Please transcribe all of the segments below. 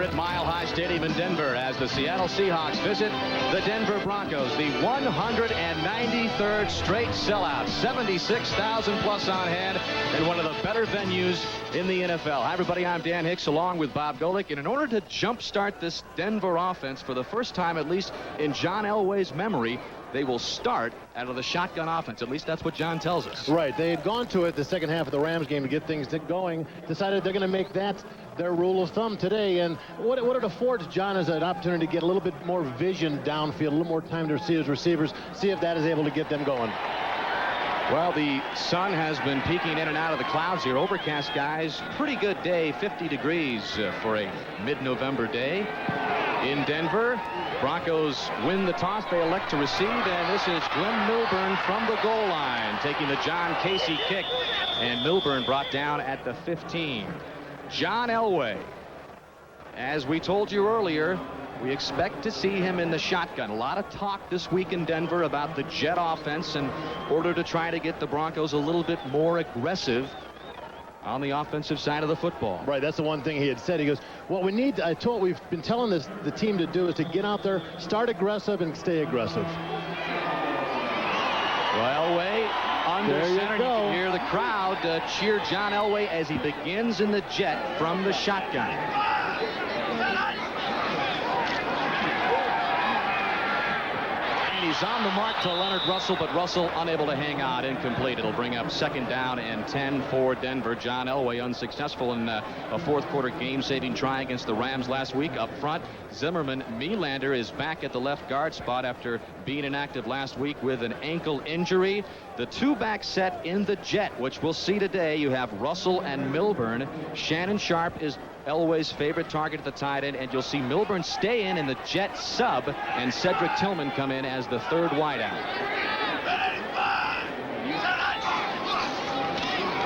at Mile High Stadium in Denver as the Seattle Seahawks visit the Denver Broncos. The 193rd straight sellout. 76,000 plus on hand in one of the better venues in the NFL. Hi, everybody. I'm Dan Hicks along with Bob Golic. And in order to jumpstart this Denver offense for the first time, at least in John Elway's memory, they will start out of the shotgun offense. At least that's what John tells us. Right. They had gone to it the second half of the Rams game to get things going. Decided they're going to make that their rule of thumb today. And what it affords John is an opportunity to get a little bit more vision downfield, a little more time to see his receivers, see if that is able to get them going. Well, the sun has been peeking in and out of the clouds here. Overcast, guys. Pretty good day. 50 degrees for a mid-November day in Denver. Broncos win the toss. They elect to receive, and this is Glenn Milburn from the goal line, taking the John Casey kick, and Milburn brought down at the 15. John Elway, as we told you earlier, we expect to see him in the shotgun. A lot of talk this week in Denver about the jet offense in order to try to get the Broncos a little bit more aggressive on the offensive side of the football. Right, that's the one thing he had said. He goes, what we need, we've been telling the team to do is to get out there, start aggressive, and stay aggressive. Well, Elway under there center. You go. You can hear the crowd cheer John Elway as he begins in the jet from the shotgun. He's on the mark to Leonard Russell, but Russell unable to hang on. Incomplete. It'll bring up 2nd down and 10 for Denver. John Elway unsuccessful in a fourth-quarter game-saving try against the Rams last week. Up front, Zimmerman Melander is back at the left guard spot after being inactive last week with an ankle injury. The two-back set in the jet, which we'll see today. You have Russell and Milburn. Shannon Sharp is Elway's favorite target at the tight end, and you'll see Milburn stay in the jet sub and Cedric Tillman come in as the third wideout.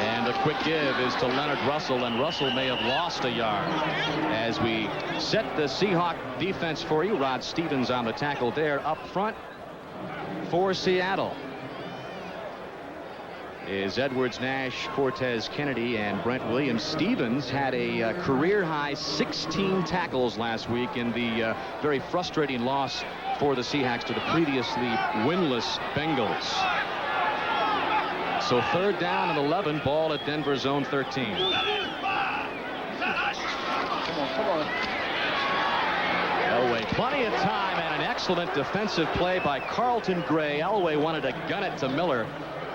And a quick give is to Leonard Russell, and Russell may have lost a yard. As we set the Seahawk defense for you, Rod Stevens on the tackle there. Up front for Seattle is Edwards, Nash, Cortez, Kennedy, and Brent Williams. Stevens had a career-high 16 tackles last week in the very frustrating loss for the Seahawks to the previously winless Bengals. So 3rd down and 11, ball at Denver's zone 13. Come on. Elway, plenty of time and an excellent defensive play by Carlton Gray. Elway wanted to gun it to Miller,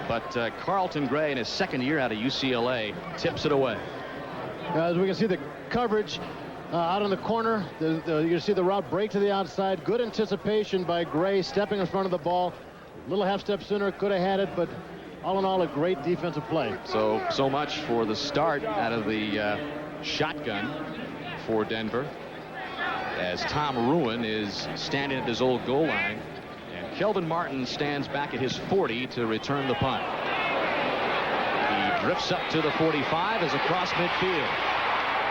but Carlton Gray, in his second year out of UCLA, tips it away. As we can see the coverage out in the corner, you can see the route break to the outside. Good anticipation by Gray, stepping in front of the ball. A little half step sooner, could have had it, but all in all, a great defensive play. So much for the start out of the shotgun for Denver, as Tom Ruin is standing at his old goal line. Kelvin Martin stands back at his 40 to return the punt. He drifts up to the 45 as across midfield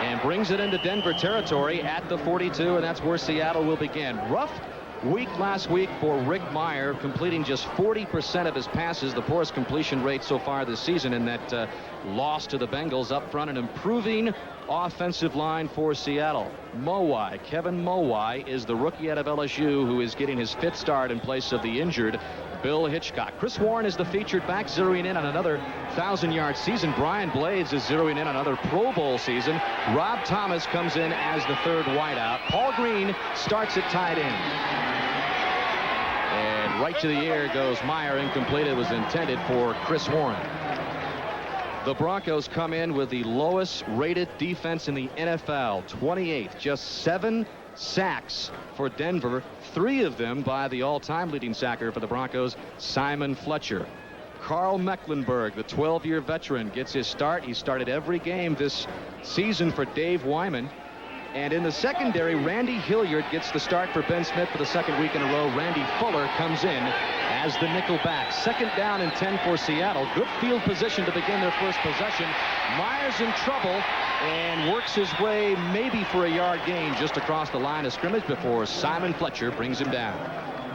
and brings it into Denver territory at the 42, and that's where Seattle will begin. Rough week last week for Rick Meyer, completing just 40% of his passes, the poorest completion rate so far this season in that loss to the Bengals. Up front, an improving offensive line for Seattle. Mowai, Kevin Mowai, is the rookie out of LSU who is getting his 5th start in place of the injured Bill Hitchcock. Chris Warren is the featured back, zeroing in on another 1,000-yard season. Brian Blades is zeroing in on another Pro Bowl season. Rob Thomas comes in as the 3rd wideout. Paul Green starts at tight end. And right to the air goes Meyer. Incomplete. It was intended for Chris Warren. The Broncos come in with the lowest rated defense in the NFL, 28th. Just 7 sacks for Denver, 3 of them by the all-time leading sacker for the Broncos, Simon Fletcher. Carl Mecklenburg, the 12-year veteran, gets his start. He started every game this season for Dave Wyman. And in the secondary, Randy Hilliard gets the start for Ben Smith for the 2nd week in a row. Randy Fuller comes in as the nickel back. 2nd down and 10 for Seattle. Good field position to begin their first possession. Myers in trouble and works his way maybe for a yard gain just across the line of scrimmage before Simon Fletcher brings him down.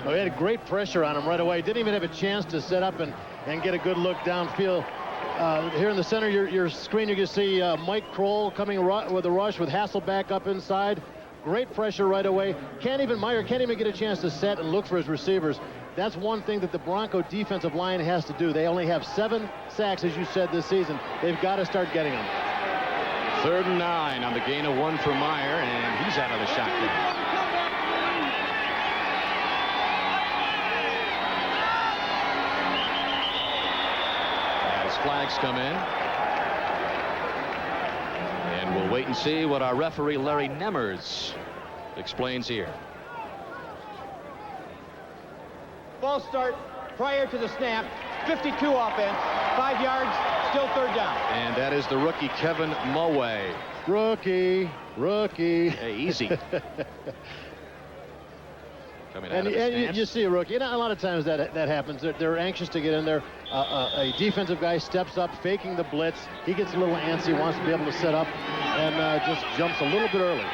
Well, he had great pressure on him right away. Didn't even have a chance to set up and get a good look downfield. Here in the center, your screen, you can see Mike Kroll coming with a rush with Hasselback up inside. Great pressure right away. Meyer can't even get a chance to set and look for his receivers. That's one thing that the Bronco defensive line has to do. They only have 7 sacks, as you said, this season. They've got to start getting them. 3rd and 9 on the gain of 1 for Meyer, and he's out of the shotgun. As flags come in. And we'll wait and see what our referee, Larry Nemmers, explains here. False start prior to the snap. 52 offense. 5 yards. Still 3rd down. And that is the rookie, Kevin Mulway. Rookie. Hey, easy. Coming out And of the stance. you see a rookie. A lot of times that happens. They're anxious to get in there. A defensive guy steps up, faking the blitz. He gets a little antsy, wants to be able to set up, and just jumps a little bit early.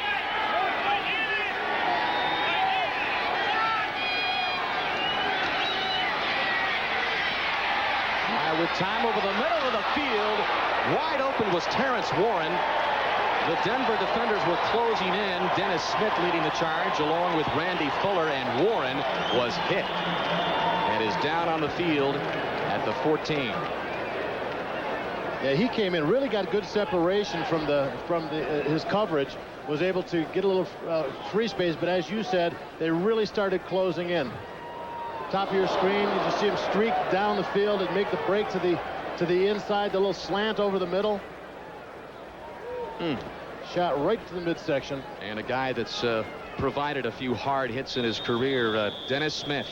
With time over the middle of the field, wide open was Terrence Warren. The Denver defenders were closing in. Dennis Smith leading the charge along with Randy Fuller, and Warren was hit and is down on the field at the 14. Yeah, he came in, really got good separation from his coverage, was able to get a little free space, but as you said, they really started closing in. Top of your screen, you just see him streak down the field and make the break to the inside, the little slant over the middle. Shot right to the midsection. And a guy that's provided a few hard hits in his career, Dennis Smith.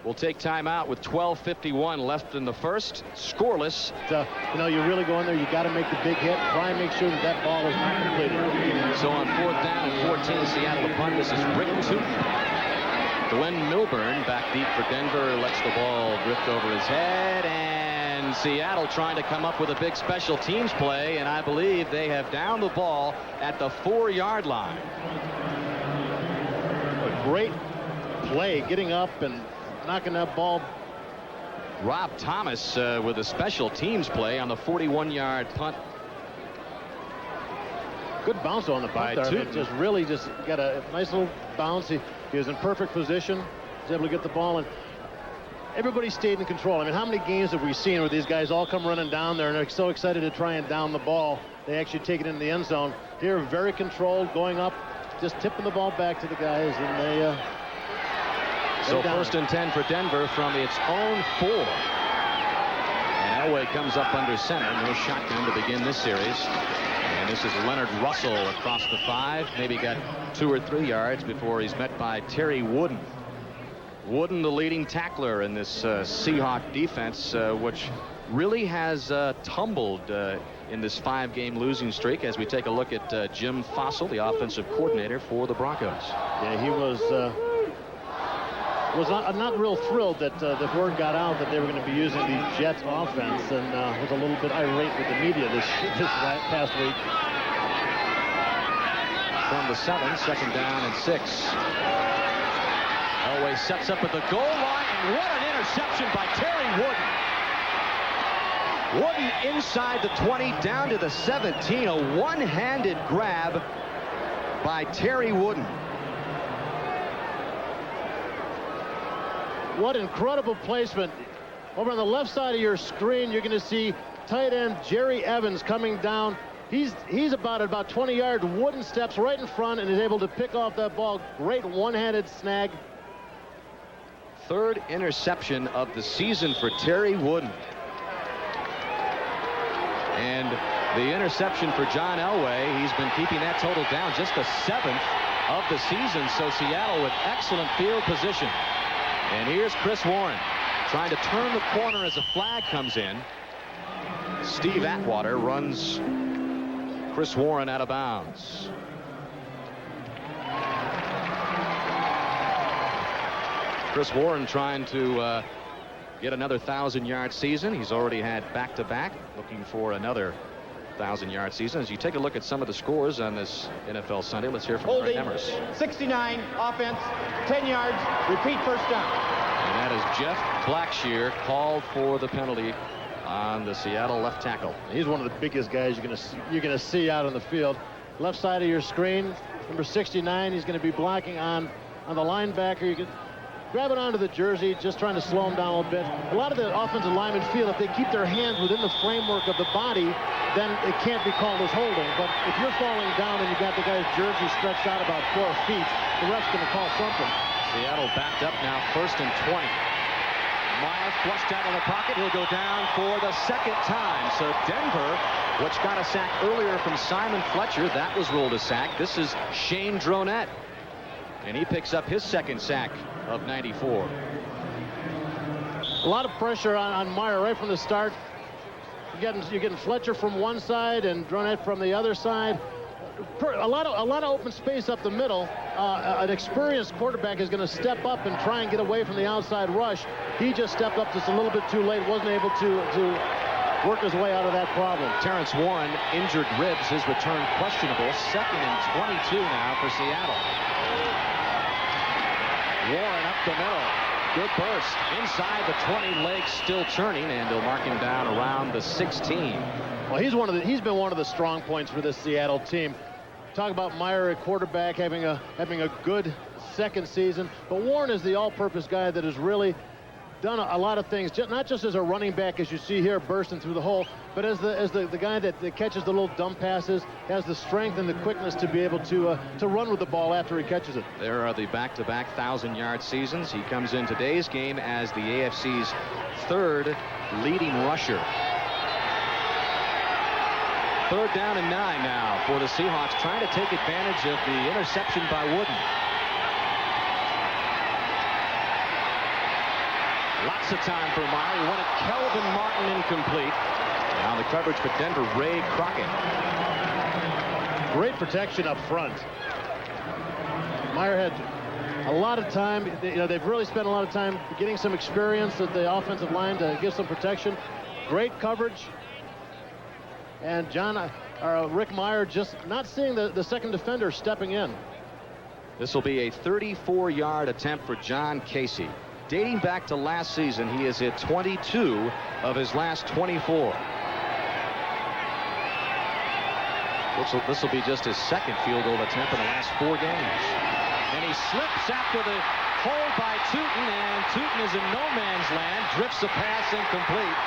We'll take time out with 12:51 left in the first. Scoreless. You really go in there, you got to make the big hit. Try and make sure that ball is not completed. So on 4th down and 14, Seattle upon this is Rick Tooth. Glenn Milburn back deep for Denver, lets the ball drift over his head, and Seattle trying to come up with a big special teams play, and I believe they have downed the ball at the 4-yard line. A great play, getting up and knocking that ball. Rob Thomas with a special teams play on the 41-yard punt. Good bounce on the punt there. Just really got a nice little bounce. He was in perfect position. Was able to get the ball, and everybody stayed in control. I mean, how many games have we seen where these guys all come running down there and they're so excited to try and down the ball, they actually take it in the end zone. Here, very controlled, going up, just tipping the ball back to the guys, and they. So 1st and 10 for Denver from its own 4. And Elway comes up under center. No shotgun to begin this series. And this is Leonard Russell across the 5. Maybe got 2 or 3 yards before he's met by Terry Wooden. Wooden, the leading tackler in this Seahawk defense, which really has tumbled in this 5-game losing streak, as we take a look at Jim Fossil, the offensive coordinator for the Broncos. Yeah, he was not real thrilled that the word got out that they were going to be using the Jets offense, and was a little bit irate with the media this past week. From the 7, 2nd down and 6. Elway sets up at the goal line, and what an interception by Terry Wooden. Wooden inside the 20, down to the 17. A one-handed grab by Terry Wooden. What incredible placement. Over on the left side of your screen, you're going to see tight end Jerry Evans coming down. He's about 20 yards. Wooden steps right in front and is able to pick off that ball. Great one-handed snag. 3rd interception of the season for Terry Wooden. And the interception for John Elway, he's been keeping that total down, just the 7th of the season. So Seattle with excellent field position. And here's Chris Warren trying to turn the corner as a flag comes in. Steve Atwater runs Chris Warren out of bounds. Chris Warren trying to get another 1,000-yard season. He's already had back-to-back, looking for another 1,000-yard season. As you take a look at some of the scores on this NFL Sunday, let's hear from Larry Nemmers. 69 offense, 10 yards, repeat 1st down. And that is Jeff Blackshear called for the penalty on the Seattle left tackle. He's one of the biggest guys you're going to see out on the field. left side of your screen. Number 69, he's going to be blocking on the linebacker. You can grab it onto the jersey, just trying to slow him down a little bit. A lot of the offensive linemen feel if they keep their hands within the framework of the body, then it can't be called as holding. But if you're falling down and you got the guy's jersey stretched out about 4 feet, the ref's going to call something. Seattle backed up now, 1st and 20. Meyer flushed out of the pocket. He'll go down for the 2nd time. So Denver, which got a sack earlier from Simon Fletcher, that was ruled a sack. This is Shane Dronette, and he picks up his 2nd sack of 94. A lot of pressure on Meyer right from the start. You're getting Fletcher from one side and Dronette from the other side. A lot of open space up the middle. An experienced quarterback is going to step up and try and get away from the outside rush. He just stepped up just a little bit too late. Wasn't able to work his way out of that problem. Terrence Warren, injured ribs, his return questionable. 2nd and 22 now for Seattle. Warren up the middle. Good burst. Inside the 20, legs still churning, and they'll mark him down around the 16. Well, he's been one of the strong points for this Seattle team. Talk about Meyer at quarterback having a good 2nd season, but Warren is the all-purpose guy that has really done a lot of things, not just as a running back, as you see here, bursting through the hole, but as the guy that catches the little dump passes, has the strength and the quickness to be able to run with the ball after he catches it. There are the back-to-back 1,000-yard seasons. He comes in today's game as the AFC's 3rd leading rusher. 3rd down and 9 now for the Seahawks, trying to take advantage of the interception by Wooden. Lots of time for Meyer. He wanted Kelvin Martin incomplete. Now the coverage for Denver, Ray Crockett. Great protection up front. Meyer had a lot of time. They've really spent a lot of time getting some experience at the offensive line to give some protection. Great coverage. And Rick Meyer just not seeing the 2nd defender stepping in. This will be a 34-yard attempt for John Casey. Dating back to last season, he has hit 22 of his last 24. This will be just his 2nd field goal attempt in the last 4 games. And he slips after the hold by Tootin, and Tootin is in no man's land, drifts a pass incomplete.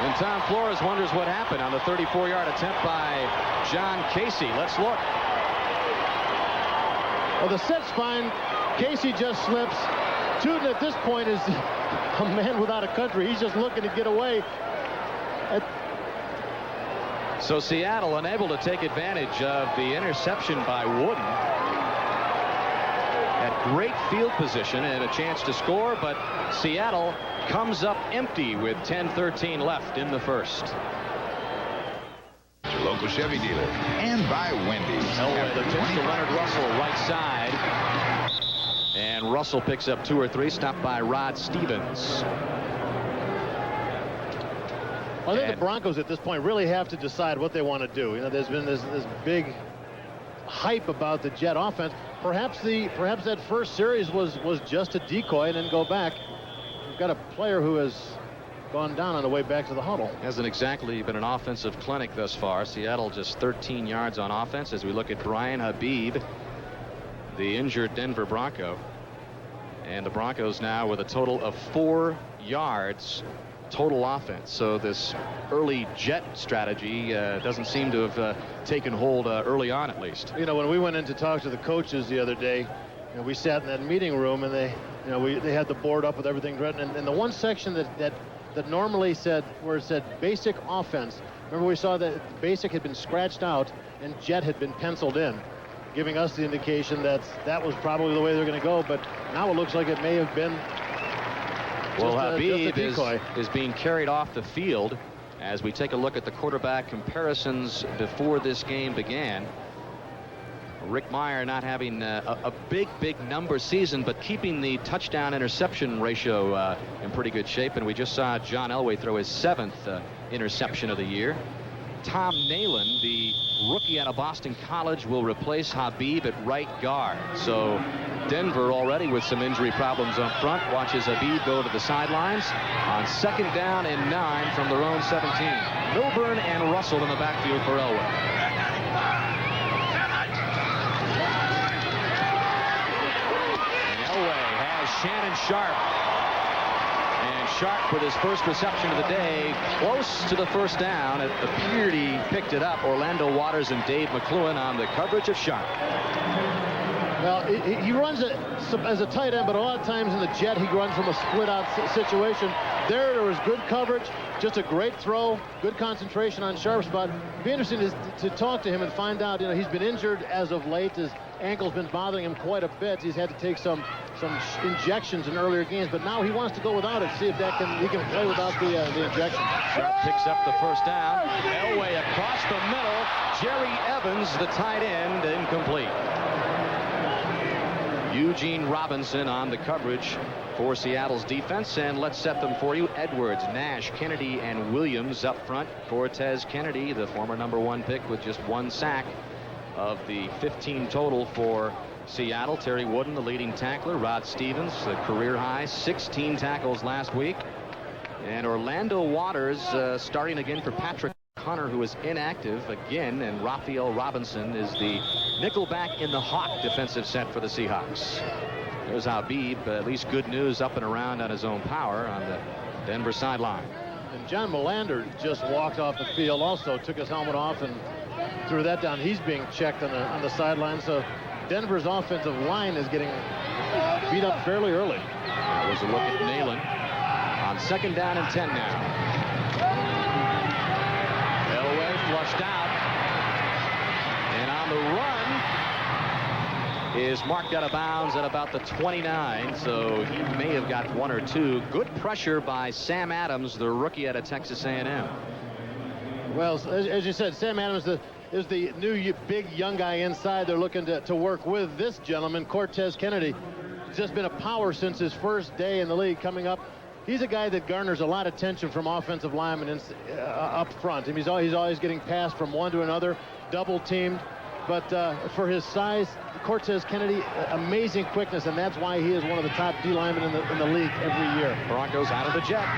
And Tom Flores wonders what happened on the 34-yard attempt by John Casey. Let's look. Well, the set's fine. Casey just slips. Tootin at this point is a man without a country. He's just looking to get away. So Seattle unable to take advantage of the interception by Wooden. At great field position and a chance to score, but Seattle comes up empty with 10:13 left in the 1st. Your local Chevy dealer and by Wendy's. Elway, the pitch to Leonard Russell, right side. And Russell picks up 2 or 3, stopped by Rod Stevens. I think the Broncos at this point really have to decide what they want to do. There's been this big hype about the Jet offense. Perhaps that first series was just a decoy and then go back. We've got a player who has gone down on the way back to the huddle. Hasn't exactly been an offensive clinic thus far. Seattle just 13 yards on offense as we look at Brian Habib, the injured Denver Bronco. And the Broncos now with a total of 4 yards total offense. So this early Jet strategy doesn't seem to have taken hold early on, at least. When we went in to talk to the coaches the other day, we sat in that meeting room and they had the board up with everything written, and the one section that normally said, where it said basic offense, remember we saw that basic had been scratched out and Jet had been penciled in, giving us the indication that was probably the way they're going to go, but now it looks like it may have been well, Habib is being carried off the field as we take a look at the quarterback comparisons before this game began. Rick Meyer not having a big number season, but keeping the touchdown interception ratio in pretty good shape. And we just saw John Elway throw his 7th interception of the year. Tom Nalen, the rookie out of Boston College, will replace Habib at right guard. So Denver already with some injury problems up front. Watches Habib go to the sidelines on 2nd down and 9 from their own 17. Milburn and Russell in the backfield for Elway. And Elway has Shannon Sharp. And Sharp with his first reception of the day, close to the first down. It appeared he picked it up. Orlando Waters and Dave McCluen on the coverage of Sharp. Well, he runs it as a tight end, but a lot of times in the jet, he runs from a split-out situation. There was good coverage, just a great throw, good concentration on Sharp's spot. It'd be interesting to talk to him and find out, he's been injured as of late. His ankle's been bothering him quite a bit. He's had to take some injections in earlier games, but now he wants to go without it, see if he can play without the injection. Sharp picks up the first down. Elway across the middle. Jerry Evans, the tight end, incomplete. Eugene Robinson on the coverage for Seattle's defense, and let's set them for you. Edwards, Nash, Kennedy, and Williams up front. Cortez Kennedy, the former #1 pick, with just 1 sack of the 15 total for Seattle. Terry Wooden, the leading tackler. Rod Stevens, the career high 16 tackles last week. And Orlando Waters starting again for Patrick Hunter, who is inactive again, and Raphael Robinson is the nickelback in the Hawk defensive set for the Seahawks. There's Habib, at least good news, up and around on his own power on the Denver sideline. And John Melander just walked off the field, also took his helmet off and threw that down. He's being checked on the sideline, so Denver's offensive line is getting beat up fairly early. That was a look at Nalen on 2nd down and 10 now. Flushed out, and on the run is marked out of bounds at about the 29, so he may have got 1 or 2. Good pressure by Sam Adams, the rookie out of Texas A&M. Well, as you said, Sam Adams is the new big young guy inside. They're looking to work with this gentleman, Cortez Kennedy. He's just been a power since his first day in the league coming up. He's a guy that garners a lot of attention from offensive linemen up front. I mean, he's always getting passed from one to another, double teamed. But for his size, Cortez Kennedy, amazing quickness, and that's why he is one of the top D linemen in the league every year. Broncos out of the jet.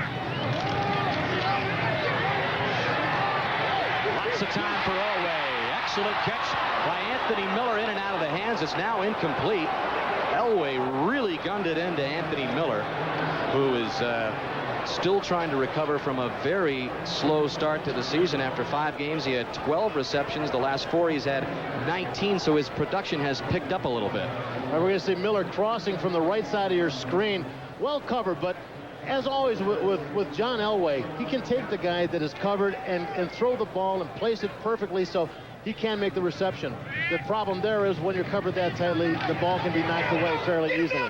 Lots of time for Elway. Excellent catch by Anthony Miller, in and out of the hands. It's now incomplete. Elway really gunned it into Anthony Miller, who is still trying to recover from a very slow start to the season. After 5 games, he had 12 receptions. The last 4 he's had 19, so his production has picked up a little bit. We're going to see Miller crossing from the right side of your screen. Well covered, but as always with John Elway, he can take the guy that is covered and throw the ball and place it perfectly so he can make the reception. The problem there is when you're covered that tightly, the ball can be knocked away fairly easily.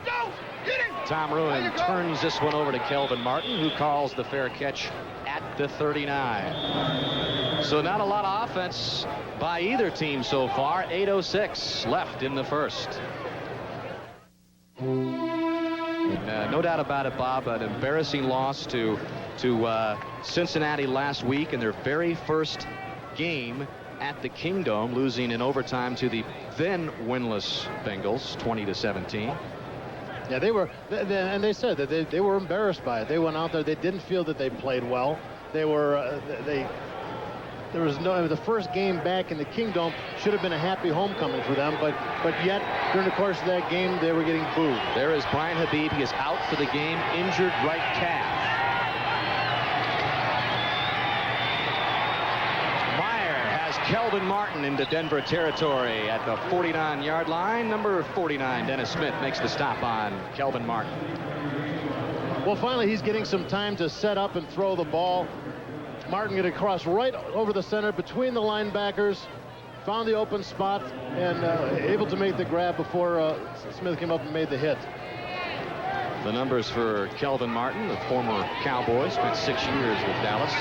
Tom Ruin turns this one over to Kelvin Martin, who calls the fair catch at the 39. So not a lot of offense by either team so far. 8:06 left in the first. No doubt about it, Bob, an embarrassing loss to Cincinnati last week in their very first game at the Kingdome, losing in overtime to the then winless Bengals 20-17. Yeah, they were, and they said that they were embarrassed by it. They went out there, they didn't feel that they played well. They were there was no, the first game back in the Kingdome should have been a happy homecoming for them, but yet during the course of that game they were getting booed. There is Brian Habib. He is out for the game, injured right calf. Kelvin Martin into Denver territory at the 49-yard line. Number 49, Dennis Smith, makes the stop on Kelvin Martin. Well, finally, he's getting some time to set up and throw the ball. Martin get across right over the center between the linebackers, found the open spot, and able to make the grab before Smith came up and made the hit. The numbers for Kelvin Martin, the former Cowboy, spent 6 years with Dallas.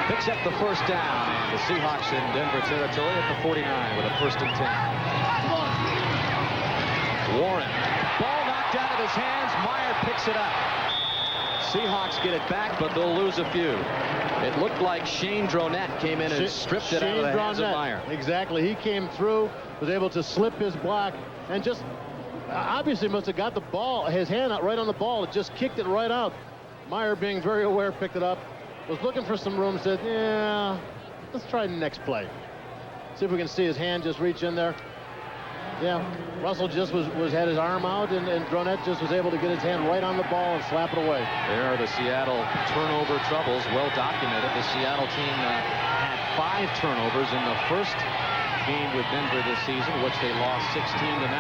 Picks up the first down, and the Seahawks in Denver territory at the 49 with a 1st and 10. Warren, ball knocked out of his hands. Meyer picks it up. Seahawks get it back, but they'll lose a few. It looked like Shane Dronette came in and stripped it out of the hands of Meyer. Exactly. He came through, was able to slip his block, and just obviously must have got the ball, his hand out right on the ball. It just kicked it right out. Meyer, being very aware, picked it up, was looking for some room, said, yeah, let's try the next play. See if we can see his hand just reach in there. Yeah, Russell just had his arm out, and Dronette just was able to get his hand right on the ball and slap it away. There are the Seattle turnover troubles, well documented. The Seattle team had 5 turnovers in the first game with Denver this season, which they lost 16-9.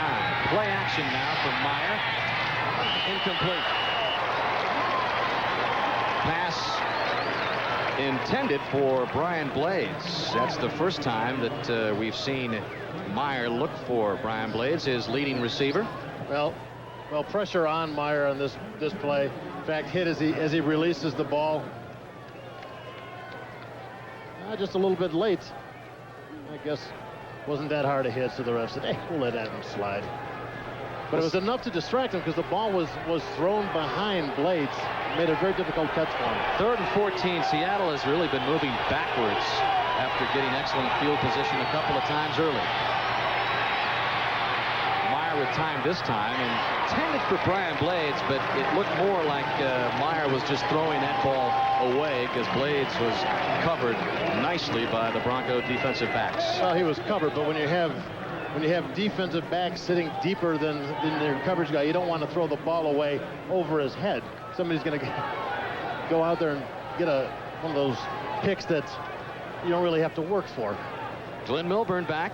Play action now from Meyer. Incomplete. Pass intended for Brian Blades. That's the first time that we've seen Meyer look for Brian Blades, his leading receiver. Well, pressure on Meyer on this play. In fact, hit as he releases the ball. Just a little bit late. I guess wasn't that hard a hit, so the ref said, hey, we'll let that one slide. But it was enough to distract him because the ball was thrown behind Blades. It made a very difficult catch for him. 3rd and 14. Seattle has really been moving backwards after getting excellent field position a couple of times early. Meyer with time this time, intended for Brian Blades, but it looked more like Meyer was just throwing that ball away because Blades was covered nicely by the Bronco defensive backs. Well, he was covered, but when you have defensive backs sitting deeper than their coverage guy, you don't want to throw the ball away over his head. Somebody's going to go out there and get one of those picks that you don't really have to work for. Glenn Milburn back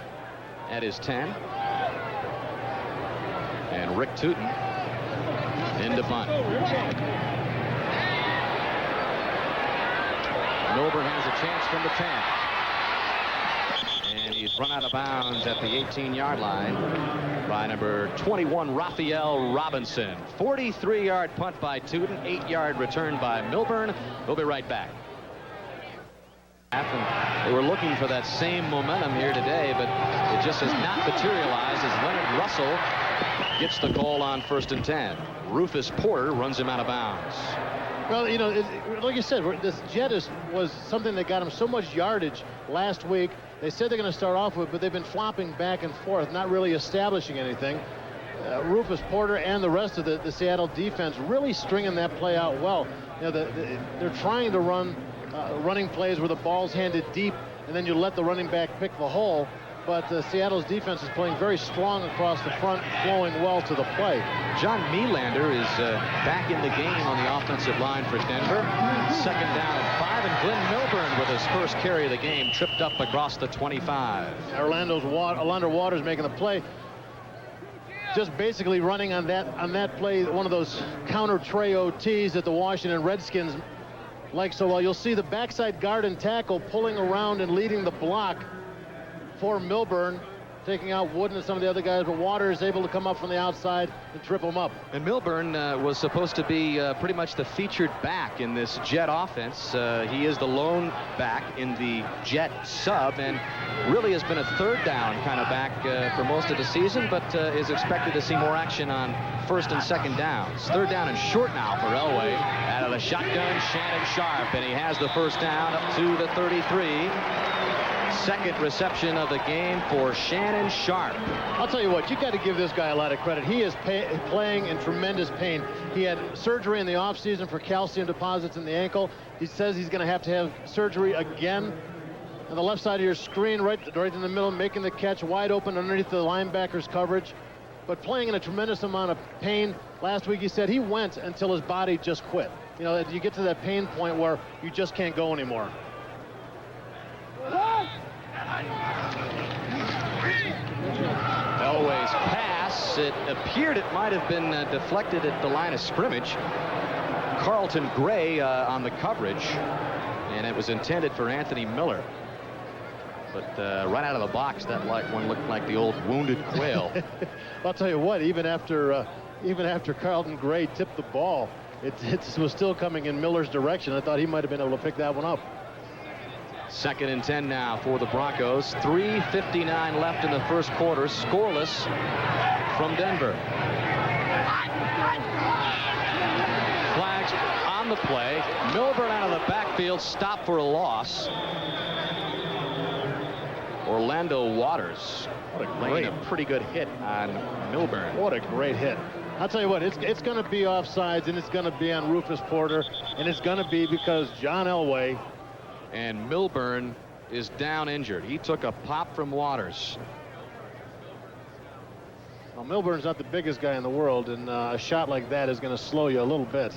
at his 10. And Rick Tootin into punt. Milburn has a chance from the 10. And he's run out of bounds at the 18-yard line by number 21, Raphael Robinson. 43-yard punt by Tootin, 8-yard return by Milburn. We'll be right back. And they were looking for that same momentum here today, but it just has not materialized as Leonard Russell gets the call on 1st and 10. Rufus Porter runs him out of bounds. Well, you know, like you said, this jet was something that got him so much yardage last week. They said they're going to start off with, but they've been flopping back and forth, not really establishing anything. Rufus Porter and the rest of the Seattle defense really stringing that play out well. You know, they're trying to run running plays where the ball's handed deep, and then you let the running back pick the hole. But Seattle's defense is playing very strong across the front, flowing well to the play. John Melander is back in the game on the offensive line for Denver. 2nd down and 5, and Glenn Milburn with his first carry of the game tripped up across the 25. Orlando Waters making the play. Just basically running on that play, one of those counter tray OTs that the Washington Redskins like so well. You'll see the backside guard and tackle pulling around and leading the block for Milburn, taking out Wooden and some of the other guys, but Waters is able to come up from the outside and trip him up. And Milburn was supposed to be pretty much the featured back in this Jet offense. He is the lone back in the Jet sub, and really has been a 3rd down kind of back for most of the season, but is expected to see more action on 1st and 2nd downs. 3rd down and short now for Elway. Out of the shotgun, Shannon Sharp, and he has the 1st down up to the 33. 2nd reception of the game for Shannon Sharp. I'll tell you what, you got to give this guy a lot of credit. He is playing in tremendous pain. He had surgery in the offseason for calcium deposits in the ankle. He says he's going to have surgery again. On the left side of your screen, right in the middle, making the catch wide open underneath the linebacker's coverage, but playing in a tremendous amount of pain. Last week he said he went until his body just quit. You know, you get to that pain point where you just can't go anymore. Elway's pass, it appeared it might have been deflected at the line of scrimmage. Carlton Gray on the coverage, and it was intended for Anthony Miller. But right out of the box, that one looked like the old wounded quail. I'll tell you what, even after Carlton Gray tipped the ball, it was still coming in Miller's direction. I thought he might have been able to pick that one up. 2nd and 10 now for the Broncos. 3:59 left in the first quarter. Scoreless from Denver. Flags on the play. Milburn out of the backfield. Stop for a loss. Orlando Waters laying a pretty good hit on Milburn. What a great hit. I'll tell you what, it's going to be offsides, and it's going to be on Rufus Porter, and it's going to be because John Elway. And Milburn is down injured. He took a pop from Waters. Well, Milburn's not the biggest guy in the world, and a shot like that is going to slow you a little bit.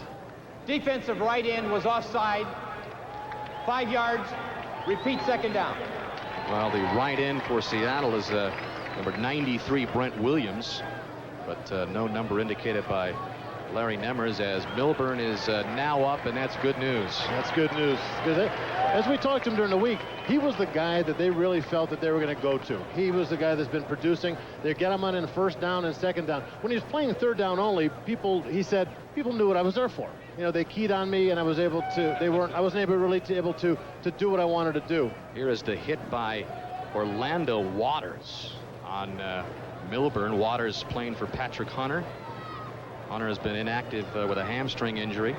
Defensive right end was offside. 5 yards. Repeat, second down. Well, the right end for Seattle is number 93, Brent Williams, but no number indicated by Larry Nemmers, as Milburn is now up, and that's good news. That's good news. As we talked to him during the week, he was the guy that they really felt that they were going to go to. He was the guy that's been producing. They get him on in first down and second down. When he was playing third down only, he said people knew what I was there for. You know, they keyed on me, and I wasn't able to do what I wanted to do. Here is the hit by Orlando Waters on Milburn. Waters playing for Patrick Hunter. Hunter has been inactive with a hamstring injury.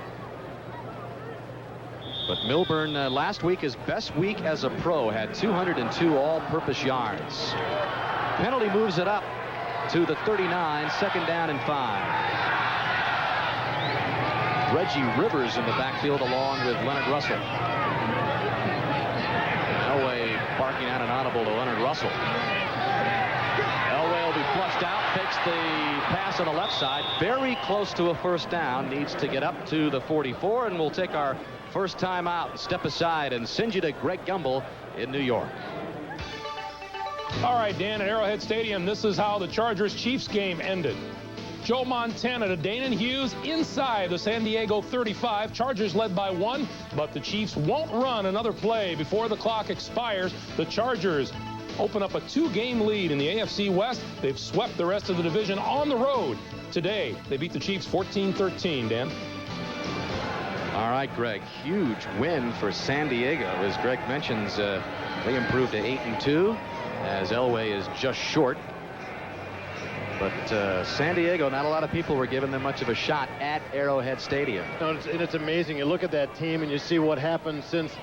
But Milburn last week, his best week as a pro, had 202 all-purpose yards. Penalty moves it up to the 39, second down and 5. Reggie Rivers in the backfield along with Leonard Russell. Elway barking out an audible to Leonard Russell. Elway will be flushed out, takes the pass on the left side, very close to a first down, needs to get up to the 44, and we'll take our first time out, step aside, and send you to Greg Gumbel in New York. All right, Dan, at Arrowhead Stadium, this is how the Chargers-Chiefs game ended. Joe Montana to Danon Hughes inside the San Diego 35. Chargers led by 1, but the Chiefs won't run another play before the clock expires. The Chargers open up a 2-game lead in the AFC West. They've swept the rest of the division on the road. Today, they beat the Chiefs 14-13, Dan. All right, Greg, huge win for San Diego. As Greg mentions, they improved to 8-2, as Elway is just short. But San Diego, not a lot of people were giving them much of a shot at Arrowhead Stadium. No, it's amazing. You look at that team and you see what happened since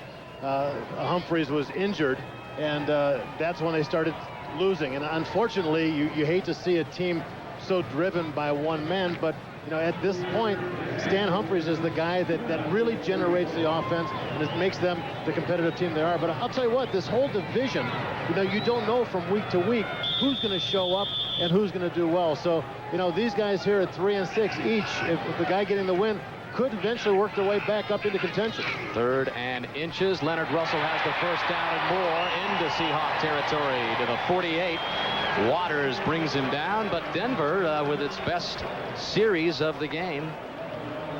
Humphreys was injured, and that's when they started losing. And unfortunately, you hate to see a team so driven by one man, but you know, at this point, Stan Humphreys is the guy that really generates the offense, and it makes them the competitive team they are. But I'll tell you what, this whole division, you know, you don't know from week to week who's going to show up and who's going to do well. So, you know, these guys here at 3-6 each, if the guy getting the win could eventually work their way back up into contention. 3rd and inches. Leonard Russell has the first down and more into Seahawk territory to the 48. Waters brings him down, but Denver, with its best series of the game,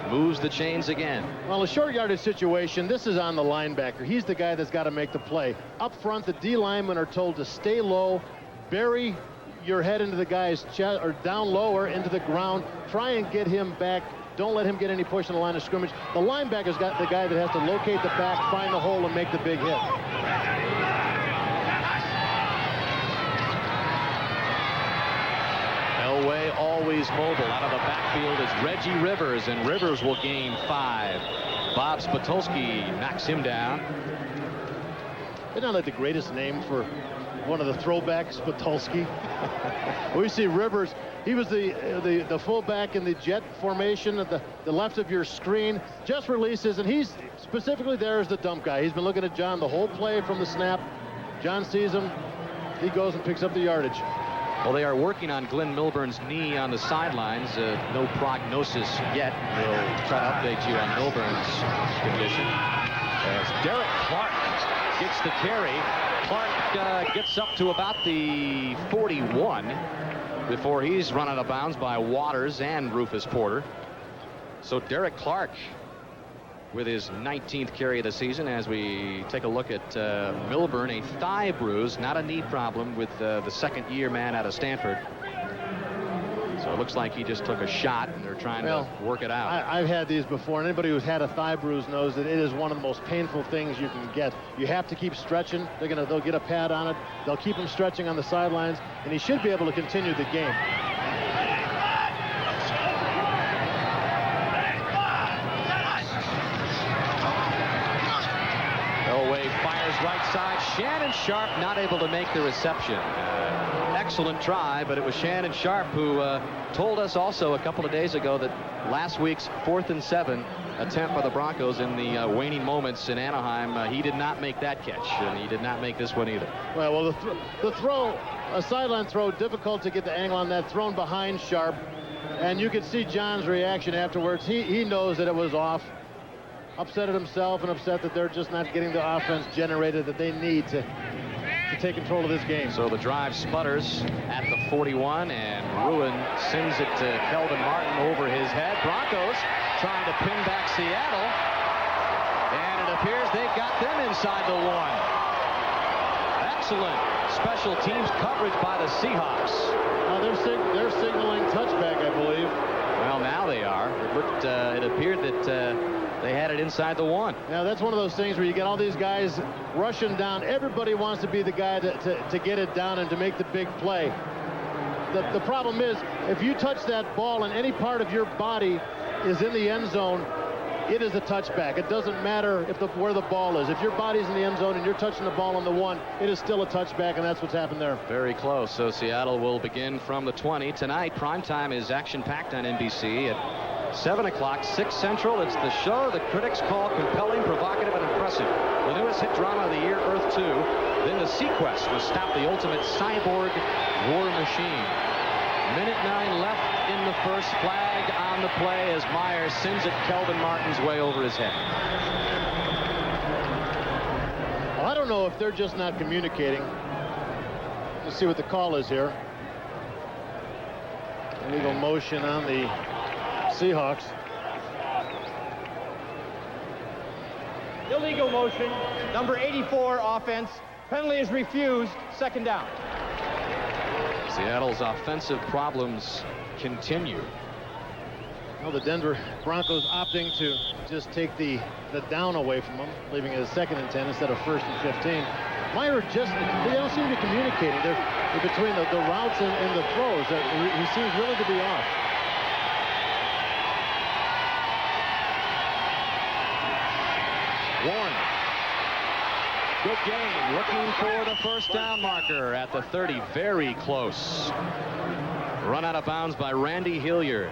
moves the chains again. Well, a short yardage situation, this is on the linebacker. He's the guy that's got to make the play. Up front, the D linemen are told to stay low, bury your head into the guy's chest, or down lower into the ground. Try and get him back. Don't let him get any push in the line of scrimmage. The linebacker's got the guy that has to locate the back, find the hole, and make the big hit. Elway always mobile. Out of the backfield is Reggie Rivers, and Rivers will gain 5. Bob Spatulski knocks him down. Isn't that like the greatest name for one of the throwbacks, Spatulski? We see Rivers. He was the fullback in the jet formation at the left of your screen. Just releases, and he's specifically there as the dump guy. He's been looking at John the whole play from the snap. John sees him. He goes and picks up the yardage. Well, they are working on Glenn Milburn's knee on the sidelines. No prognosis yet. We'll try to update you on Milburn's condition. As Derek Clark gets the carry. Clark gets up to about the 41 before he's run out of bounds by Waters and Rufus Porter. So Derek Clark with his 19th carry of the season, as we take a look at Milburn, a thigh bruise, not a knee problem, with the second-year man out of Stanford. So it looks like he just took a shot, and they're trying to work it out. I've had these before, and anybody who's had a thigh bruise knows that it is one of the most painful things you can get. You have to keep stretching. They'll get a pad on it. They'll keep him stretching on the sidelines, and he should be able to continue the game. Elway fires right side. Shannon Sharp not able to make the reception. Excellent try, but it was Shannon Sharp who told us also a couple of days ago that last week's 4th and 7 attempt by the Broncos in the waning moments in Anaheim, he did not make that catch, and he did not make this one either. Well, the throw, a sideline throw, difficult to get the angle on that, thrown behind Sharp, and you could see John's reaction afterwards. He knows that it was off, upset at himself and upset that they're just not getting the offense generated that they need to take control of this game. So the drive sputters at the 41, and Ruin sends it to Kelvin Martin over his head. Broncos trying to pin back Seattle, and it appears they've got them inside the 1. Excellent special teams coverage by the Seahawks. Now they're signaling touchback, I believe. Well, now they are. It appeared that they had it inside the 1. Now that's one of those things where you get all these guys rushing down. Everybody wants to be the guy to get it down and to make the big play. The problem is, if you touch that ball and any part of your body is in the end zone, it is a touchback. It doesn't matter where the ball is. If your body's in the end zone and you're touching the ball on the 1, it is still a touchback, and that's what's happened there. Very close. So Seattle will begin from the 20. Tonight, primetime is action-packed on NBC at 7 o'clock, 6 Central. It's the show the critics call compelling, provocative, and impressive. The newest hit drama of the year, Earth 2. Then the Sequest will stop the ultimate cyborg war machine. Minute 9 left in the first. Flag on the play as Myers sends it Kelvin Martin's way over his head. Well, I don't know if they're just not communicating. Let's see what the call is here. Illegal motion on the Seahawks. Illegal motion, number 84 offense. Penalty is refused, 2nd down. Seattle's offensive problems continue. Well, the Denver Broncos opting to just take the down away from them, leaving it as 2nd and 10 instead of 1st and 15. Meyer they don't seem to be communicating. They're between the routes and the throws. He seems really to be off. Warren. Good game. Looking for the first down marker at the 30. Very close. Run out of bounds by Randy Hilliard.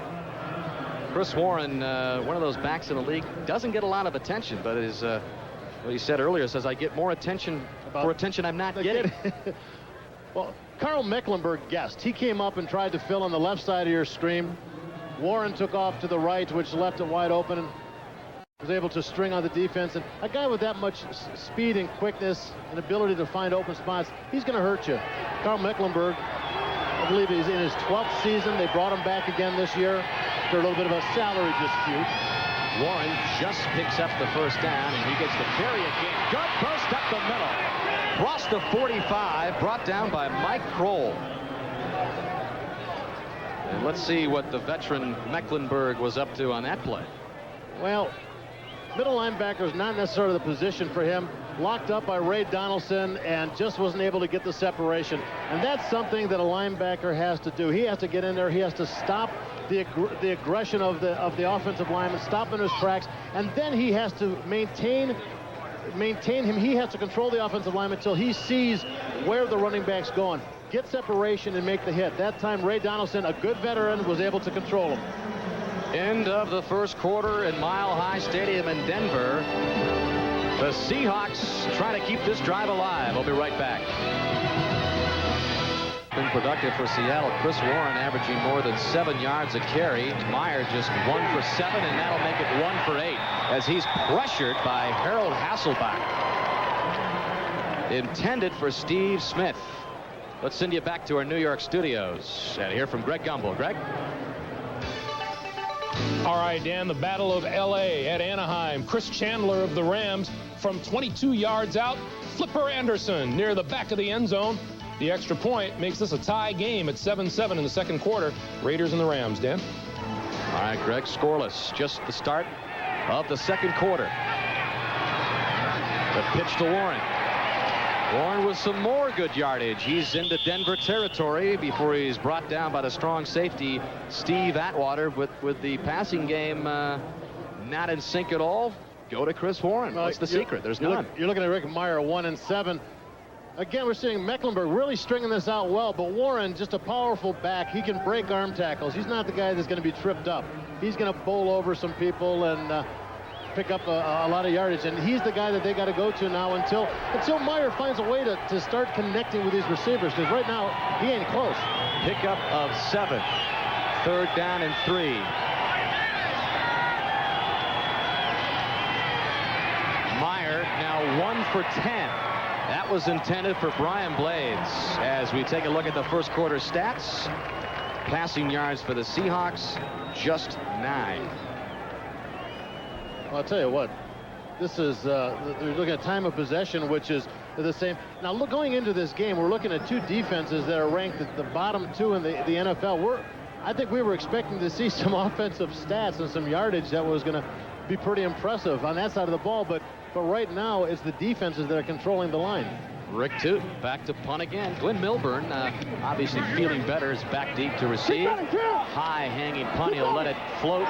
Chris Warren, one of those backs in the league, doesn't get a lot of attention, but is what he said earlier, says I get more attention for attention I'm not getting. Well, Carl Mecklenburg guessed. He came up and tried to fill on the left side of your screen. Warren took off to the right, which left it wide open, and was able to string on the defense. And a guy with that much speed and quickness and ability to find open spots, he's going to hurt you. Carl Mecklenburg, I believe he's in his 12th season. They brought him back again this year after a little bit of a salary dispute. Warren just picks up the first down, and he gets the carry again. Good burst up the middle. Across the 45, brought down by Mike Kroll. And let's see what the veteran Mecklenburg was up to on that play. Well, middle linebacker is not necessarily the position for him. Locked up by Ray Donaldson and just wasn't able to get the separation. And that's something that a linebacker has to do. He has to get in there. He has to stop the aggression of the offensive lineman, stop in his tracks, and then he has to maintain him. He has to control the offensive lineman until he sees where the running back's going. Get separation and make the hit. That time, Ray Donaldson, a good veteran, was able to control him. End of the first quarter in Mile High Stadium in Denver. The Seahawks trying to keep this drive alive. I'll be right back. Been productive for Seattle. Chris Warren averaging more than 7 yards a carry. Meyer just 1 for 7, and that'll make it 1 for 8 as he's pressured by Harold Hasselbach. Intended for Steve Smith. Let's send you back to our New York studios and hear from Greg Gumbel. Greg? All right, Dan, the Battle of L.A. at Anaheim. Chris Chandler of the Rams from 22 yards out. Flipper Anderson near the back of the end zone. The extra point makes this a tie game at 7-7 in the second quarter. Raiders and the Rams, Dan. All right, Greg, scoreless. Just the start of the second quarter. The pitch to Warren. Warren with some more good yardage. He's into Denver territory before he's brought down by the strong safety, Steve Atwater, with the passing game not in sync at all. go to Chris Warren. What's the secret? There's none. You're looking at Rick Meyer, 1-7. Again, we're seeing Mecklenburg really stringing this out well, but Warren, just a powerful back. He can break arm tackles. He's not the guy that's going to be tripped up. He's going to bowl over some people and pick up a lot of yardage, and he's the guy that they got to go to now until Meyer finds a way to start connecting with these receivers, because right now he ain't close. Pickup of 7. 3rd down and 3. Meyer now 1 for 10. That was intended for Brian Blades. As we take a look at the first quarter stats, passing yards for the Seahawks, just 9. Well, I'll tell you what, this is, they're looking at time of possession, which is the same. Now, going into this game, we're looking at 2 defenses that are ranked at the bottom 2 in the NFL. I think we were expecting to see some offensive stats and some yardage that was going to be pretty impressive on that side of the ball, but right now it's the defenses that are controlling the line. Rick Toot back to punt again. Glenn Milburn obviously feeling better, is back deep to receive. High hanging punt, he'll let it float.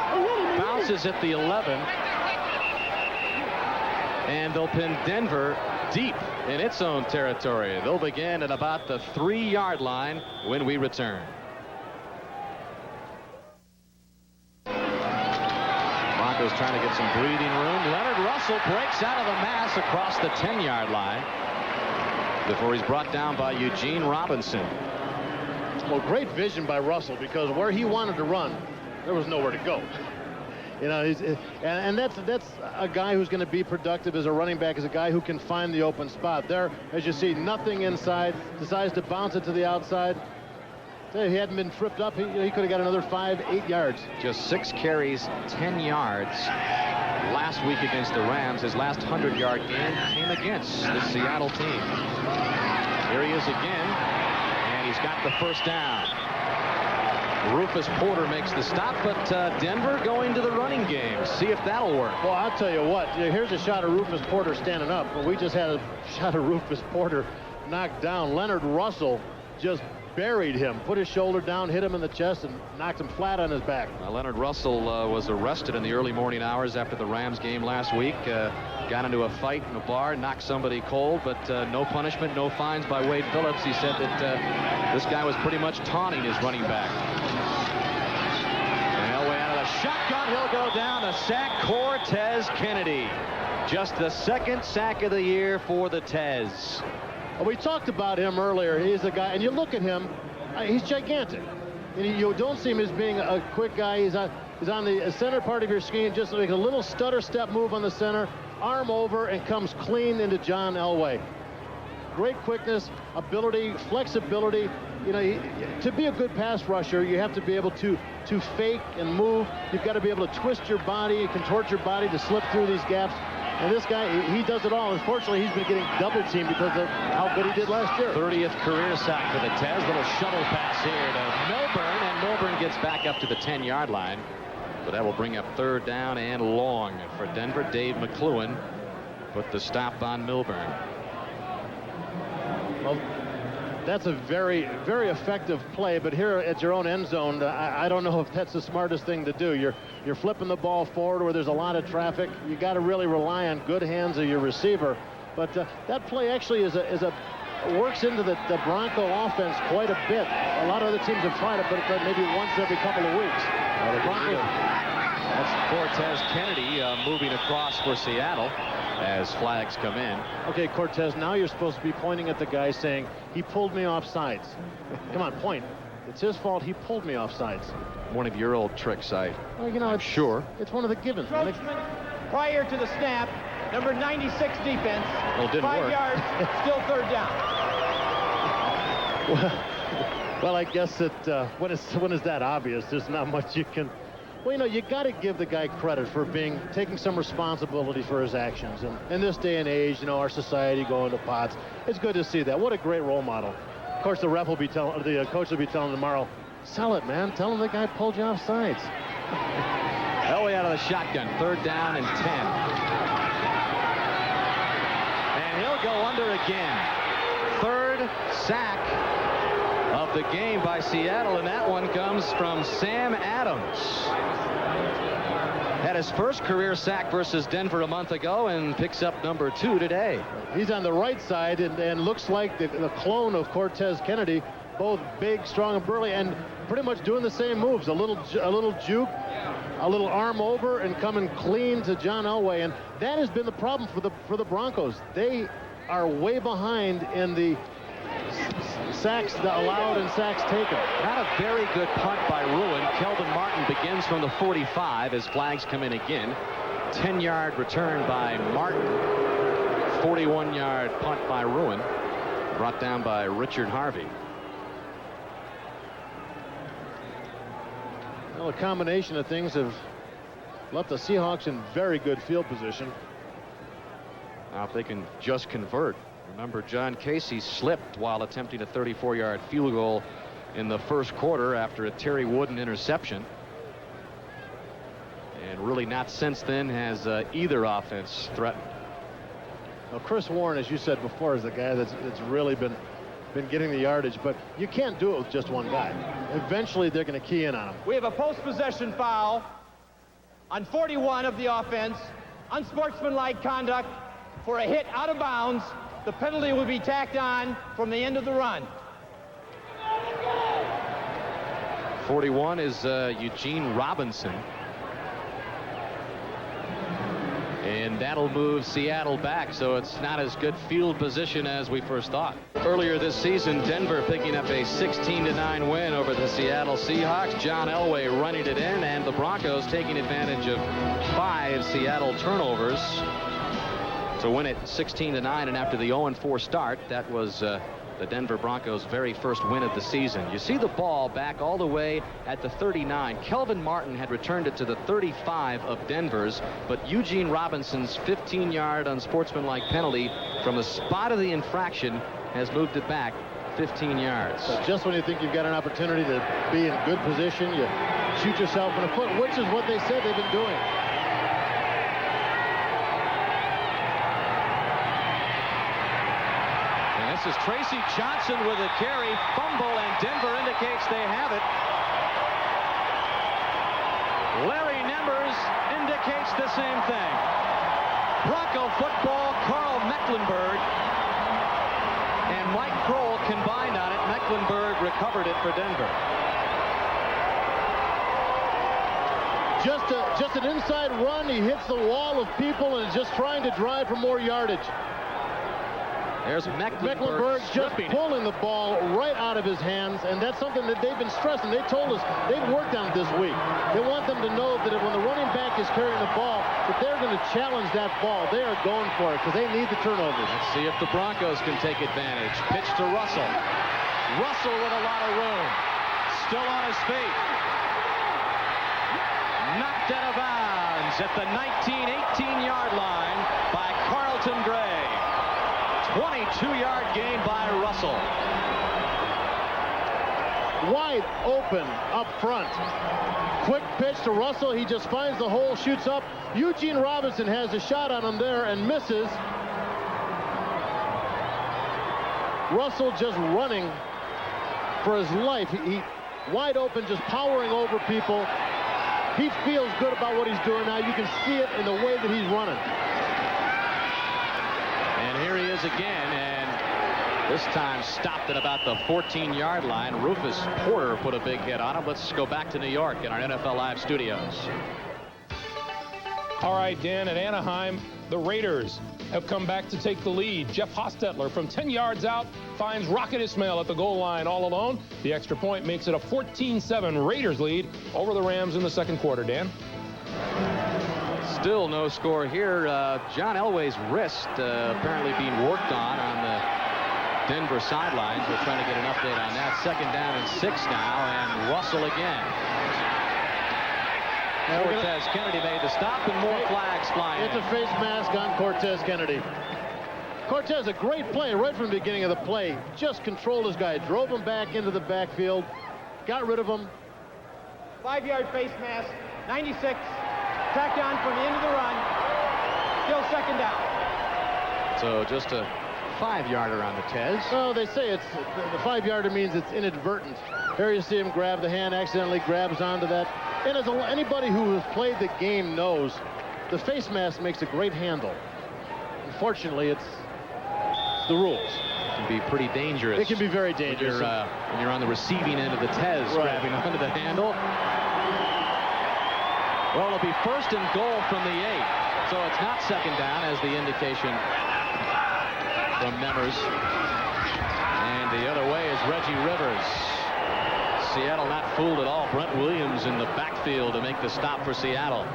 Bounces at the 11. And they'll pin Denver deep in its own territory. They'll begin at about the 3-yard line when we return. Broncos trying to get some breathing room. Leonard Russell breaks out of the mass across the 10-yard line before he's brought down by Eugene Robinson. Well, great vision by Russell, because where he wanted to run, there was nowhere to go. You know, and that's a guy who's going to be productive as a running back, is a guy who can find the open spot. There, as you see, nothing inside, decides to bounce it to the outside. If he hadn't been tripped up, he could have got another 5-8 yards. Just 6 carries, 10 yards. Last week against the Rams, his last 100-yard game came against the Seattle team. Here he is again, and he's got the first down. Rufus Porter makes the stop, but Denver going to the running game. See if that'll work. Well, I'll tell you what, here's a shot of Rufus Porter standing up. Well, we just had a shot of Rufus Porter knocked down. Leonard Russell just buried him, put his shoulder down, hit him in the chest, and knocked him flat on his back. Leonard Russell was arrested in the early morning hours after the Rams game last week. Got into a fight in a bar, knocked somebody cold, but no punishment, no fines by Wade Phillips. He said that this guy was pretty much taunting his running back. And Elway out of the shotgun, he'll go down to sack Cortez Kennedy. Just the 2nd sack of the year for the Tez. We talked about him earlier. He's a guy, and you look at him, he's gigantic. And you don't see him as being a quick guy. He's on the center part of your screen, just like a little stutter step move on the center, arm over, and comes clean into John Elway. Great quickness, ability, flexibility. You know, to be a good pass rusher, you have to be able to fake and move. You've got to be able to twist your body, contort your body to slip through these gaps. And this guy, he does it all. Unfortunately, he's been getting double teamed because of how good he did last year. 30th career sack for the Tez. Little shuttle pass here to Milburn, and Milburn gets back up to the 10-yard line. But that will bring up 3rd down and long for Denver. Dave McCluen put the stop on Milburn. Well, that's a very, very effective play, but here at your own end zone, I don't know if that's the smartest thing to do. You're flipping the ball forward where there's a lot of traffic. You got to really rely on good hands of your receiver. But that play actually works into the Bronco offense quite a bit. A lot of other teams have tried it, but maybe once every couple of weeks. The Broncos. That's Cortez Kennedy moving across for Seattle as flags come in. Okay, Cortez, now you're supposed to be pointing at the guy saying, he pulled me off sides. Come on, point. It's his fault he pulled me off sides. One of your old tricks, well, you know, I'm sure. It's one of the givens. Prior to the snap, number 96 defense. Well, it didn't 5 work. yards, still 3rd down. Well, I guess that when is that obvious? There's not much you can. Well, you know, you got to give the guy credit for taking some responsibility for his actions. And in this day and age, you know, our society going to pots, it's good to see that. What a great role model. Of course, the coach will be telling tomorrow, sell it, man. Tell him the guy pulled you off sides. Elway out of the shotgun. 3rd down and 10. And he'll go under again. 3rd sack of the game by Seattle, and that one comes from Sam Adams. Had his first career sack versus Denver a month ago and picks up number 2 today. He's on the right side and looks like the clone of Cortez Kennedy, both big, strong, and burly, and pretty much doing the same moves. A little juke, a little arm over, and coming clean to John Elway. And that has been the problem for the Broncos. They are way behind in the sacks allowed and sacks taken. Not a very good punt by Ruin. Kelvin Martin begins from the 45 as flags come in again. 10-yard return by Martin. 41-yard punt by Ruin. Brought down by Richard Harvey. Well, a combination of things have left the Seahawks in very good field position. Now if they can just convert. Remember, John Casey slipped while attempting a 34-yard field goal in the first quarter after a Terry Wooden interception. And really not since then has either offense threatened. Well, Chris Warren, as you said before, is the guy that's really been getting the yardage, but you can't do it with just one guy. Eventually, they're going to key in on him. We have a post-possession foul on 41 of the offense. Unsportsmanlike conduct for a hit out of bounds. The penalty will be tacked on from the end of the run. 41 is Eugene Robinson. And that'll move Seattle back, so it's not as good field position as we first thought. Earlier this season, Denver picking up a 16-9 win over the Seattle Seahawks. John Elway running it in, and the Broncos taking advantage of 5 Seattle turnovers to win it 16-9. And after the 0-4 start, that was the Denver Broncos' very first win of the season. You see the ball back all the way at the 39. Kelvin Martin had returned it to the 35 of Denver's, but Eugene Robinson's 15-yard unsportsmanlike penalty from the spot of the infraction has moved it back 15 yards. So just when you think you've got an opportunity to be in good position, you shoot yourself in the foot, which is what they said they've been doing. This is Tracy Johnson with a carry, fumble, and Denver indicates they have it. Larry Nembers indicates the same thing. Bronco football, Carl Mecklenburg and Mike Kroll combined on it. Mecklenburg recovered it for Denver. Just an inside run. He hits the wall of people and is just trying to drive for more yardage. There's Mecklenburg just pulling the ball right out of his hands, and that's something that they've been stressing. They told us they've worked on it this week. They want them to know that when the running back is carrying the ball, that they're going to challenge that ball. They are going for it because they need the turnovers. Let's see if the Broncos can take advantage. Pitch to Russell. Russell with a lot of room. Still on his feet. Knocked out of bounds at the 18-yard line by Carlton Gray. 22-yard gain by Russell. Wide open up front. Quick pitch to Russell. He just finds the hole, shoots up. Eugene Robinson has a shot on him there and misses. Russell just running for his life. He wide open, just powering over people. He feels good about what he's doing now. You can see it in the way that he's running. And here he is again, and this time stopped at about the 14-yard line. Rufus Porter put a big hit on him. Let's go back to New York in our NFL Live studios. All right, Dan, at Anaheim, the Raiders have come back to take the lead. Jeff Hostetler from 10 yards out finds Rocket Ismail at the goal line all alone. The extra point makes it a 14-7 Raiders lead over the Rams in the second quarter, Dan. Still no score here. John Elway's wrist apparently being worked on the Denver sidelines. We're trying to get an update on that. Second down and 6 now, and Russell again. Cortez Kennedy made the stop, and more flags flying. It's a face mask on Cortez Kennedy. Cortez, a great play right from the beginning of the play. Just controlled his guy, drove him back into the backfield, got rid of him. 5-yard face mask, 96. Tacked on from the end of the run. Still second down. So just a 5-yarder on the Tez. Oh, they say it's the 5-yarder means it's inadvertent. Here you see him grab the hand, accidentally grabs onto that And as anybody who has played the game knows, the face mask makes a great handle. Unfortunately, it's the rules. It can be pretty dangerous. It can be very dangerous. When you're on the receiving end of the Tez, grabbing onto the handle. Well, it'll be 1st and goal from the 8. So it's not 2nd down, as the indication from Nemers. And the other way is Reggie Rivers. Seattle not fooled at all. Brent Williams in the backfield to make the stop for Seattle.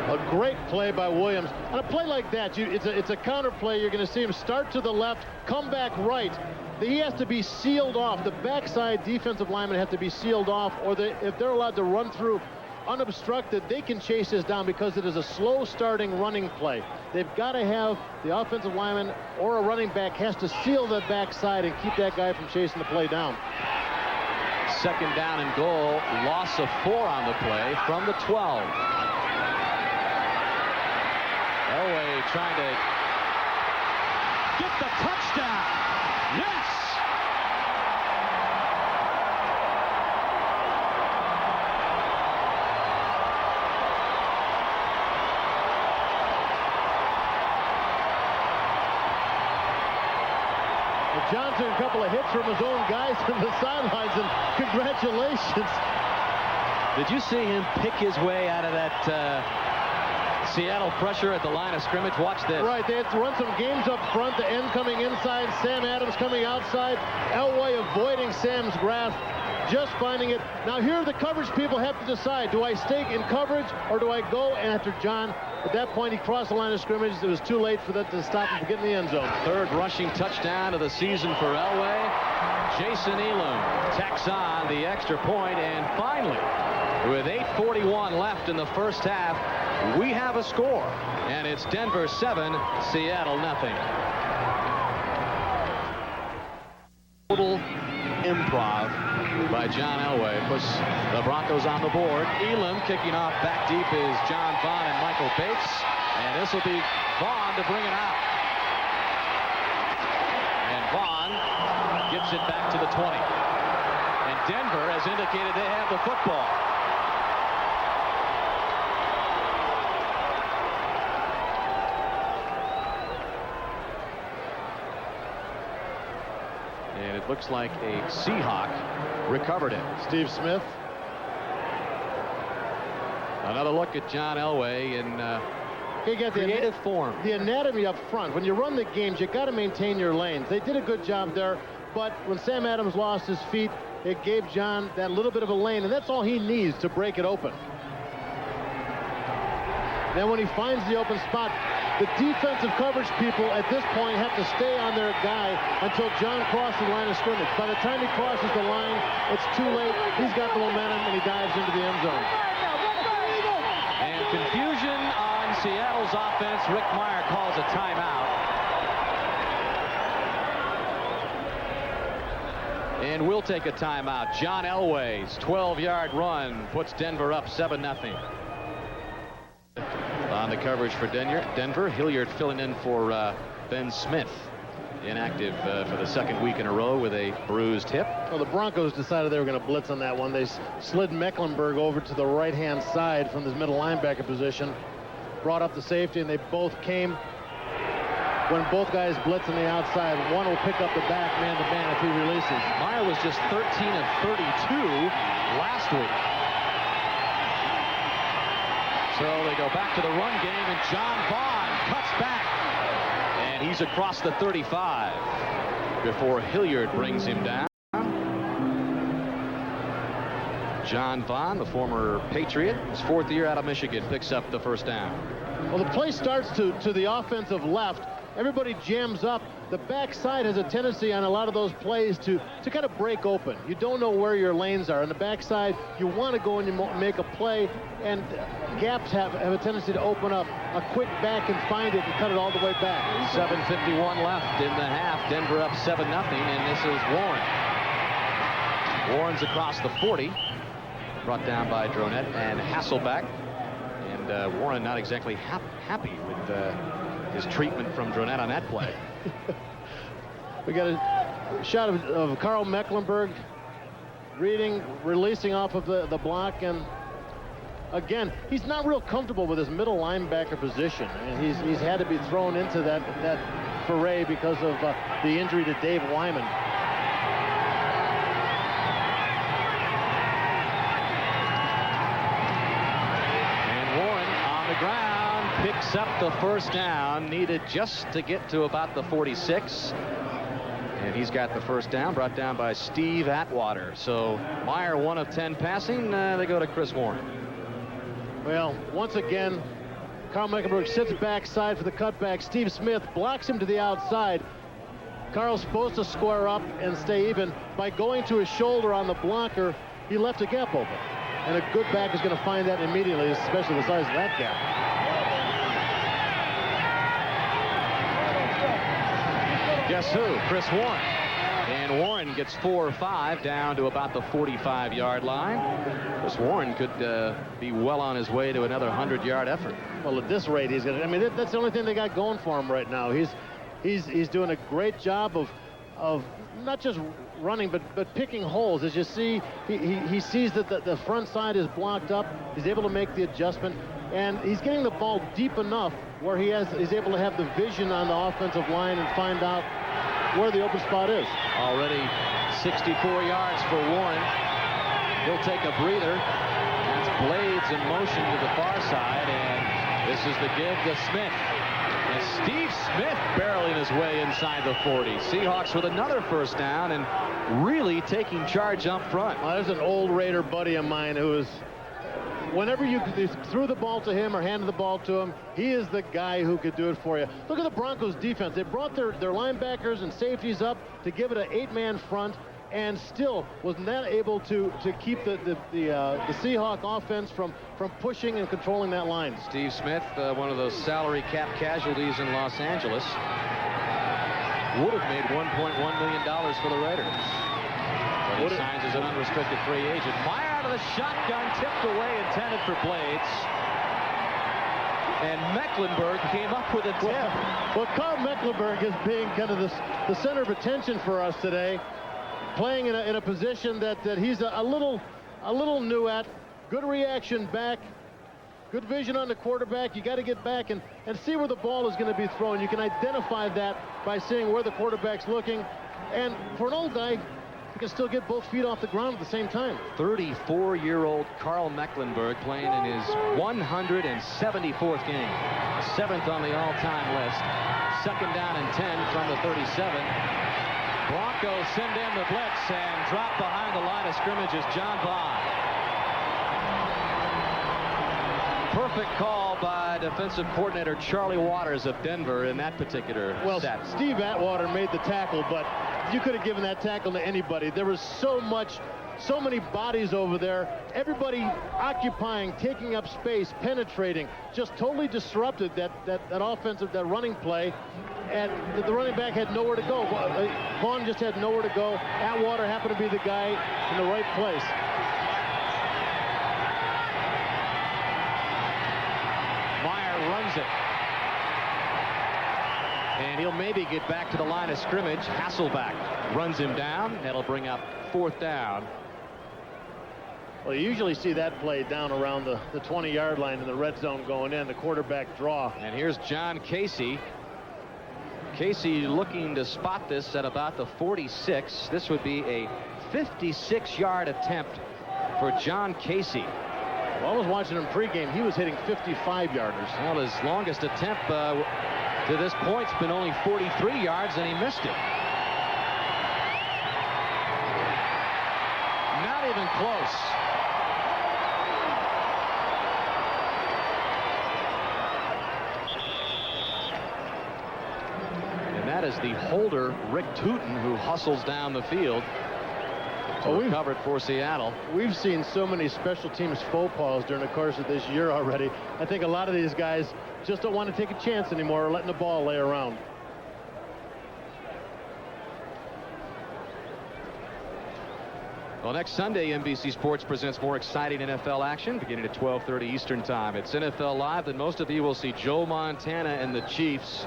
A great play by Williams. On a play like that, it's a counter play. You're going to see him start to the left, come back right. He has to be sealed off. The backside defensive linemen have to be sealed off, or if they're allowed to run through unobstructed, they can chase this down because it is a slow starting running play. They've got to have the offensive lineman or a running back has to seal the backside and keep that guy from chasing the play down. 2nd down and goal. Loss of 4 on the play from the 12. Elway trying to get the touchdown. Yes! John took a couple of hits from his own guys from the sidelines, and congratulations. Did you see him pick his way out of that Seattle pressure at the line of scrimmage? Watch this. Right, they had to run some games up front, the end coming inside, Sam Adams coming outside, Elway avoiding Sam's grasp, just finding it. Now here the coverage people have to decide, do I stay in coverage or do I go after John? At that point, he crossed the line of scrimmage. It was too late for that to stop him from getting in the end zone. 3rd rushing touchdown of the season for Elway. Jason Elam tacks on the extra point, and finally, with 8:41 left in the first half, we have a score, and it's Denver 7, Seattle nothing. Total improv by John Elway puts the Broncos on the board. Elam kicking off back deep is John Vaughn and Michael Bates, and this will be Vaughn to bring it out. And Vaughn gets it back to the 20. And Denver has indicated they have the football. And it looks like a Seahawk recovered it. Steve Smith. Another look at John Elway in creative form. The anatomy up front. When you run the games, you got to maintain your lanes. They did a good job there, but when Sam Adams lost his feet, it gave John that little bit of a lane, and that's all he needs to break it open. Then when he finds the open spot, the defensive coverage people at this point have to stay on their guy until John crosses the line of scrimmage. By the time he crosses the line, it's too late. He's got the momentum, and he dives into the end zone. And confusion on Seattle's offense. Rick Meyer calls a timeout. And we'll take a timeout. John Elway's 12-yard run puts Denver up 7-0. On the coverage for Denver, Hilliard filling in for Ben Smith, inactive for the 2nd week in a row with a bruised hip. Well, the Broncos decided they were going to blitz on that one. They slid Mecklenburg over to the right-hand side from his middle linebacker position, brought up the safety, and they both came. When both guys blitz on the outside, one will pick up the back man-to-man if he releases. Meyer was just 13 of 32 last week. So they go back to the run game, and John Vaughn cuts back. And he's across the 35 before Hilliard brings him down. John Vaughn, the former Patriot, his 4th year out of Michigan, picks up the first down. Well, the play starts to the offensive left. Everybody jams up. The backside has a tendency on a lot of those plays to kind of break open. You don't know where your lanes are. On the backside, you want to go and you make a play, and gaps have a tendency to open up. A quick back and find it and cut it all the way back. 7:51 left in the half. Denver up 7-0, and this is Warren. Warren's across the 40. Brought down by Dronette and Hasselbeck. And Warren not exactly happy with his treatment from Dronette on that play. We got a shot of Carl Mecklenburg reading, releasing off of the block, and again, he's not real comfortable with his middle linebacker position, and he's had to be thrown into that foray because of the injury to Dave Wyman. And Warren on the ground picks up the first down, needed just to get to about the 46. And he's got the first down, brought down by Steve Atwater. So Meyer 1 of 10 passing. They go to Chris Warren. Well, once again, Carl Mecklenburg sits backside for the cutback. Steve Smith blocks him to the outside. Carl's supposed to square up and stay even. By going to his shoulder on the blocker, he left a gap open. And a good back is going to find that immediately, especially the size of that gap. Guess who? Chris Warren. And Warren gets 4 or 5 down to about the 45-yard line. Chris Warren could be well on his way to another 100-yard effort. Well, at this rate, he's going to. I mean, that's the only thing they got going for him right now. He's doing a great job of not just running, but picking holes. As you see, he sees that the front side is blocked up. He's able to make the adjustment, and he's getting the ball deep enough where he's able to have the vision on the offensive line and find out where the open spot is. Already 64 yards for Warren. He'll take a breather. That's Blades in motion to the far side, and this is the give to Smith. And Steve Smith barreling his way inside the 40. Seahawks with another first down and really taking charge up front. Well, there's an old Raider buddy of mine who is, whenever you threw the ball to him or handed the ball to him, he is the guy who could do it for you. Look at the Broncos defense. They brought their linebackers and safeties up to give it an 8-man front, and still was not able to keep the Seahawk offense from pushing and controlling that line. Steve Smith, one of those salary cap casualties in Los Angeles, would have made $1.1 million for the Raiders. But he signs as an unrestricted free agent. Meyer out of the shotgun, tipped away, intended for Blades. And Mecklenburg came up with a tip. Well, Carl Mecklenburg is being kind of the center of attention for us today, playing in a position that he's a little new at. Good reaction back, good vision on the quarterback. You got to get back and see where the ball is going to be thrown. You can identify that by seeing where the quarterback's looking. And for an old guy, you can still get both feet off the ground at the same time. 34-year-old Carl Mecklenburg playing in his 174th game. 7th on the all-time list. 2nd down and 10 from the 37. Broncos send in the blitz and drop behind the line of scrimmage is John Bond. Perfect call by defensive coordinator Charlie Waters of Denver in that particular set. Steve Atwater made the tackle, but you could have given that tackle to anybody. There was so many bodies over there. Everybody occupying, taking up space, penetrating, just totally disrupted that offensive, that running play. And the running back had nowhere to go. Vaughn just had nowhere to go. Atwater happened to be the guy in the right place. Meyer runs it. And he'll maybe get back to the line of scrimmage. Hasselback runs him down. That'll bring up 4th down. Well, you usually see that play down around the 20-yard line in the red zone going in, the quarterback draw. And here's John Casey. Casey looking to spot this at about the 46. This would be a 56-yard attempt for John Casey. Well, I was watching him pregame. He was hitting 55-yarders. Well, his longest attempt to this point's been only 43 yards, and he missed it. Not even close. And that is the holder, Rick Tootin, who hustles down the field. We've covered for Seattle. We've seen so many special teams faux pas during the course of this year already. I think a lot of these guys just don't want to take a chance anymore, letting the ball lay around. Well, next Sunday, NBC Sports presents more exciting NFL action beginning at 12:30 Eastern Time. It's NFL Live, and most of you will see Joe Montana and the Chiefs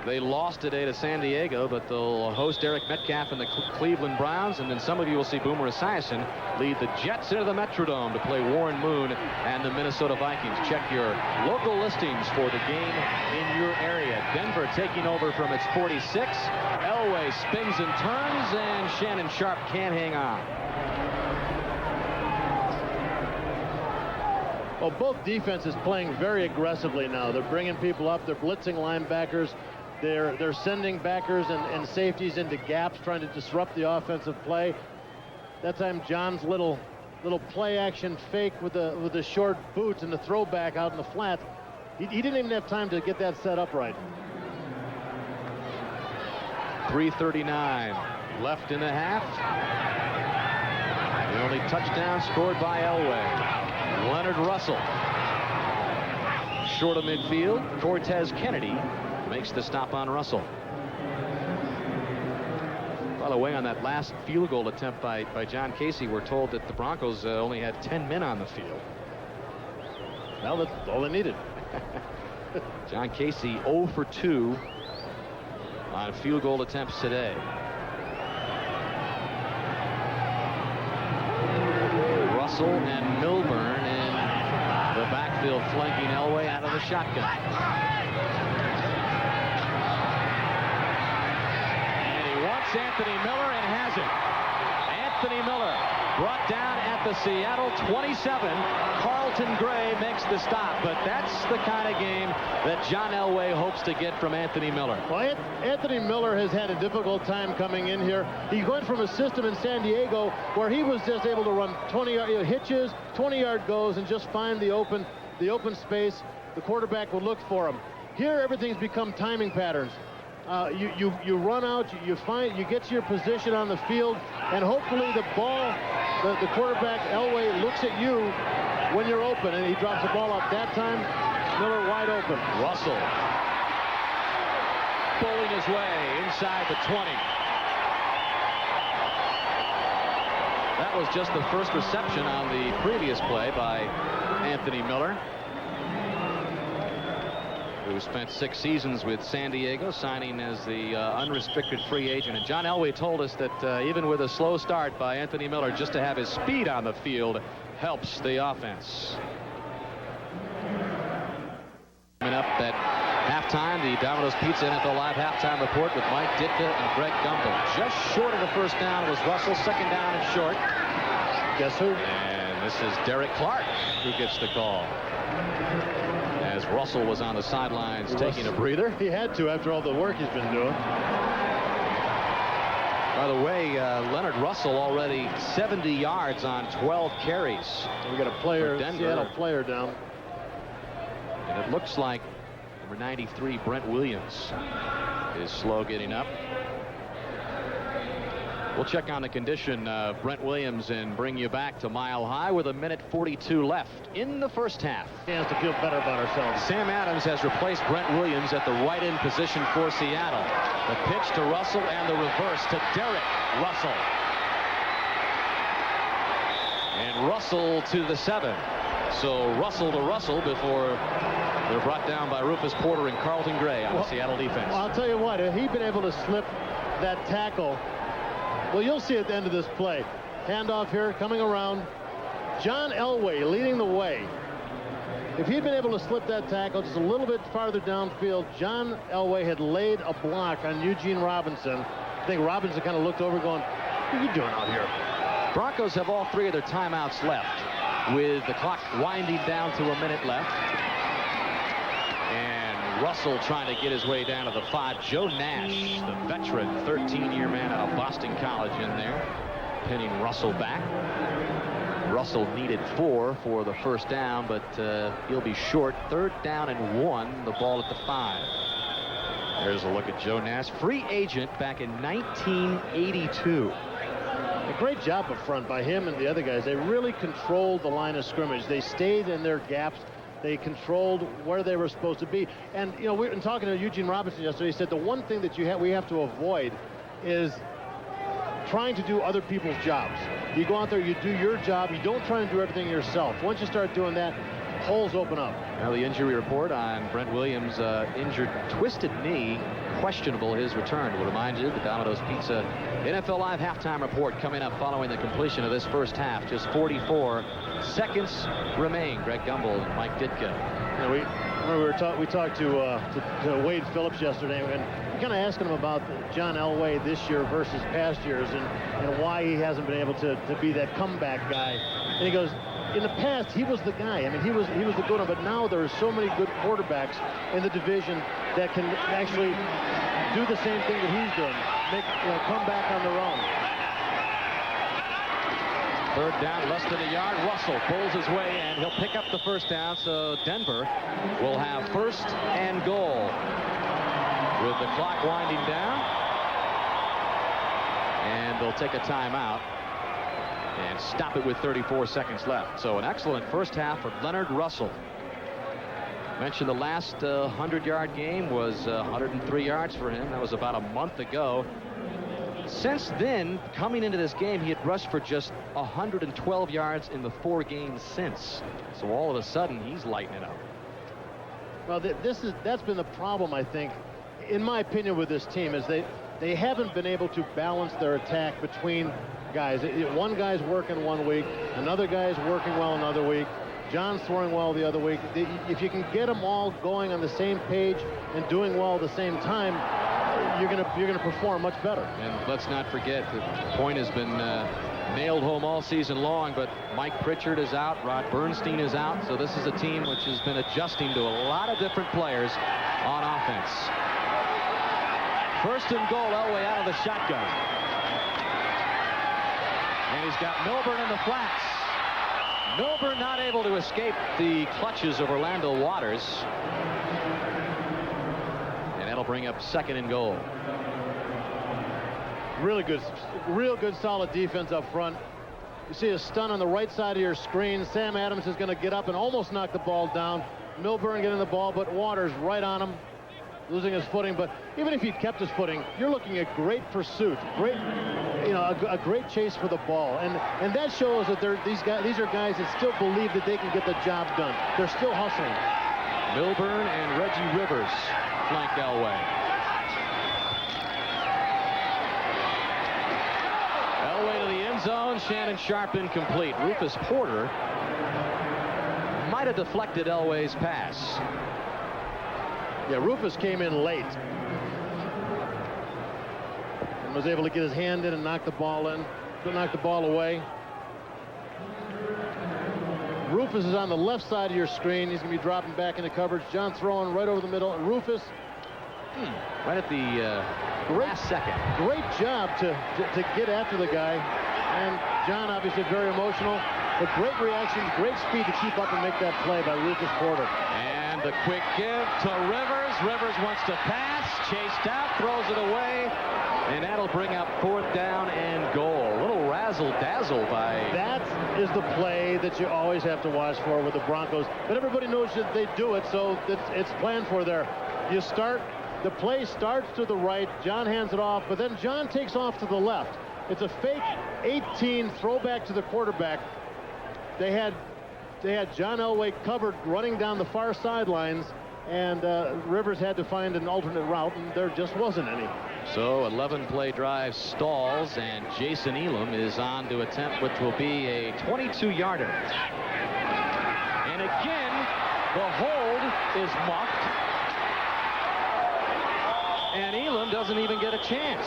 They lost today to San Diego, but they'll host Eric Metcalf and the Cleveland Browns, and then some of you will see Boomer Esiason lead the Jets into the Metrodome to play Warren Moon and the Minnesota Vikings. Check your local listings for the game in your area. Denver taking over from its 46. Elway spins and turns, and Shannon Sharp can't hang on. Well, both defenses playing very aggressively now. They're bringing people up. They're blitzing linebackers. They're sending backers and safeties into gaps, trying to disrupt the offensive play. That time, John's little play action fake with the short boots and the throwback out in the flat. He didn't even have time to get that set up right. 3:39 left in the half. The only touchdown scored by Elway. Leonard Russell. Short of midfield. Cortez Kennedy makes the stop on Russell. By the way, on that last field goal attempt by John Casey, we're told that the Broncos only had 10 men on the field. Well, that's all they needed. John Casey 0 for 2 on field goal attempts today. Russell and Milburn in the backfield flanking Elway out of the shotgun. And he wants Anthony Miller and has it. Anthony Miller brought down at the Seattle 27. Carlton Gray makes the stop, but that's the kind of game that John Elway hopes to get from Anthony Miller. Well, Anthony Miller has had a difficult time coming in here. He went from a system in San Diego where he was just able to run 20-yard hitches, 20-yard goes, and just find the open space. The quarterback would look for him. Here, everything's become timing patterns. You run out, you get to your position on the field, and hopefully the ball, the quarterback Elway looks at you when you're open, and he drops the ball up. That time, Miller wide open. Russell bowling his way inside the 20. That was just the first reception on the previous play by Anthony Miller, who spent 6 seasons with San Diego, signing as the unrestricted free agent. And John Elway told us that even with a slow start by Anthony Miller, just to have his speed on the field helps the offense. Coming up at halftime, the Domino's Pizza NFL Live halftime report with Mike Ditka and Greg Gumbel. Just short of the first down was Russell. Second down and short. Guess who? And this is Derek Clark who gets the call, as Russell was on the sidelines taking a breather. He had to after all the work he's been doing. By the way, Leonard Russell already 70 yards on 12 carries. We got a player, Seattle player down. And it looks like number 93, Brent Williams, is slow getting up. We'll check on the condition of Brent Williams and bring you back to Mile High with 1:42 left in the first half. Chance to feel better about ourselves. Sam Adams has replaced Brent Williams at the right end position for Seattle. The pitch to Russell and the reverse to Derek Russell. And Russell to the 7. So Russell to Russell before they're brought down by Rufus Porter and Carlton Gray on the Seattle defense. I'll tell you what, if he'd been able to slip that tackle, well, you'll see at the end of this play. Handoff here, coming around. John Elway leading the way. If he'd been able to slip that tackle just a little bit farther downfield, John Elway had laid a block on Eugene Robinson. I think Robinson kind of looked over going, what are you doing out here? Broncos have all 3 of their timeouts left, with the clock winding down to a minute left. And Russell trying to get his way down to the 5. Joe Nash, the veteran 13-year man out of Boston College, in there, pinning Russell back. Russell needed 4 for the first down, but he'll be short. 3rd down and 1, the ball at the 5. There's a look at Joe Nash, free agent back in 1982. A great job up front by him and the other guys. They really controlled the line of scrimmage. They stayed in their gaps. They controlled where they were supposed to be. And, you know, we've been talking to Eugene Robinson yesterday. He said the one thing that we have to avoid is trying to do other people's jobs. You go out there, you do your job. You don't try to do everything yourself. Once you start doing that, holes open up. Now the injury report on Brent Williams' injured twisted knee, questionable his return. We'll remind you the Domino's Pizza NFL Live halftime report coming up following the completion of this first half. Just 44 seconds remain. Greg Gumbel and Mike Ditka. We talked to Wade Phillips yesterday, and we kind of asked him about John Elway this year versus past years, and why he hasn't been able to be that comeback guy. And he goes, in the past, he was the guy. I mean, he was the good one, but now there are so many good quarterbacks in the division that can actually do the same thing that he's doing, come back on their own. Third down, less than a yard. Russell pulls his way, and he'll pick up the first down. So Denver will have first and goal with the clock winding down. And they'll take a timeout and stop it with 34 seconds left. So an excellent first half for Leonard Russell. Mentioned the last 100-yard game was 103 yards for him. That was about a month ago. Since then, coming into this game, he had rushed for just 112 yards in the 4 games since. So all of a sudden, he's lighting it up. Well, that's been the problem, I think, in my opinion, with this team, is they haven't been able to balance their attack between guys. One guy's working one week, another guy's working well another week. John's throwing well the other week. If you can get them all going on the same page and doing well at the same time, you're gonna perform much better. And let's not forget, the point has been nailed home all season long, but Mike Pritchard is out, Rod Bernstein is out, so this is a team which has been adjusting to a lot of different players on offense. First and goal, Elway out of the shotgun. And he's got Milburn in the flats. Milburn not able to escape the clutches of Orlando Waters. And that'll bring up second and goal. Real good solid defense up front. You see a stun on the right side of your screen. Sam Adams is going to get up and almost knock the ball down. Milburn getting the ball, but Waters right on him, losing his footing. But even if he kept his footing, you're looking at great pursuit, a great chase for the ball, and that shows that these are guys that still believe that they can get the job done. They're still hustling. Milburn and Reggie Rivers flank Elway. Elway to the end zone. Shannon Sharp incomplete. Rufus Porter might have deflected Elway's pass. Yeah, Rufus came in late and was able to get his hand in and knock the ball away. Rufus is on the left side of your screen. He's going to be dropping back into coverage. John throwing right over the middle. Rufus, right at the last second. Great job to get after the guy. And John obviously very emotional, but great reaction, great speed to keep up and make that play by Rufus Porter. And the quick give to Rivers. Rivers wants to pass, chased out, throws it away, and that'll bring up fourth down and goal. A little razzle-dazzle by... That is the play that you always have to watch for with the Broncos, but everybody knows that they do it, so it's planned for there. The play starts to the right, John hands it off, but then John takes off to the left. It's a fake 18 throwback to the quarterback. They had John Elway covered running down the far sidelines, and Rivers had to find an alternate route, and there just wasn't any. So 11-play drive stalls, and Jason Elam is on to attempt which will be a 22-yarder. And again, the hold is muffed, and Elam doesn't even get a chance.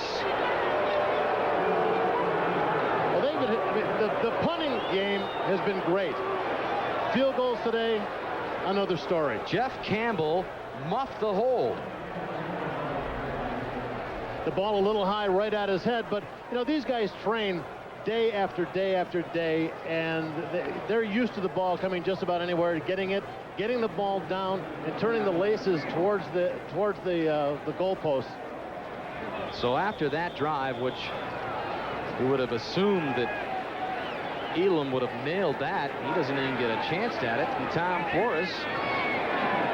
Well, the punting game has been great. Field goals today, another story. Jeff Campbell muffed the hold. The ball a little high right at his head, but these guys train day after day after day, and they're used to the ball coming just about anywhere, getting the ball down and turning the laces towards the goalpost. So after that drive, which we would have assumed that Elam would have nailed that, he doesn't even get a chance at it, and Tom Flores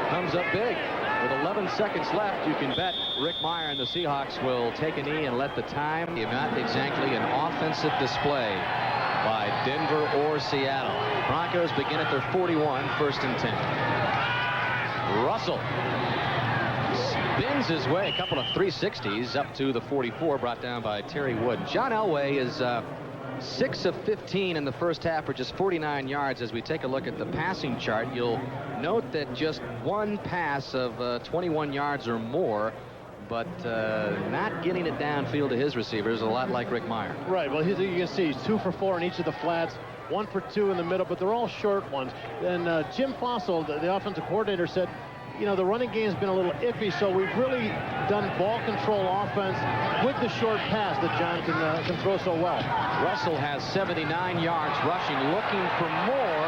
comes up big. With 11 seconds left, you can bet Rick Meyer and the Seahawks will take a knee and let the time. Not exactly an offensive display by Denver or Seattle. Broncos begin at their 41, 1st and 10. Russell spins his way, a couple of 360s up to the 44, brought down by Terry Wood. John Elway is 6 of 15 in the first half for just 49 yards. As we take a look at the passing chart, you'll note that just one pass of 21 yards or more, but not getting it downfield to his receivers, a lot like Rick Meyer. Right. Well, you can see he's 2 for 4 in each of the flats, 1 for 2 in the middle, but they're all short ones. And Jim Fossil, the offensive coordinator, said, you know, the running game's been a little iffy, so we've really done ball control offense with the short pass that John can throw so well. Russell has 79 yards rushing, looking for more.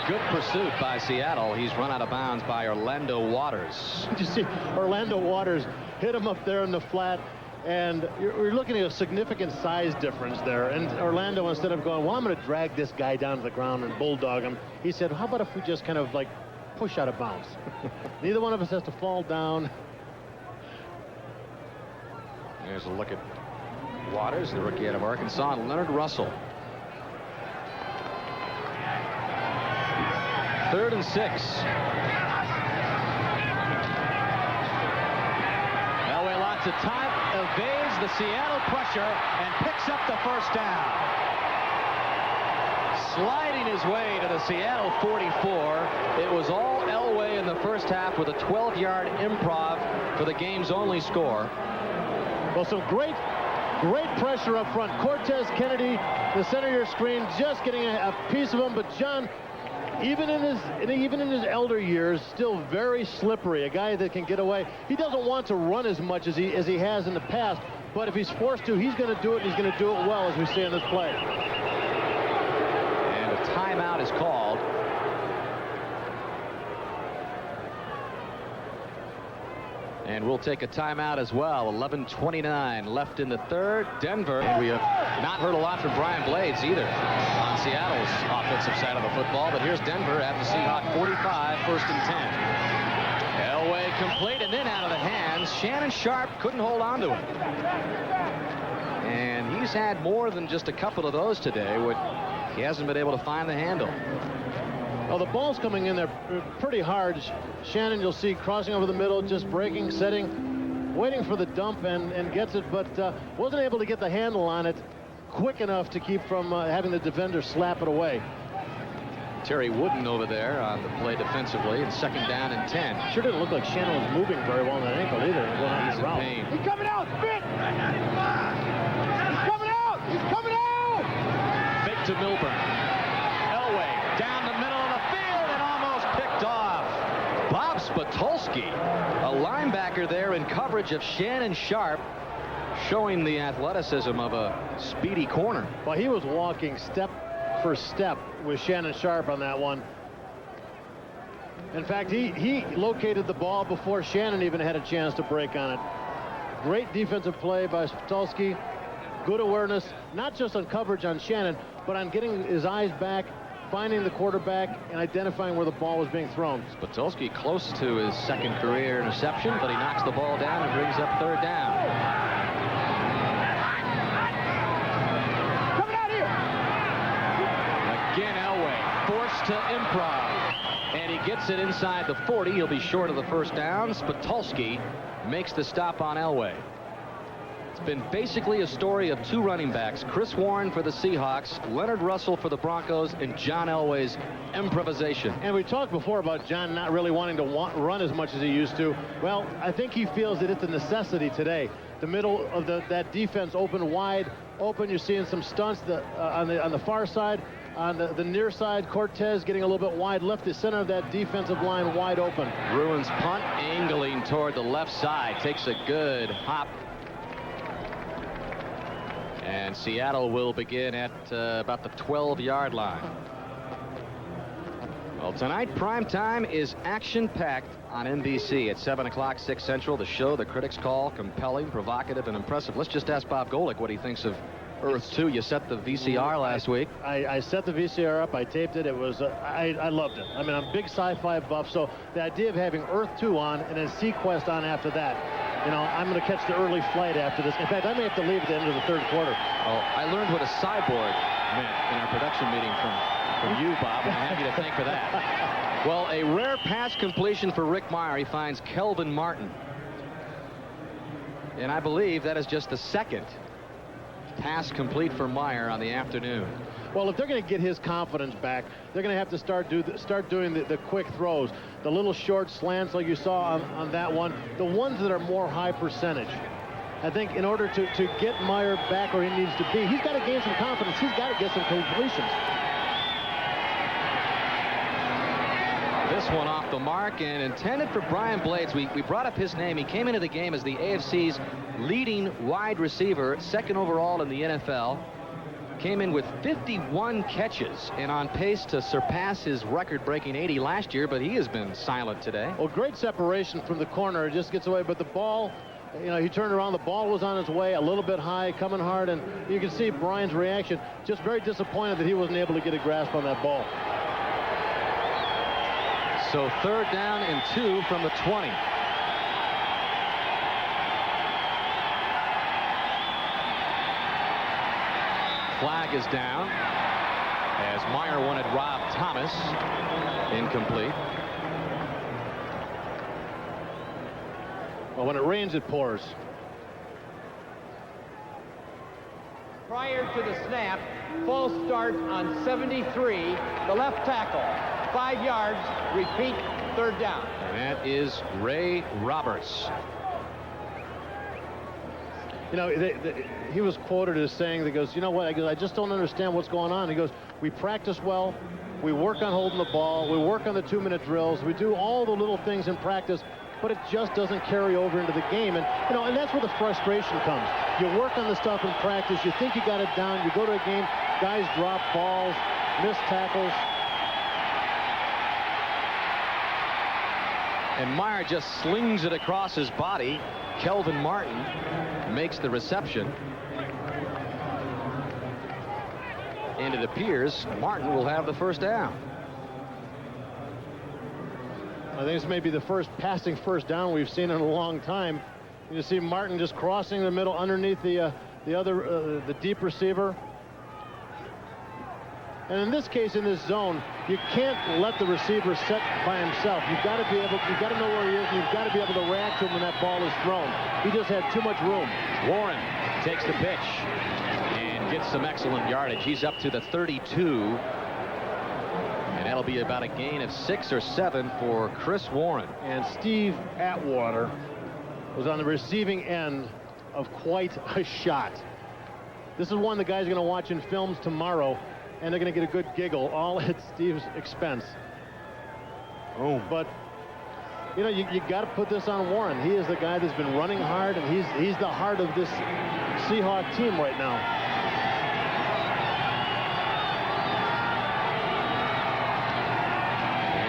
Good pursuit by Seattle. He's run out of bounds by Orlando Waters. You see Orlando Waters hit him up there in the flat, and you're looking at a significant size difference there. And Orlando, instead of going, well, I'm going to drag this guy down to the ground and bulldog him, he said, how about if we just kind of like push out of bounds? Neither one of us has to fall down. There's a look at Waters, the rookie out of Arkansas, and Leonard Russell. 3rd and 6. Elway lots of time, evades the Seattle pressure and picks up the first down. Sliding his way to the Seattle 44. It was all Elway in the first half with a 12-yard improv for the game's only score. Well, some great pressure up front. Cortez Kennedy, the center of your screen, just getting a piece of him. But John, even in his elder years, still very slippery. A guy that can get away. He doesn't want to run as much as he has in the past. But if he's forced to, he's going to do it. And he's going to do it well, as we see in this play. And a timeout is called. And we'll take a timeout as well. 11:29 left in the third. Denver. And we have not heard a lot from Brian Blades either on Seattle's offensive side of the football. But here's Denver at the Seahawk 45, 1st and 10. Elway complete, and then out of the hands. Shannon Sharp couldn't hold on to it. And he's had more than just a couple of those today. He hasn't been able to find the handle. Well, the ball's coming in there pretty hard. Shannon, you'll see, crossing over the middle, just breaking, setting, waiting for the dump, and gets it, but wasn't able to get the handle on it quick enough to keep from having the defender slap it away. Terry Wooden over there on the play defensively, and 2nd down and 10. Sure didn't look like Shannon was moving very well on that ankle either. He's in pain. He's coming out, Vic! He's coming out! He's coming out! Fake to Milburn. Elway down the middle of the field and almost picked off. Bob Spatulski, a linebacker there in coverage of Shannon Sharp, showing the athleticism of a speedy corner. Well, he was walking step for step with Shannon Sharp on that one. In fact, he located the ball before Shannon even had a chance to break on it. Great defensive play by Spatulski. Good awareness, not just on coverage on Shannon, but on getting his eyes back, finding the quarterback, and identifying where the ball was being thrown. Spatulski close to his 2nd career interception, but he knocks the ball down and brings up 3rd down. Coming out here! Again, Elway forced to improv, and he gets it inside the 40. He'll be short of the 1st down. Spatulski makes the stop on Elway. It's been basically a story of 2 running backs, Chris Warren for the Seahawks, Leonard Russell for the Broncos, and John Elway's improvisation. And we talked before about John not really wanting to run as much as he used to. Well, I think he feels that it's a necessity today. The middle of that defense open wide open. You're seeing some stunts on the far side. On the near side, Cortez getting a little bit wide left. The center of that defensive line wide open. Bruins punt, angling toward the left side. Takes a good hop. And Seattle will begin at about the 12-yard line. Well, tonight, prime time is action-packed on NBC at 7 o'clock, 6 Central. The show the critics call compelling, provocative, and impressive. Let's just ask Bob Golic what he thinks of Earth 2. You set the VCR last week. I set the VCR up. I taped it. It was I loved it. I mean, I'm a big sci-fi buff, so the idea of having Earth 2 on and then Sequest on after that, you know, I'm going to catch the early flight after this. In fact, I may have to leave at the end of the 3rd quarter. Oh, I learned what a cyborg meant in our production meeting from you, Bob. I'm happy to thank for that. Well, a rare pass completion for Rick Mirer. He finds Kelvin Martin. And I believe that is just the second pass complete for Mirer on the afternoon. Well, if they're going to get his confidence back, they're going to have to start doing the quick throws, the little short slants like you saw on that one, the ones that are more high percentage. I think in order to get Mirer back where he needs to be, he's got to gain some confidence. He's got to get some completions. This one off the mark and intended for Brian Blades. We brought up his name. He came into the game as the AFC's leading wide receiver, second overall in the NFL. Came in with 51 catches and on pace to surpass his record-breaking 80 last year, but he has been silent today. Well, great separation from the corner. It just gets away, but the ball, you know, he turned around. The ball was on its way, a little bit high, coming hard, and you can see Brian's reaction. Just very disappointed that he wasn't able to get a grasp on that ball. So 3rd down and 2 from the 20. Flag is down as Mirer wanted Rob Thomas. Incomplete. Well, when it rains, it pours. Prior to the snap, false start on 73, the left tackle, 5 yards, repeat, 3rd down. And that is Ray Roberts. You know, he was quoted as saying, that goes, you know what, I just don't understand what's going on. He goes, we practice well, we work on holding the ball, we work on the 2-minute drills, we do all the little things in practice, but it just doesn't carry over into the game. And, you know, and that's where the frustration comes. You work on the stuff in practice, you think you got it down, you go to a game, guys drop balls, miss tackles. And Mirer just slings it across his body. Kelvin Martin makes the reception. And it appears Martin will have the 1st down. I think this may be the first passing 1st down we've seen in a long time. You see Martin just crossing the middle underneath the deep receiver. And in this case, in this zone, you can't let the receiver set by himself. You've got to know where he is, and you've got to be able to react to him when that ball is thrown. He just had too much room. Warren takes the pitch and gets some excellent yardage. He's up to the 32. And that'll be about a gain of 6 or 7 for Chris Warren. And Steve Atwater was on the receiving end of quite a shot. This is one the guys are going to watch in films tomorrow, and they're going to get a good giggle, all at Steve's expense. Oh, but you know, you got to put this on Warren. He is the guy that's been running hard, and he's the heart of this Seahawk team right now.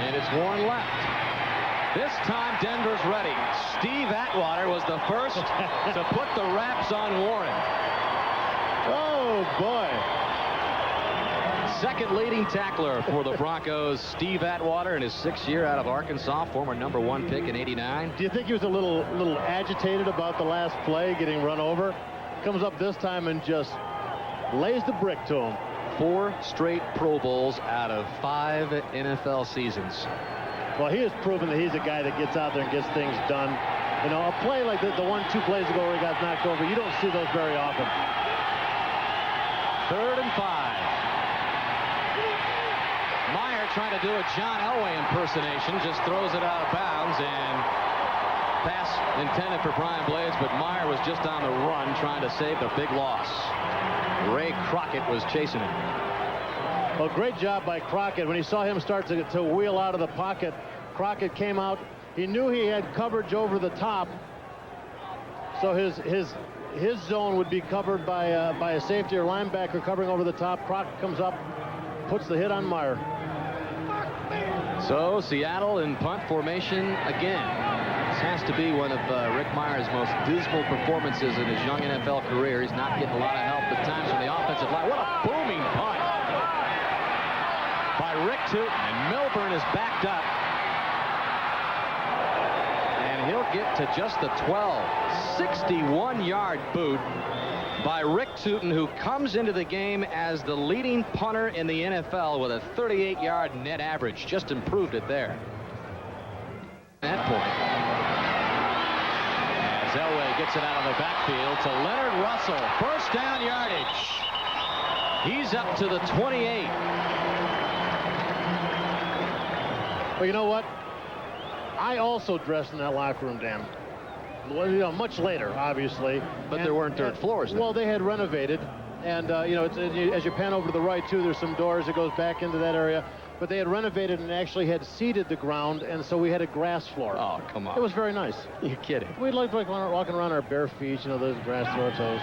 And it's Warren left. This time Denver's ready. Steve Atwater was the first to put the wraps on Warren. Oh boy. Second leading tackler for the Broncos, Steve Atwater, in his 6th year out of Arkansas, former #1 pick in '89. Do you think he was a little agitated about the last play, getting run over? Comes up this time and just lays the brick to him. 4 straight Pro Bowls out of 5 NFL seasons. Well, he has proven that he's a guy that gets out there and gets things done. You know, a play like the 1-2 plays ago where he got knocked over, you don't see those very often. 3rd and 5. Mirer trying to do a John Elway impersonation, just throws it out of bounds, and pass intended for Brian Blades, but Mirer was just on the run trying to save the big loss. Ray Crockett was chasing him. Well, great job by Crockett. When he saw him start to wheel out of the pocket, Crockett came out. He knew he had coverage over the top, so his zone would be covered by a safety or linebacker covering over the top. Crockett comes up, puts the hit on Mirer. So Seattle in punt formation again. This has to be one of Rick Meyer's most dismal performances in his young NFL career. He's not getting a lot of help at times from the offensive line. What a booming punt by Rick Tootin, and Milburn is backed up. And he'll get to just the 12. 61-yard boot by Rick Tootin, who comes into the game as the leading punter in the NFL with a 38-yard net average. Just improved it there. At that point, as Elway gets it out of the backfield to Leonard Russell. First down yardage. He's up to the 28. Well, you know what? I also dressed in that locker room, Dan. Well, you know, much later, obviously. But there weren't third floors then. Well, they had renovated. And, you know, as you pan over to the right, too, there's some doors that goes back into that area. But they had renovated and actually had seeded the ground, and so we had a grass floor. Oh, come on. It was very nice. You're kidding. We liked like walking around our bare feet, you know, those grass to our toes.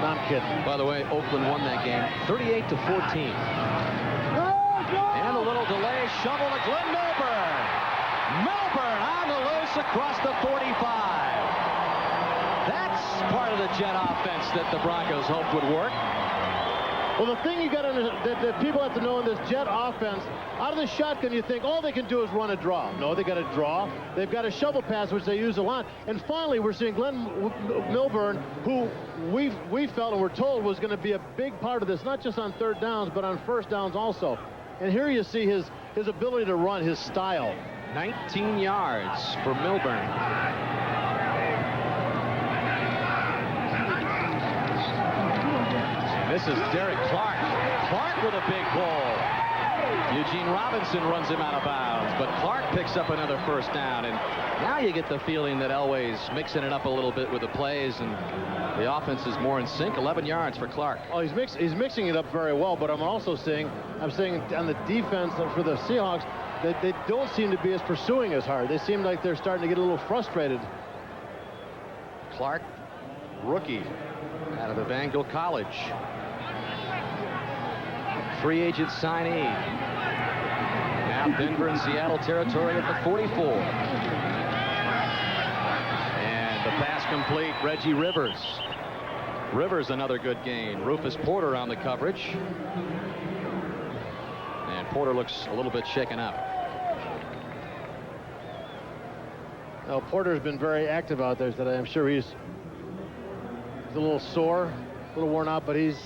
No, I'm kidding. By the way, Oakland won that game 38-14. And a little delay, shovel to Glenn Milburn. Milburn on the loose across the 45. That's part of the jet offense that the Broncos hoped would work. Well, the thing you got to that people have to know in this jet offense, out of the shotgun, you think all they can do is run a draw. No, they got a draw. They've got a shovel pass, which they use a lot. And finally, we're seeing Glenn Milburn, who we felt and were told was going to be a big part of this, not just on third downs, but on first downs also. And here you see his ability to run, his style. 19 yards for Milburn. This is Derek Clark. Clark with a big ball. Eugene Robinson runs him out of bounds, but Clark picks up another first down. And now you get the feeling that Elway's mixing it up a little bit with the plays, and the offense is more in sync. 11 yards for Clark. Oh, he's mixing it up very well, but I'm saying on the defense for the Seahawks, that they don't seem to be as pursuing as hard. They seem like they're starting to get a little frustrated. Clark, rookie out of Evangel College. Free agent signee. Now Denver and Seattle territory at the 44. And the pass complete, Reggie Rivers. Rivers another good gain. Rufus Porter on the coverage. And Porter looks a little bit shaken up. Now, Porter's been very active out there today. I'm sure he's a little sore, a little worn out, but he's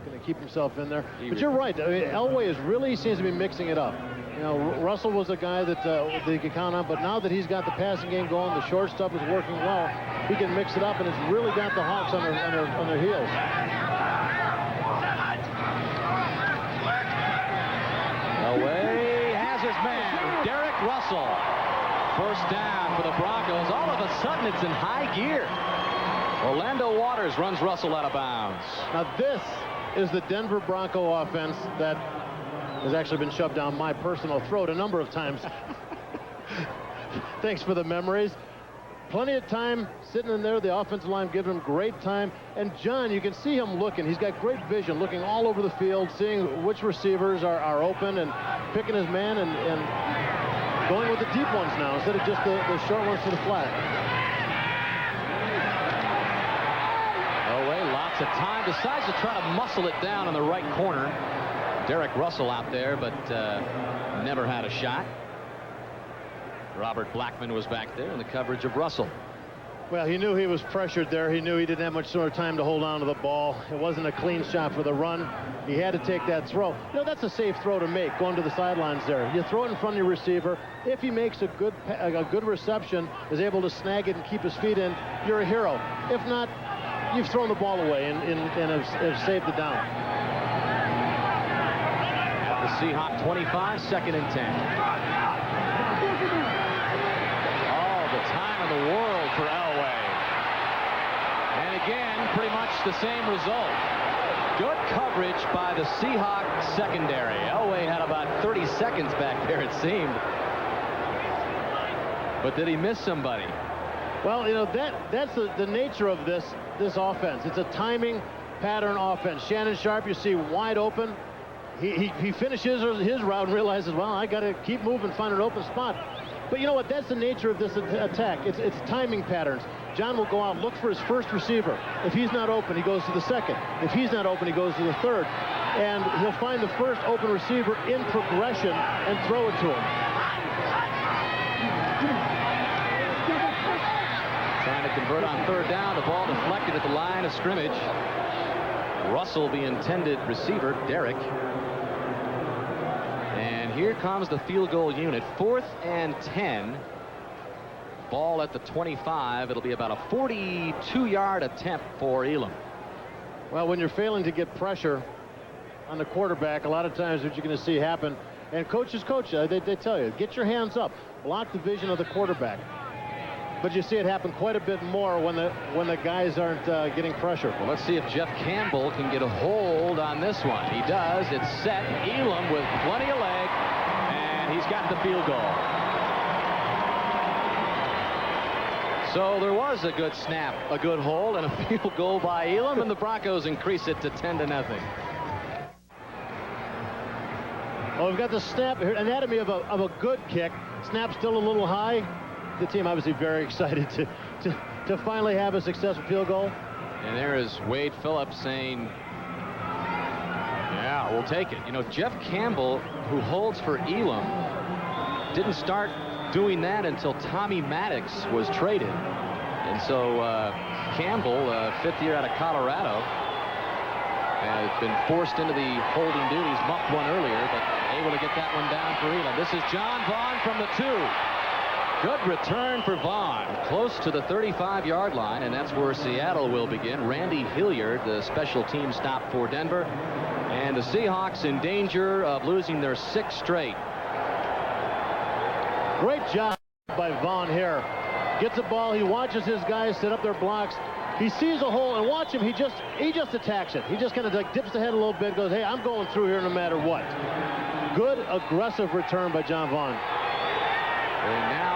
going to keep himself in there. But you're right. I mean, Elway really seems to be mixing it up. You know, Russell was a guy that they could count on, but now that he's got the passing game going, the short stuff is working well, he can mix it up, and it's really got the Hawks on their heels. Elway has his man, Derek Russell. First down for the Broncos. All of a sudden, it's in high gear. Orlando Waters runs Russell out of bounds. Now, this is the Denver Bronco offense that has actually been shoved down my personal throat a number of times. Thanks for the memories. Plenty of time sitting in there. The offensive line giving him great time. And John, you can see him looking. He's got great vision, looking all over the field, seeing which receivers are open and picking his man and going with the deep ones now instead of just the short ones to the flat. Elway, lots of time. Decides to try to muscle it down in the right corner. Derek Russell out there, but never had a shot. Robert Blackman was back there in the coverage of Russell. Well, he knew he was pressured there. He knew he didn't have much sort of time to hold on to the ball. It wasn't a clean shot for the run. He had to take that throw. You know, that's a safe throw to make, going to the sidelines there. You throw it in front of your receiver. If he makes a good reception, is able to snag it and keep his feet in, you're a hero. If not, you've thrown the ball away and have saved the down. At the Seahawks 25, second and 10. Time in the world for Elway. And again, pretty much the same result. Good coverage by the Seahawks secondary. Elway had about 30 seconds back there, it seemed. But did he miss somebody? Well, you know, that's the nature of this offense. It's a timing pattern offense. Shannon Sharp, you see, wide open. He finishes his route and realizes, well, I got to keep moving, find an open spot. But you know what? That's the nature of this attack. It's timing patterns. John will go out, look for his first receiver. If he's not open, he goes to the second. If he's not open, he goes to the third. And he'll find the first open receiver in progression and throw it to him. Trying to to convert on third down. The ball deflected at the line of scrimmage. Russell, the intended receiver, Derrick. And here comes the field goal unit. 4th and 10. Ball at the 25. It'll be about a 42-yard attempt for Elam. Well, when you're failing to get pressure on the quarterback, a lot of times what you're going to see happen, and coaches coach, they tell you, get your hands up, block the vision of the quarterback. But you see it happen quite a bit more when the guys aren't getting pressure. Well, let's see if Jeff Campbell can get a hold on this one. He does. It's set. Elam with plenty of leg, and he's got the field goal. So there was a good snap, a good hold, and a field goal by Elam, and the Broncos increase it to 10-0. Well, we've got the snap here, anatomy of a good kick. Snap still a little high. The team obviously very excited to finally have a successful field goal. And there is Wade Phillips saying, yeah, we'll take it. You know, Jeff Campbell, who holds for Elam, didn't start doing that until Tommy Maddox was traded. And so Campbell, 5th year out of Colorado, has been forced into the holding duties. Mucked one earlier, but able to get that one down for Elam. This is John Vaughn from the 2. Good return for Vaughn, close to the 35-yard line, and that's where Seattle will begin. Randy Hilliard, the special team stop for Denver, and the Seahawks in danger of losing their 6th straight. Great job by Vaughn here. Gets the ball, he watches his guys set up their blocks. He sees a hole, and watch him, he just attacks it. He just kind of like dips the head a little bit, goes, hey, I'm going through here no matter what. Good aggressive return by John Vaughn. And now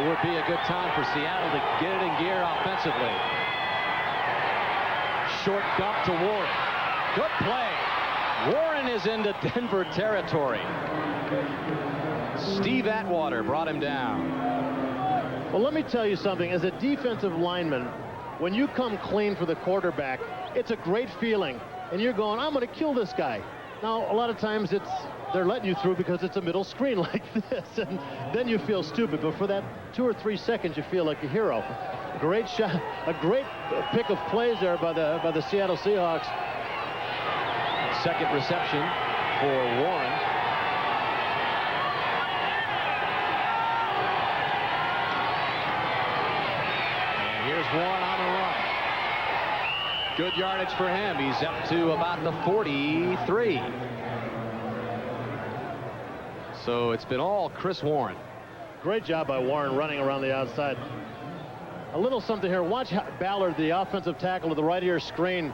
would be a good time for Seattle to get it in gear offensively. Short dump to Warren. Good play. Warren is into Denver territory. Steve Atwater brought him down. Well, let me tell you something. As a defensive lineman, when you come clean for the quarterback, it's a great feeling. And you're going, I'm going to kill this guy. Now, a lot of times they're letting you through because it's a middle screen like this, and then you feel stupid. But for that 2 or 3 seconds, you feel like a hero. Great shot, a great pick of plays there by the Seattle Seahawks. Second reception for Warren. And here's Warren on the run. Good yardage for him. He's up to about the 43. So it's been all Chris Warren. Great job by Warren running around the outside. A little something here. Watch Ballard, the offensive tackle, with the right ear screen.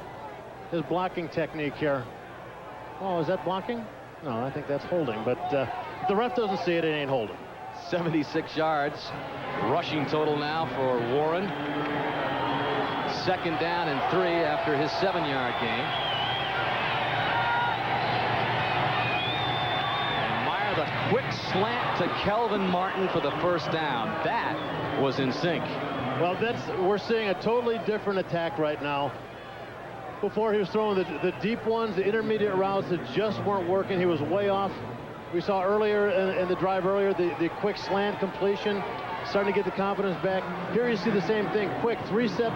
His blocking technique here. Oh, is that blocking? No, I think that's holding. But if the ref doesn't see it, it ain't holding. 76 yards. Rushing total now for Warren. 2nd down and 3 after his 7-yard gain. And Meyer, the quick slant to Kelvin Martin for the 1st down. That was in sync. Well, we're seeing a totally different attack right now. Before, he was throwing the deep ones, the intermediate routes that just weren't working. He was way off. We saw earlier in the drive earlier the quick slant completion, starting to get the confidence back. Here you see the same thing, quick 3-step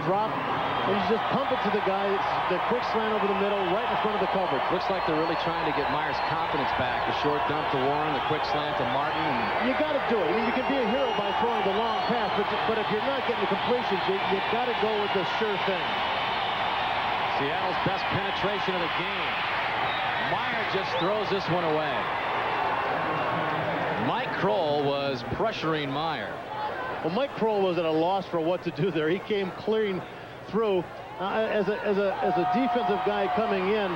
drop, and you just pump it to the guy. The quick slant over the middle, right in front of the coverage. Looks like they're really trying to get Meyer's confidence back. The short dump to Warren, the quick slant to Martin. You got to do it. I mean, you can be a hero by throwing the long pass, but if you're not getting the completions, you got to go with the sure thing. Seattle's best penetration of the game. Meyer just throws this one away. Mike Kroll was pressuring Meyer. Well, Mike Kroll was at a loss for what to do there. He came clearing through. As a defensive guy coming in,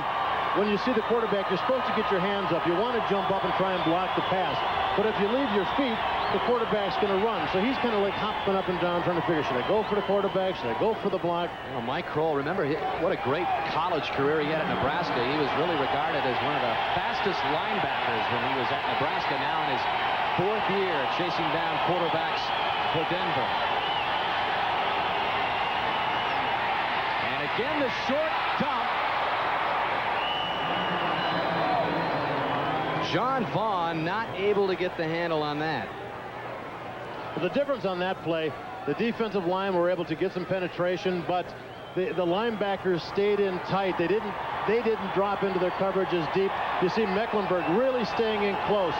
when you see the quarterback, you're supposed to get your hands up. You want to jump up and try and block the pass. But if you leave your feet, the quarterback's going to run. So he's kind of like hopping up and down trying to figure, should I go for the quarterback? Should I go for the block? Well, Mike Kroll, remember what a great college career he had at Nebraska. He was really regarded as one of the fastest linebackers when he was at Nebraska. Now in his 4th year chasing down quarterbacks for Denver. And again the short dump. John Vaughn not able to get the handle on that. But the difference on that play, the defensive line were able to get some penetration, but the linebackers stayed in tight. They didn't drop into their coverage as deep. You see Mecklenburg really staying in close.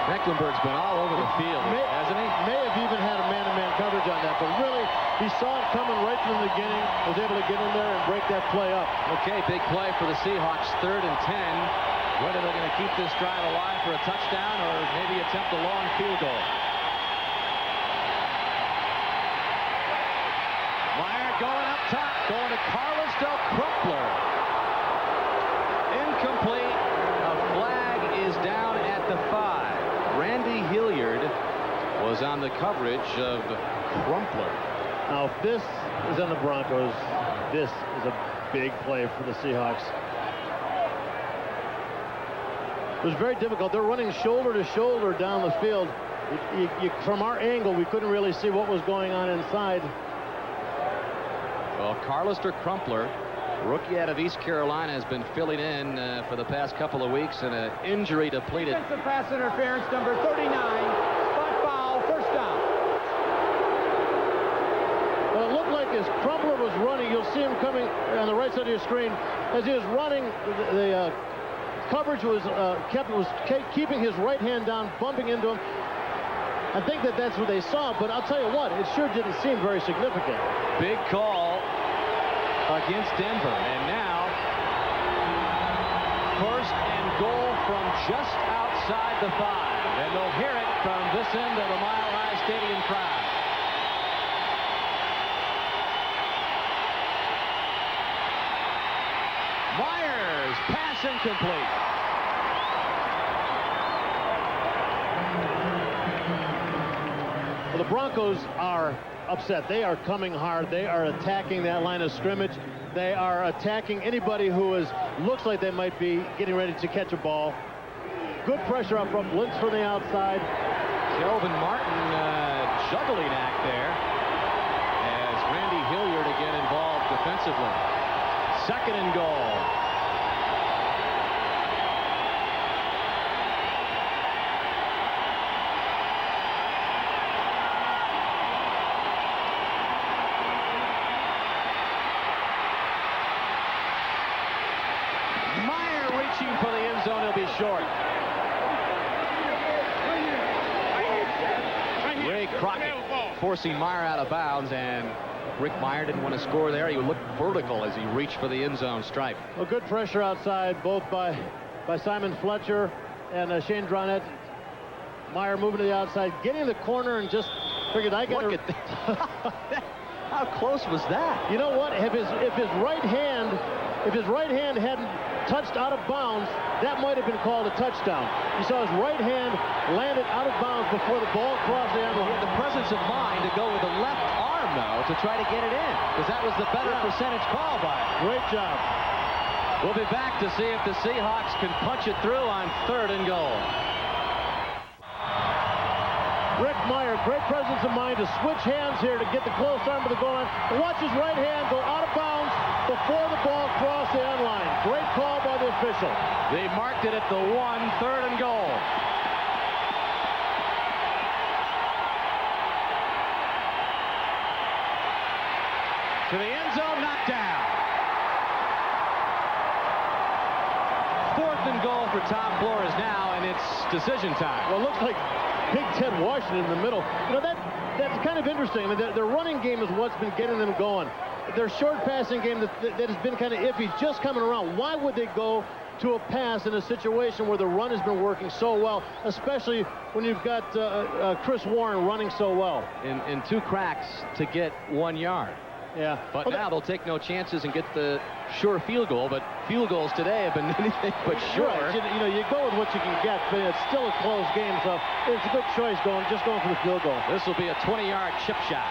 Mecklenburg's been all over the field, hasn't he? May have even had a man-to-man coverage on that, but really, he saw it coming right from the beginning, was able to get in there and break that play up. Okay, big play for the Seahawks, 3rd and 10. Whether they're going to keep this drive alive for a touchdown or maybe attempt a long field goal. Meyer going up top, going to Carlos Del Crumpler. Incomplete. A flag is down at the 5. Randy Hilliard was on the coverage of Crumpler. Now, if this is on the Broncos, this is a big play for the Seahawks. It was very difficult. They're running shoulder to shoulder down the field. From our angle, we couldn't really see what was going on inside. Well, Carlos Crumpler, rookie out of East Carolina, has been filling in for the past couple of weeks, and an injury depleted. Defensive pass interference, number 39. Spot foul, first down. Well, it looked like as Crumpler was running, you'll see him coming on the right side of your screen. As he was running, the coverage was keeping his right hand down, bumping into him. I think that's what they saw, but I'll tell you what, it sure didn't seem very significant. Big call against Denver, and now 1st and goal from just outside the 5, and they'll hear it from this end of the Mile High Stadium crowd. Myers, pass incomplete. Well, the Broncos are upset. They are coming hard. They are attacking that line of scrimmage. They are attacking anybody who looks like they might be getting ready to catch a ball. Good pressure up front. Blitz from the outside. Kelvin Martin juggling act there as Randy Hilliard again involved defensively. 2nd and goal. For the end zone, he'll be short. Ray Crockett forcing Meyer out of bounds, and Rick Meyer didn't want to score there. He looked vertical as he reached for the end zone stripe. Well, good pressure outside, both by Simon Fletcher and Shane Dronette. Meyer moving to the outside, getting the corner, and just figured I got to. How close was that? You know what? If his right hand hadn't touched out of bounds, that might have been called a touchdown. You saw his right hand landed out of bounds before the ball crossed the end line. He had the presence of mind to go with the left arm, though, to try to get it in, because that was the better percentage call by him. Great job. We'll be back to see if the Seahawks can punch it through on 3rd and goal. Rick Meyer, great presence of mind to switch hands here to get the close arm to the goal line. And watch his right hand go out of bounds before the ball crossed the end line. Great call by the official. They marked it at the 1, 3rd and goal. To the end zone, knocked down. 4th and goal for Tom Flores now, and it's decision time. Well, it looks like Big Ted Washington in the middle. You know, that's kind of interesting. I mean, their running game is what's been getting them going. Their short passing game that has been kind of iffy, just coming around. Why would they go to a pass in a situation where the run has been working so well, especially when you've got Chris Warren running so well? In 2 cracks to get 1 yard. Yeah. But now they'll take no chances and get the sure field goal, but field goals today have been anything but sure. Right. You know, you go with what you can get, but it's still a close game, so it's a good choice just going for the field goal. This will be a 20-yard chip shot.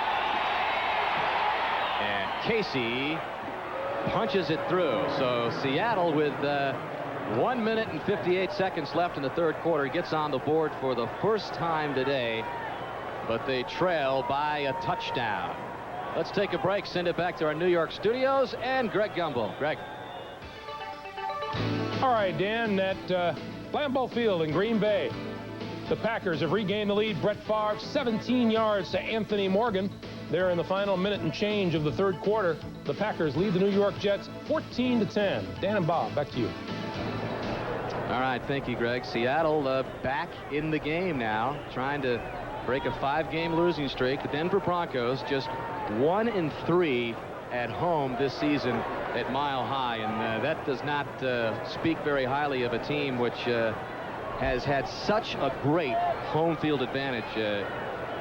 And Casey punches it through. So Seattle, with 1 minute and 58 seconds left in the 3rd quarter, gets on the board for the first time today, but they trail by a touchdown. Let's take a break, send it back to our New York studios, and Greg Gumbel. Greg. All right, Dan, at Lambeau Field in Green Bay, The Packers have regained the lead. Brett Favre, 17 yards to Anthony Morgan. There in the final minute and change of the third quarter, the Packers lead the New York Jets 14-10. Dan and Bob, back to you. All right, thank you, Greg. Seattle back in the game now, trying to break a 5-game losing streak. The Denver Broncos just 1-3 at home this season at Mile High, and that does not speak very highly of a team which has had such a great home field advantage.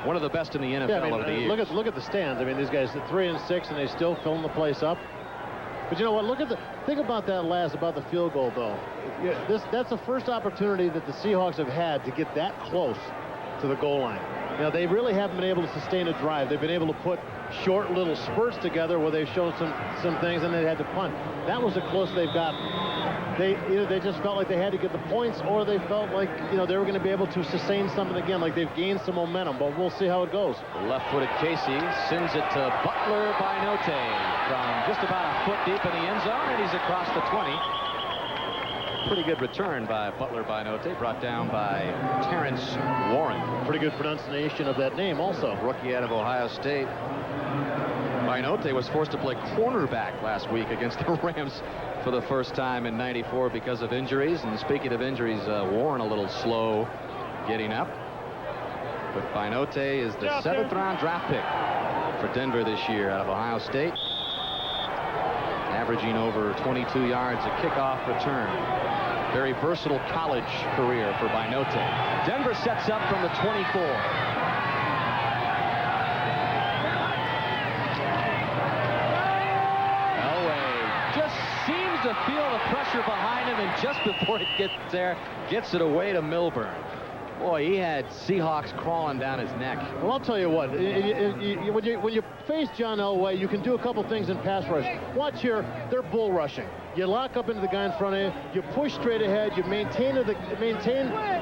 One of the best in the NFL over the years. Look at the stands. I mean, these guys at 3-6, and they still filling the place up. But you know what? Think about that about the field goal, though. That's the first opportunity that the Seahawks have had to get that close to the goal line. You know, they really haven't been able to sustain a drive. They've been able to put short little spurts together where they've shown some things, and they had to punt. That was the closest they've gotten. Either they just felt like they had to get the points, or they felt like, you know, they were going to be able to sustain something again, like they've gained some momentum. But we'll see how it goes. Left-footed Casey sends it to Butler by Note from just about a foot deep in the end zone, and he's across the 20. Pretty good return by Butler by Note, brought down by Terrence Warren. Pretty good pronunciation of that name also. Rookie out of Ohio State. Binote was forced to play cornerback last week against the Rams for the first time in '94 because of injuries. And speaking of injuries, Warren a little slow getting up. But Binote is the 7th round draft pick for Denver this year out of Ohio State. Averaging over 22 yards a kickoff return. Very versatile college career for Binote. Denver sets up from the 24. Elway just seems to feel the pressure behind him, and just before it gets there, gets it away to Milburn. Boy, he had Seahawks crawling down his neck. Well, I'll tell you what, when you face John Elway, you can do a couple things in pass rush. Watch here, they're bull rushing. You lock up into the guy in front of you, you push straight ahead, you maintain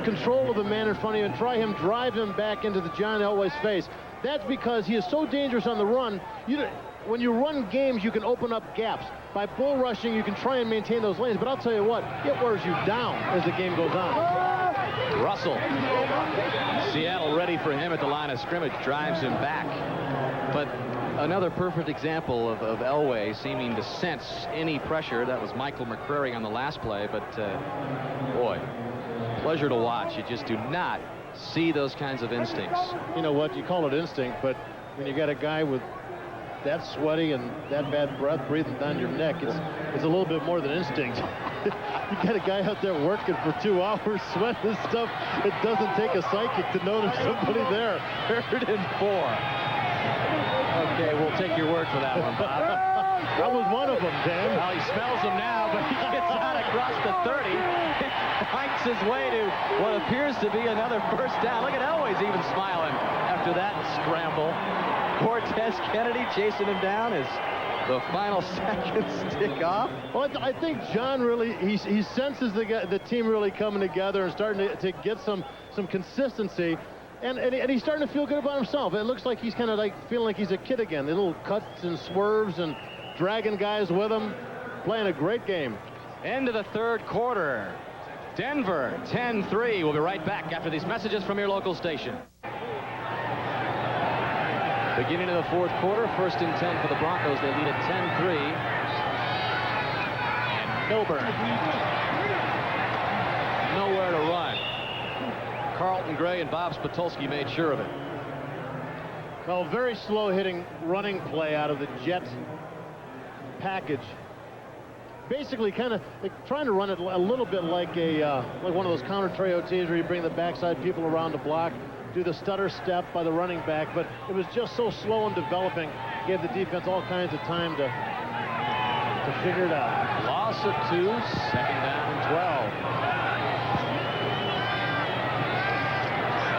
control of the man in front of you and try him, drive him back into the John Elway's face. That's because he is so dangerous on the run. When you run games, you can open up gaps. By bull rushing, you can try and maintain those lanes, but I'll tell you what, it wears you down as the game goes on. Russell. Seattle ready for him at the line of scrimmage, drives him back. But another perfect example of Elway seeming to sense any pressure. That was Michael McCrary on the last play, but boy, pleasure to watch. You just do not see those kinds of instincts. You know what, you call it instinct, but when you got a guy with that sweaty and that bad breath breathing down your neck, it's a little bit more than instinct. You got a guy out there working for 2 hours, sweating this stuff. It doesn't take a psychic to notice somebody there. 3rd and 4. Okay, we'll take your word for that one, Bob. That was one of them, Dan. Well, he smells them now, but he gets out across the 30. Finds his way to what appears to be another first down. Look at Elway's even smiling after that scramble. Cortez Kennedy chasing him down as the final seconds tick off. Well, I think John really, he senses the team really coming together and starting to get some consistency. And he's starting to feel good about himself. It looks like he's kind of like feeling like he's a kid again. The little cuts and swerves and dragging guys with him. Playing a great game. End of the third quarter. Denver 10-3. We'll be right back after these messages from your local station. Beginning of the fourth quarter, 1st and 10 for the Broncos. They lead at 10-3. And Milburn. Nowhere to run. Carlton Gray and Bob Spitulski made sure of it. Well, very slow hitting running play out of the Jet package. Basically kind of trying to run it a little bit like one of those counter tray OTs where you bring the backside people around to block, do the stutter step by the running back, but it was just so slow in developing. Gave the defense all kinds of time to figure it out. Loss of 2, 2nd down and 12.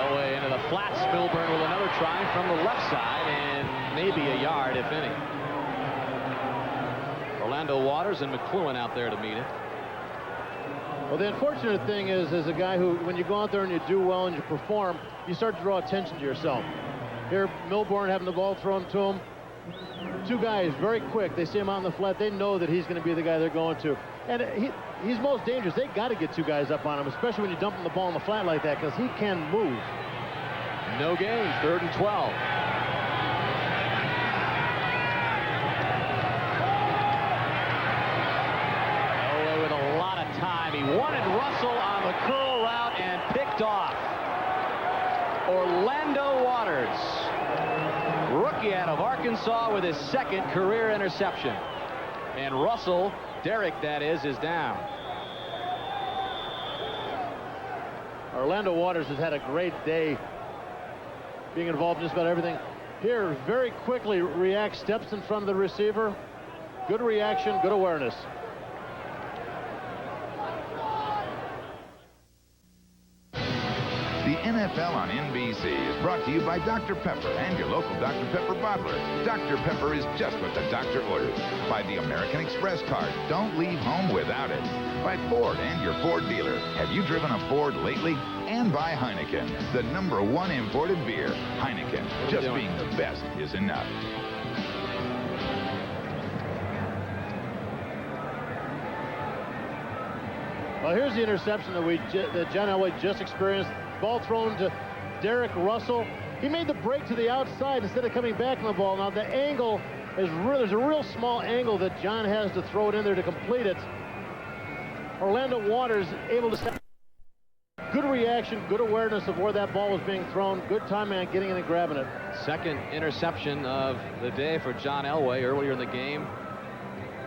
Elway into the flats. Milburn with another try from the left side, and maybe a yard, if any. Orlando Waters and McCluen out there to meet it. Well, the unfortunate thing is, as a guy who, when you go out there and you do well and you perform, you start to draw attention to yourself. Here, Milburn having the ball thrown to him, two guys very quick. They see him out in the flat. They know that he's going to be the guy they're going to. And he's most dangerous. They got to get two guys up on him, especially when you dump him the ball in the flat like that, because he can move. No gain, 3rd and 12. Elway with a lot of time. He wanted Russell on the curl route and picked off. Orlando Waters, rookie out of Arkansas, with his 2nd career interception. And Russell, Derek that is down. Orlando Waters has had a great day being involved in just about everything. Here, very quickly reacts, steps in front of the receiver. Good reaction, good awareness. The NFL on NBC is brought to you by Dr. Pepper and your local Dr. Pepper bottler. Dr. Pepper is just what the doctor orders. By the American Express card. Don't leave home without it. By Ford and your Ford dealer. Have you driven a Ford lately? And by Heineken, the #1 imported beer. Heineken, just being the best is enough. Well, here's the interception that John Elway just experienced. Ball thrown to Derek Russell. He made the break to the outside instead of coming back on the ball. Now the angle is there's a real small angle that John has to throw it in there to complete it. Orlando Waters able to step. Good reaction, good awareness of where that ball was being thrown. Good timing on getting in and grabbing it. 2nd interception of the day for John Elway. Earlier in the game,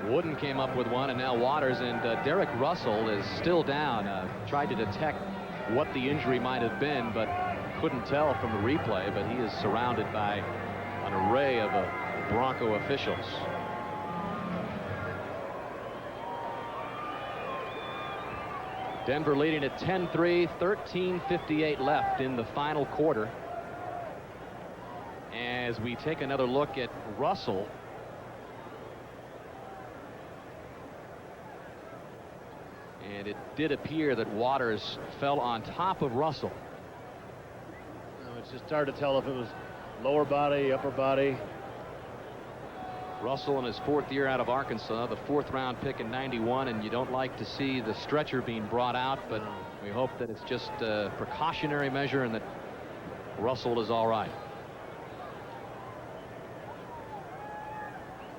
Wooden came up with one, and now Waters. And Derek Russell is still down. Tried to detect what the injury might have been, but couldn't tell from the replay. But he is surrounded by an array of Bronco officials. Denver leading at 10-3, 13:58 left in the final quarter. As we take another look at Russell. And it did appear that Waters fell on top of Russell. It's just hard to tell if it was lower body, upper body. Russell in his 4th year out of Arkansas, the 4th round pick in '91, and you don't like to see the stretcher being brought out, but we hope that it's just a precautionary measure and that Russell is all right.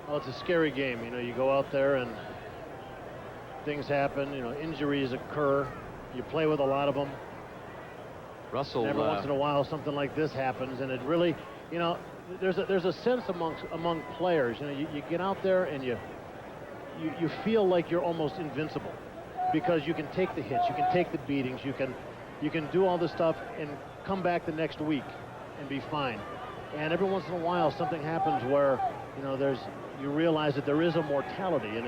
Well, it's a scary game. You know, you go out there and things happen. You know, injuries occur. You play with a lot of them. Russell, and every once in a while something like this happens, and it really, you know, there's a sense among players. You know, you get out there and you feel like you're almost invincible because you can take the hits, you can take the beatings, you can do all this stuff and come back the next week and be fine. And every once in a while something happens where, you know, you realize that there is a mortality, and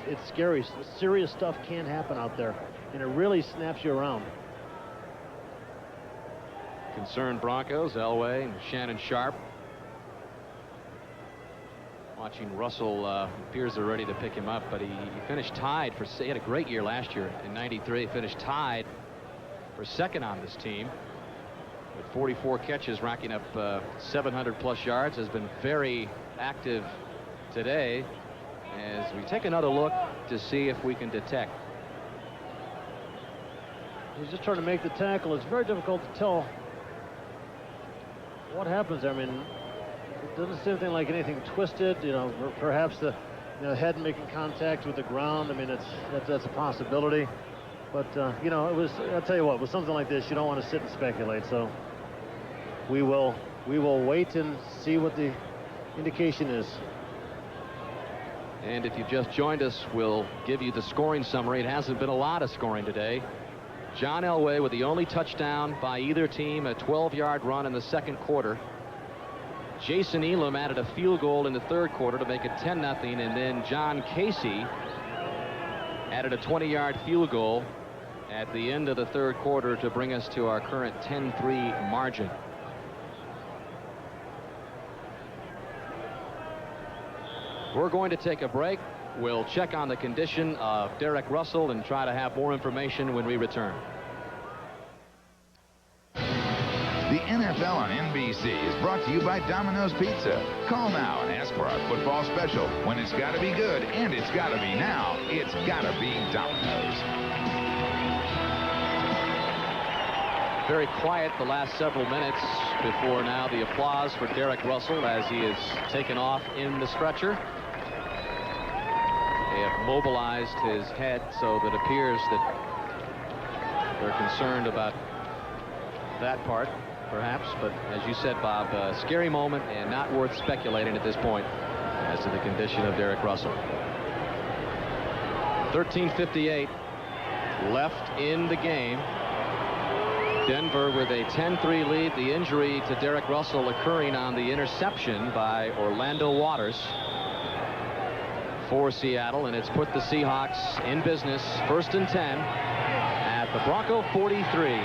it's scary. Serious stuff can happen out there, and it really snaps you around. Concerned Broncos, Elway and Shannon Sharp. Watching Russell, appears they're ready to pick him up, but he finished tied he had a great year last year in '93. He finished tied for 2nd on this team with 44 catches, racking up 700+ yards. Has been very active today as we take another look to see if we can detect. He's just trying to make the tackle. It's very difficult to tell what happens there. I mean, it doesn't seem like anything twisted, you know, perhaps the head making contact with the ground. I mean, that's a possibility. But, you know, I'll tell you what, with something like this, you don't want to sit and speculate. So we will wait and see what the indication is. And if you've just joined us, we'll give you the scoring summary. It hasn't been a lot of scoring today. John Elway with the only touchdown by either team, a 12-yard run in the 2nd quarter. Jason Elam added a field goal in the 3rd quarter to make it 10-0, and then John Casey added a 20-yard field goal at the end of the 3rd quarter to bring us to our current 10-3 margin. We're going to take a break. We'll check on the condition of Derek Russell and try to have more information when we return. The The NFL on NBC is brought to you by Domino's Pizza. Call now and ask for our football special. When it's got to be good and it's got to be now, it's got to be Domino's. Very quiet the last several minutes before now the applause for Derek Russell as he is taken off in the stretcher. They have mobilized his head, so that it appears that they're concerned about that part, perhaps. But as you said, Bob, a scary moment and not worth speculating at this point as to the condition of Derek Russell. 13:58 left in the game. Denver with a 10-3 lead. The injury to Derek Russell occurring on the interception by Orlando Waters for Seattle, and it's put the Seahawks in business. 1st and 10 at the Bronco 43.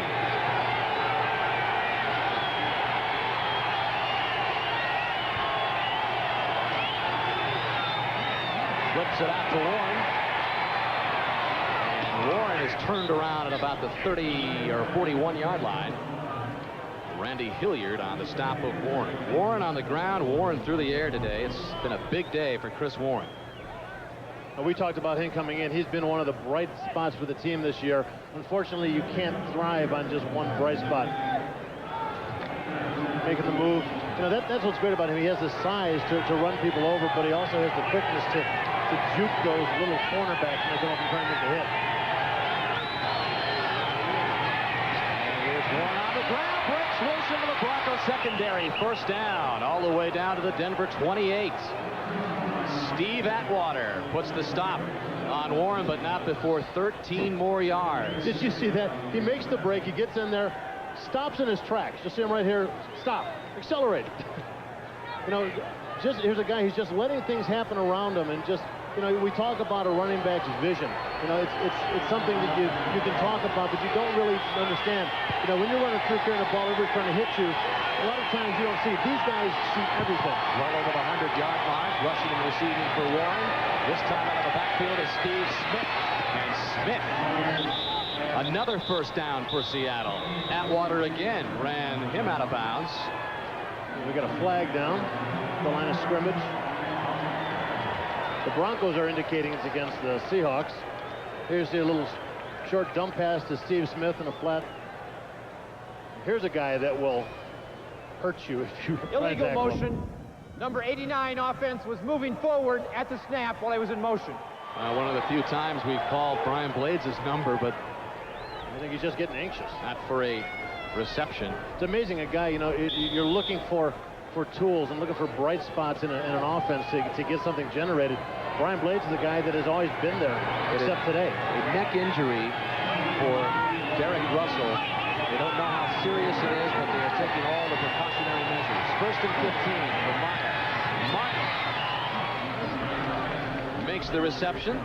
Flips it out to Warren. Warren is turned around at about the 30 or 41-yard line. Randy Hilliard on the stop of Warren. Warren on the ground, Warren through the air today. It's been a big day for Chris Warren. We talked about him coming in. He's been one of the bright spots for the team this year. Unfortunately, you can't thrive on just one bright spot. Making the move. You know, that's what's great about him. He has the size to run people over, but he also has the quickness to juke those little cornerbacks when they come up and try and make the hit. Warren on the ground, breaks loose into the Broncos secondary. 1st down, all the way down to the Denver 28. Steve Atwater puts the stop on Warren, but not before 13 more yards. Did you see that? He makes the break, he gets in there, stops in his tracks. Just see him right here. Stop. Accelerate. You know, here's a guy who's just letting things happen around him, and just, you know, we talk about a running back's vision. You know, it's something that you can talk about, but you don't really understand. You know, when you're running through carrying the ball, everybody's trying to hit you. A lot of times you don't see it. These guys see everything. Well over the 100-yard line, rushing and receiving for Warren. This time out of the backfield is Steve Smith. And Smith, another 1st down for Seattle. Atwater again ran him out of bounds. We got a flag down the line of scrimmage. The Broncos are indicating it's against the Seahawks. Here's the little short dump pass to Steve Smith in a flat. Here's a guy that will hurt you if you Illegal motion. Number 89 offense was moving forward at the snap while he was in motion. One of the few times we've called Brian Blades' number, but I think he's just getting anxious. Not for a reception. It's amazing, a guy, you know, you're looking for tools and looking for bright spots in an offense to get something generated. Brian Blades is a guy that has always been there, except today. A neck injury for Derek Russell. They don't know how serious it is, but they are taking all the precautionary measures. 1st and 15 for Meyer. Martin makes the reception.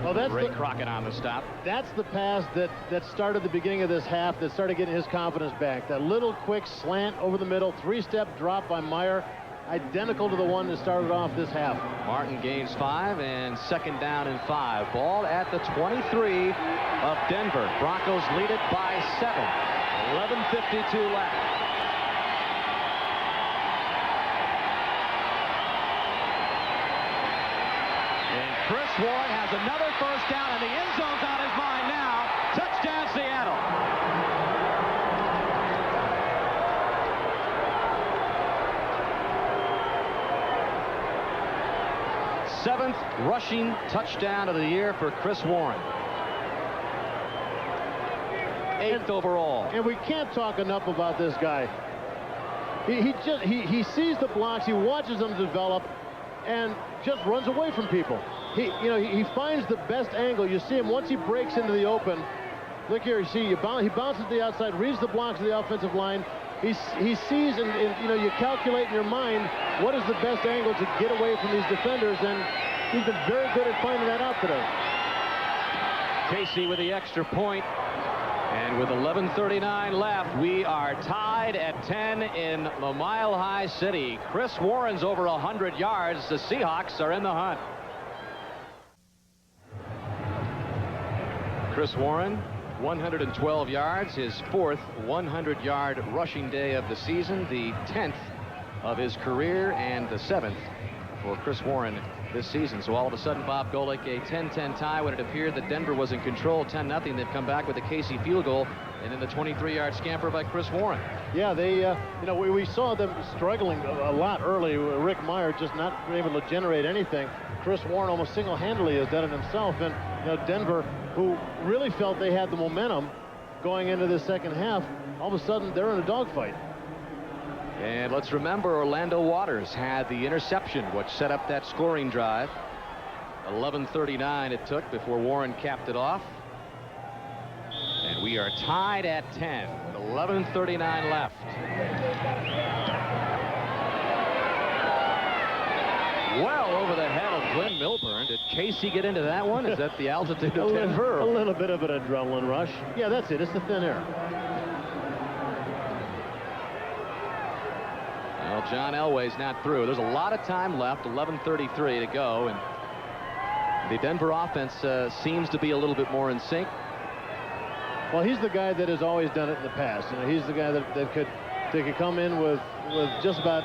Well, that's Ray Crockett on the stop. That's the pass that started the beginning of this half, that started getting his confidence back. That little quick slant over the middle, 3-step drop by Meyer, identical to the one that started off this half. Martin gains 5, and 2nd down and 5. Ball at the 23 of Denver. Broncos lead it by 7. 11:52 left. Chris Warren has another 1st down, and the end zone's on his mind now. Touchdown, Seattle. Seventh rushing touchdown of the year for Chris Warren. 8th overall. And we can't talk enough about this guy. He sees the blocks, he watches them develop, and just runs away from people. He finds the best angle. You see him once he breaks into the open. Look here, you see he bounces to the outside, reads the blocks of the offensive line. He sees, and you know, you calculate in your mind what is the best angle to get away from these defenders, and he's been very good at finding that out today. Casey with the extra point. And with 11:39 left, we are tied at 10 in the Mile High City. Chris Warren's over 100 yards. The Seahawks are in the hunt. Chris Warren 112 yards, his fourth 100-yard rushing day of the season, the 10th of his career, and the 7th for Chris Warren this season. So all of a sudden, Bob Golic, a 10-10 tie when it appeared that Denver was in control, 10-0. They've come back with a Casey field goal, and then the 23-yard scamper by Chris Warren. Yeah, they, you know, we saw them struggling a lot early. Rick Meyer just not able to generate anything. Chris Warren almost single-handedly has done it himself. And, you know, Denver, who really felt they had the momentum going into the second half, all of a sudden they're in a dogfight. And let's remember, Orlando Waters had the interception, which set up that scoring drive. 11:39 it took before Warren capped it off. And we are tied at 10 with 11:39 left. Well over the head of Glenn Milburn. Did Casey get into that one? Is that the altitude of Denver? A little bit of an adrenaline rush. Yeah, that's it. It's the thin air. Well, John Elway's not through. There's a lot of time left, 11:33 to go, and the Denver offense seems to be a little bit more in sync. Well, he's the guy that has always done it in the past. You know, he's the guy that could come in with just about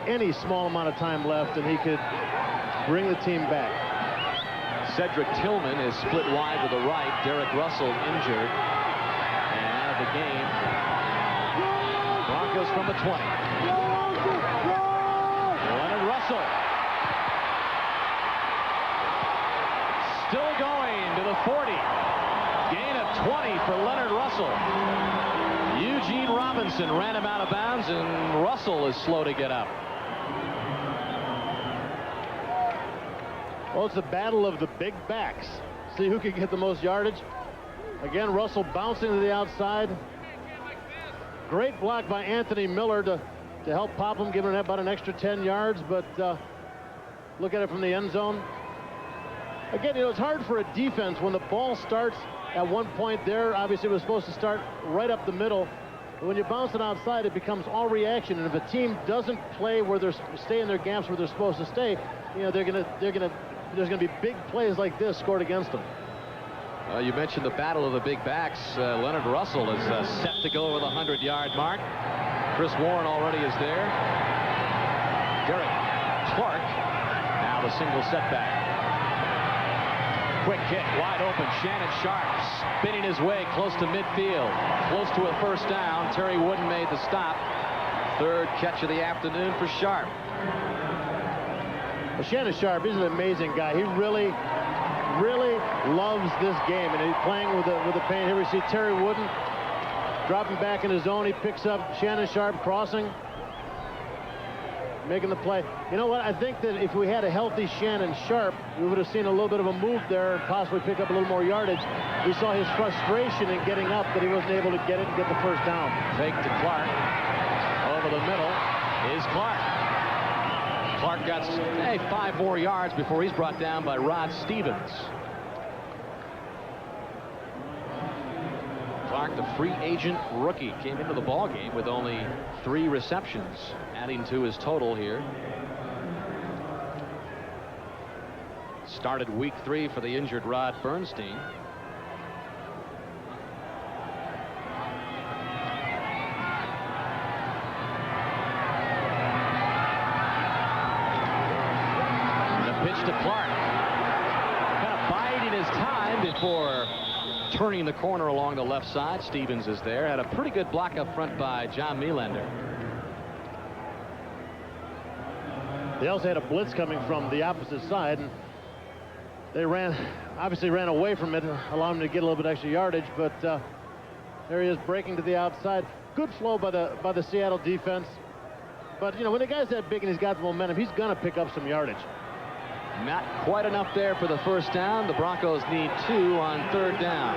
any small amount of time left, and he could bring the team back. Cedric Tillman is split wide to the right. Derek Russell injured and out of the game. Broncos from the 20. Leonard Russell still going to the 40. Gain of 20 for Leonard Russell. Eugene Robinson ran him out of bounds, and Russell is slow to get up. Well, it's the battle of the big backs. See who can get the most yardage. Again, Russell bouncing to the outside. Great block by Anthony Miller to help pop him, giving him about an extra 10 yards. But look at it from the end zone. Again, you know, it's hard for a defense when the ball starts at one point there. Obviously, it was supposed to start right up the middle. But when you bounce it outside, it becomes all reaction. And if a team doesn't play where they're stay in their gaps where they're supposed to stay, you know, there's going to be big plays like this scored against them. You mentioned the battle of the big backs. Leonard Russell is set to go over the 100-yard mark. Chris Warren already is there. Derek Clark now the single setback. Quick kick, wide open. Shannon Sharp spinning his way close to midfield. Close to a first down. Terry Wooden made the stop. Third catch of the afternoon for Sharp. Well, Shannon Sharp, he's an amazing guy. He really loves this game, and he's playing with the pain. Here we see Terry Wooden dropping back in his zone. He picks up Shannon Sharp crossing, making the play. You know what? I think that if we had a healthy Shannon Sharp, we would have seen a little bit of a move there and possibly pick up a little more yardage. We saw his frustration in getting up, that he wasn't able to get it and get the first down. Fake to Clark. Over the middle is Clark. Clark got 5 more yards before he's brought down by Rod Stevens. Clark, the free agent rookie, came into the ball game with only 3 receptions, adding to his total here. Started week 3 for the injured Rod Bernstein. To Clark, kind of biding his time before turning the corner along the left side. Stevens is there. Had a pretty good block up front by John Melander. They also had a blitz coming from the opposite side, and they obviously ran away from it, allowing them to get a little bit extra yardage. But there he is, breaking to the outside. Good flow by the Seattle defense. But you know, when the guy's that big and he's got the momentum, he's going to pick up some yardage. Not quite enough there for the first down. The Broncos need 2 on 3rd down.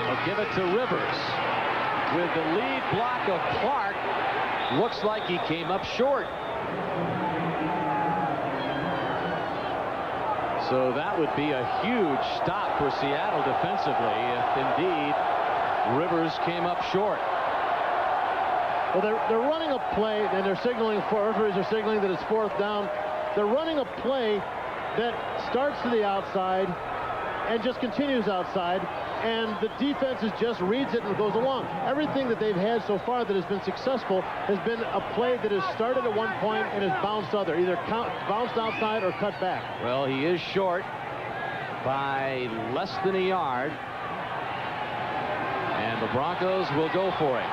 They'll give it to Rivers. With the lead block of Clark, looks like he came up short. So that would be a huge stop for Seattle defensively if indeed Rivers came up short. Well, they're running a play, and they're signaling for referees are signaling that it's 4th down. They're running a play that starts to the outside and just continues outside, and the defense just reads it and goes along. Everything that they've had so far that has been successful has been a play that has started at one point and has bounced other, either bounced outside or cut back. Well, he is short by less than a yard, and the Broncos will go for it.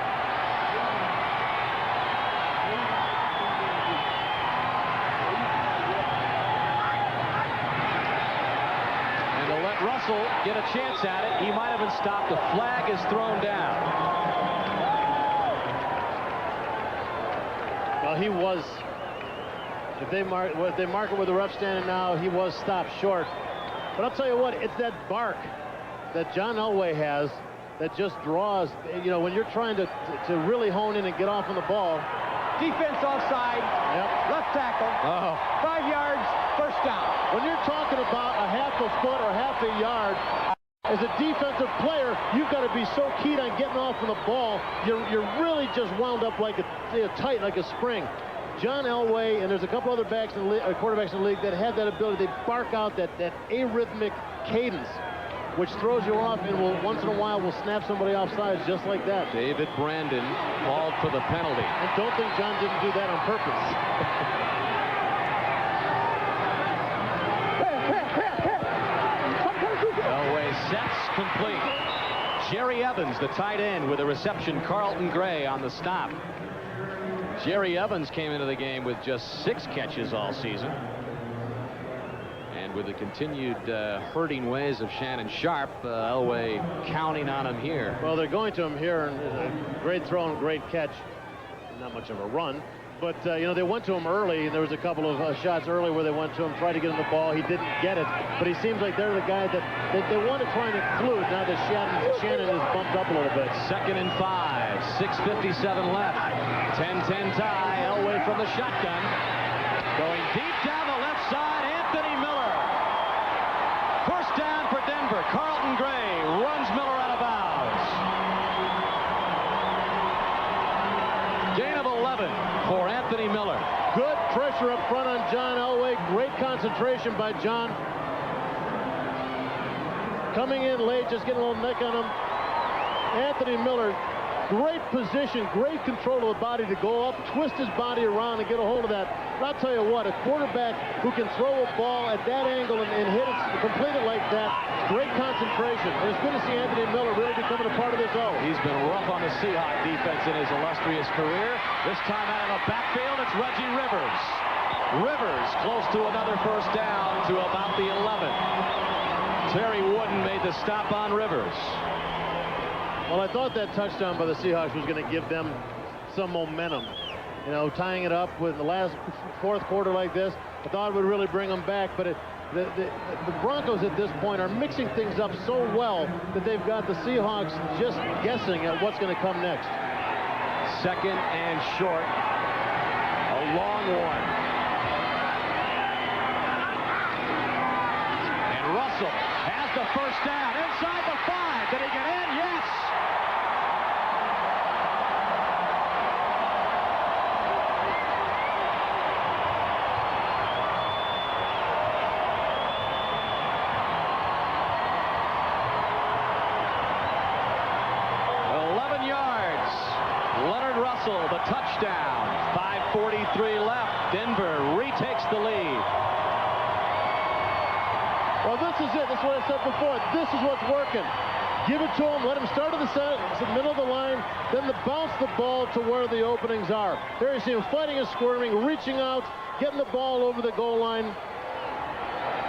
Russell get a chance at it. He might have been stopped. The flag is thrown down. Well, he was. If they mark it where the ref's standing now, he was stopped short. But I'll tell you what, it's that bark that John Elway has that just draws. You know, when you're trying to really hone in and get off on the ball. Defense offside. Yep. Left tackle. 5 yards. First down. When you're talking about a half a foot or half a yard, as a defensive player, you've got to be so keen on getting off on the ball. You're really just wound up like tight, like a spring. John Elway, and there's a couple other quarterbacks in the league that have that ability. They bark out that arrhythmic cadence, which throws you off and once in a while will snap somebody off sides just like that. David Brandon called for the penalty. I don't think John didn't do that on purpose. Sets complete. Jerry Evans, the tight end, with a reception. Carlton Gray on the stop. Jerry Evans came into the game with just 6 catches all season. And with the continued hurting ways of Shannon Sharp, Elway counting on him here. Well, they're going to him here, and a great throw and great catch. Not much of a run. But, you know, they went to him early, and there was a couple of shots early where they went to him, tried to get him the ball. He didn't get it, but he seems like they're the guy that they want to try and include now that Shannon is bumped up a little bit. 2nd and 5, 6:57 left. 10-10 tie. Elway from the shotgun. Going deep down the left side, Anthony Miller. First down for Denver. Carlton Gray runs Miller out of bounds. Gain of 11 for Anthony Miller. Good pressure up front on John Elway. Great concentration by John. Coming in late, just getting a little neck on him. Anthony Miller, great position, great control of the body to go up, twist his body around and get a hold of that. But I'll tell you what, a quarterback who can throw a ball at that angle and hit it, complete it like that, great concentration. And it's good to see Anthony Miller really becoming a part of this zone. He's been rough on the Seahawks defense in his illustrious career. This time out of the backfield, it's Reggie Rivers. Rivers close to another first down to about the 11. Terry Wooden made the stop on Rivers. Well, I thought that touchdown by the Seahawks was going to give them some momentum. You know, tying it up with the last fourth quarter like this, I thought it would really bring them back. But the Broncos at this point are mixing things up so well that they've got the Seahawks just guessing at what's going to come next. 2nd and short. A long one. And Russell has the first down inside the 5. Did he get in? Yes. The touchdown. 5:43 left. Denver retakes the lead. Well, this is it. This is what I said before. This is what's working. Give it to him. Let him start at the middle of the line. Then bounce the ball to where the openings are. There you see him fighting and squirming, reaching out, getting the ball over the goal line.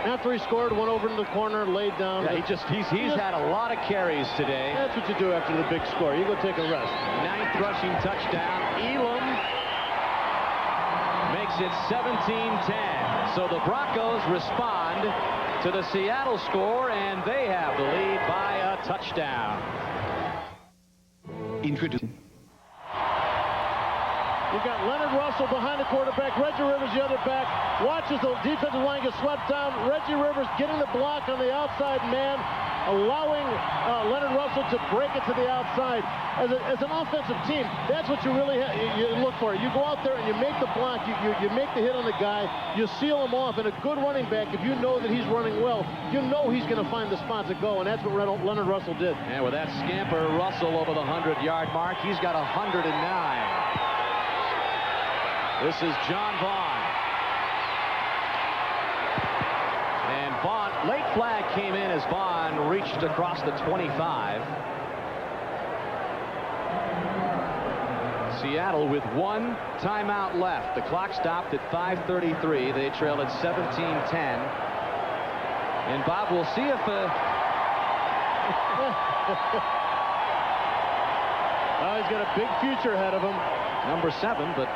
After he scored, went over in the corner, laid down. Yeah, he's had a lot of carries today. That's what you do after the big score. You go take a rest. 9th rushing touchdown. Elam makes it 17-10. So the Broncos respond to the Seattle score, and they have the lead by a touchdown. Introducing. You've got Leonard Russell behind the quarterback, Reggie Rivers the other back. Watches the defensive line get swept down. Reggie Rivers getting the block on the outside man. allowing Leonard Russell to break it to the outside. As an offensive team, that's what you really you look for. You go out there and you make the block, you make the hit on the guy, you seal him off, and a good running back, if you know that he's running well, you know he's going to find the spot to go, and that's what Leonard Russell did. And with that scamper, Russell over the 100-yard mark. He's got 109. This is John Vaughn. And Vaughn, late flag came in as Vaughn reached across the 25. Seattle with one timeout left. The clock stopped at 5:33. They trailed at 17-10. And Bob, we'll see if he's got a big future ahead of him. number 7, but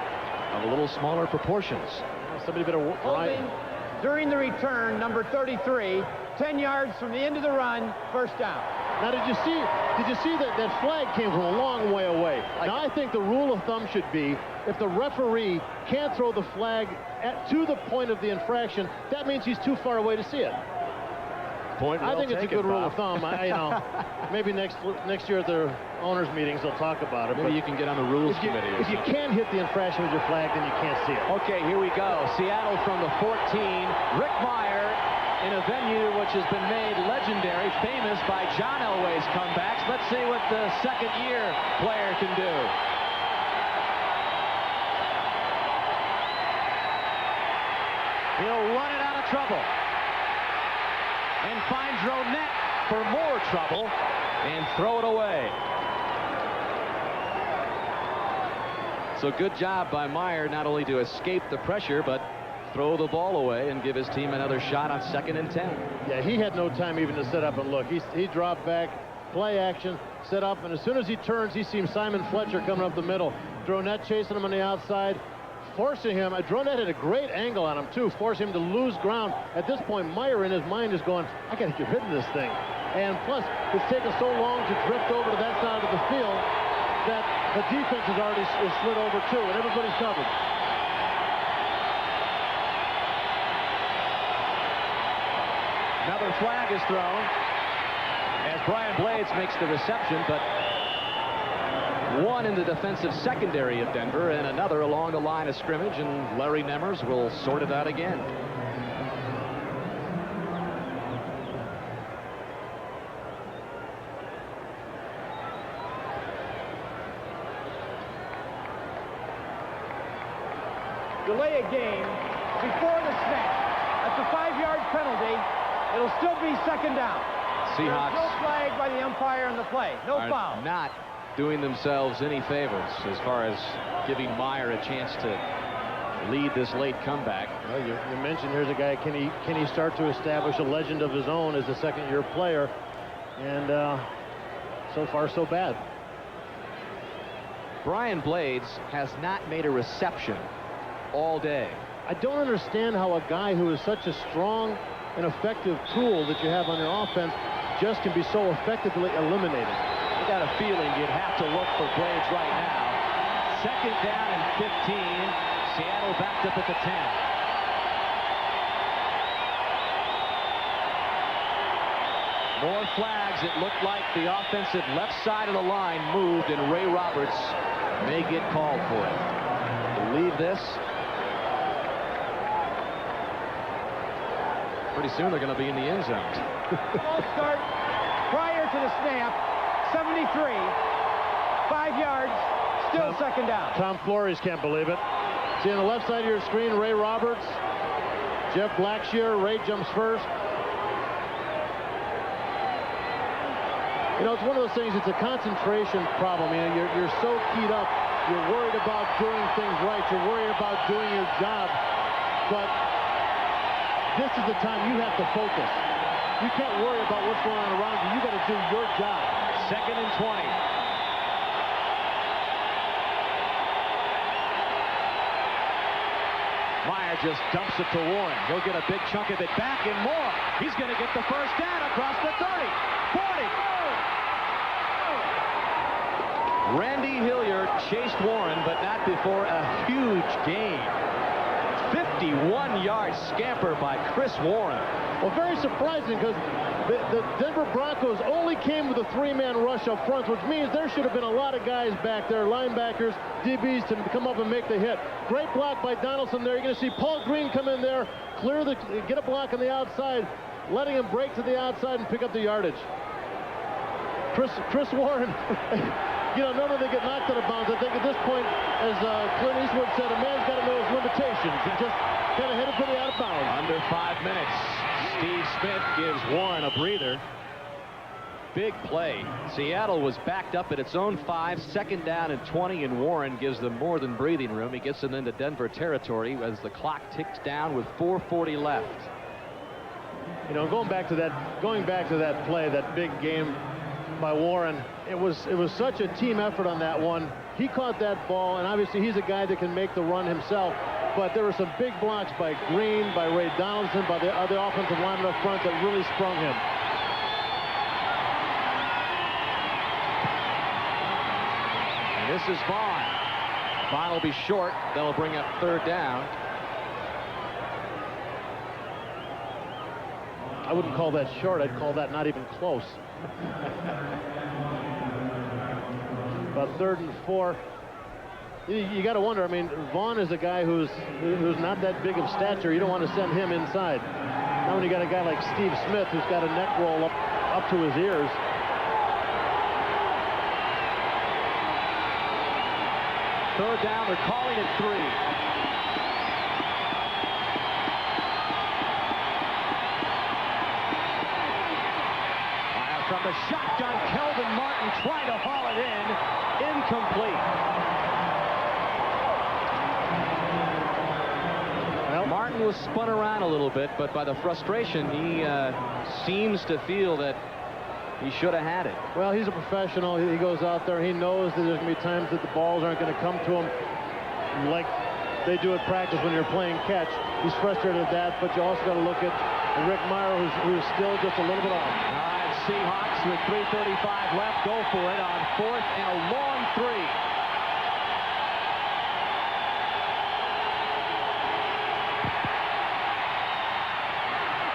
of a little smaller proportions. Somebody better holding during the return, number 33, 10 yards from the end of the run, first down. Now, did you see that flag came from a long way away? Now, I think the rule of thumb should be if the referee can't throw the flag to the point of the infraction, that means he's too far away to see it. I think it's a good rule of thumb. Maybe next year at their owners' meetings they'll talk about it. Maybe you can get on the rules committee. If you can't hit the infraction with your flag, then you can't see it. Okay, here we go. Seattle from the 14. Rick Meyer in a venue which has been made legendary, famous by John Elway's comebacks. Let's see what the second-year player can do. He'll run it out of trouble. And finds Ronette for more trouble and throw it away. So good job by Meyer not only to escape the pressure, but throw the ball away and give his team another shot on 2nd and 10. Yeah, he had no time even to set up and look. He dropped back, play action, set up, and as soon as he turns, he sees Simon Fletcher coming up the middle. Ronette chasing him on the outside, forcing him. Ronette had a great angle on him, too, forcing him to lose ground. At this point, Meyer in his mind is going, I got to get rid of this thing. And plus, it's taken so long to drift over to that side of the field that the defense has already slid over, too, and everybody's covered. Another flag is thrown as Brian Blades makes the reception, but one in the defensive secondary of Denver and another along the line of scrimmage, and Larry Nemmers will sort it out again. Delay a game before the snap. That's a 5-yard penalty. It'll still be 2nd down. Seahawks. There's no flag by the umpire on the play. No foul. Not doing themselves any favors as far as giving Meyer a chance to lead this late comeback. Well, you mentioned here's a guy, can he start to establish a legend of his own as a second-year player? And so far, so bad. Brian Blades has not made a reception all day. I don't understand how a guy who is such a strong and effective tool that you have on your offense just can be so effectively eliminated. I got a feeling you'd have to look for Blades right now. 2nd down and 15. Seattle backed up at the 10. More flags. It looked like the offensive left side of the line moved, and Ray Roberts may get called for it. Believe this. Pretty soon they're going to be in the end zone. Ball start prior to the snap. 73. 5 yards. Still 2nd down. Tom Flores can't believe it. See on the left side of your screen, Ray Roberts, Jeff Blackshear. Ray jumps first. You know, it's one of those things, it's a concentration problem. You know, you're so keyed up. You're worried about doing things right. You're worried about doing your job. But this is the time you have to focus. You can't worry about what's going on around you. You got to do your job. 2nd and 20. Meyer just dumps it to Warren. He'll get a big chunk of it back and more. He's going to get the first down across the 30, 40. Randy Hilliard chased Warren, but not before a huge gain. 51-yard scamper by Chris Warren. Well, very surprising because the Denver Broncos only came with a 3-man rush up front, which means there should have been a lot of guys back there, linebackers, DBs, to come up and make the hit. Great block by Donaldson there. You're going to see Paul Green come in there, get a block on the outside, letting him break to the outside and pick up the yardage. Chris Warren, you know, normally they get knocked out of bounds. I think at this point, as Clint Eastwood said, a man's got to know his limitations and just kind of hit it pretty out of bounds. Under 5 minutes, Steve Smith gives Warren a breather. Big play. Seattle was backed up at its own 5, 2nd down and 20, and Warren gives them more than breathing room. He gets them into Denver territory as the clock ticks down with 4:40 left. You know, going back to that play, that big game by Warren, it was such a team effort on that one. He caught that ball, and obviously he's a guy that can make the run himself, but there were some big blocks by Green, by Ray Donaldson, by the other offensive lineman up front that really sprung him. And this is Vaughn. Vaughn will be short. That'll bring up 3rd down. I wouldn't call that short. I'd call that not even close. About 3rd and 4. You got to wonder. I mean, Vaughn is a guy who's not that big of stature. You don't want to send him inside. Now when you got a guy like Steve Smith who's got a neck roll up to his ears. Third down. They're calling it 3. From the shotgun, Kelvin Martin trying to haul it in. Incomplete. Well, Martin was spun around a little bit, but by the frustration, he seems to feel that he should have had it. Well, he's a professional. He goes out there. He knows that there's going to be times that the balls aren't going to come to him like they do at practice when you're playing catch. He's frustrated at that, but you also got to look at Rick Meyer, who's still just a little bit off. Seahawks with 3:35 left. Go for it on 4th and a long 3.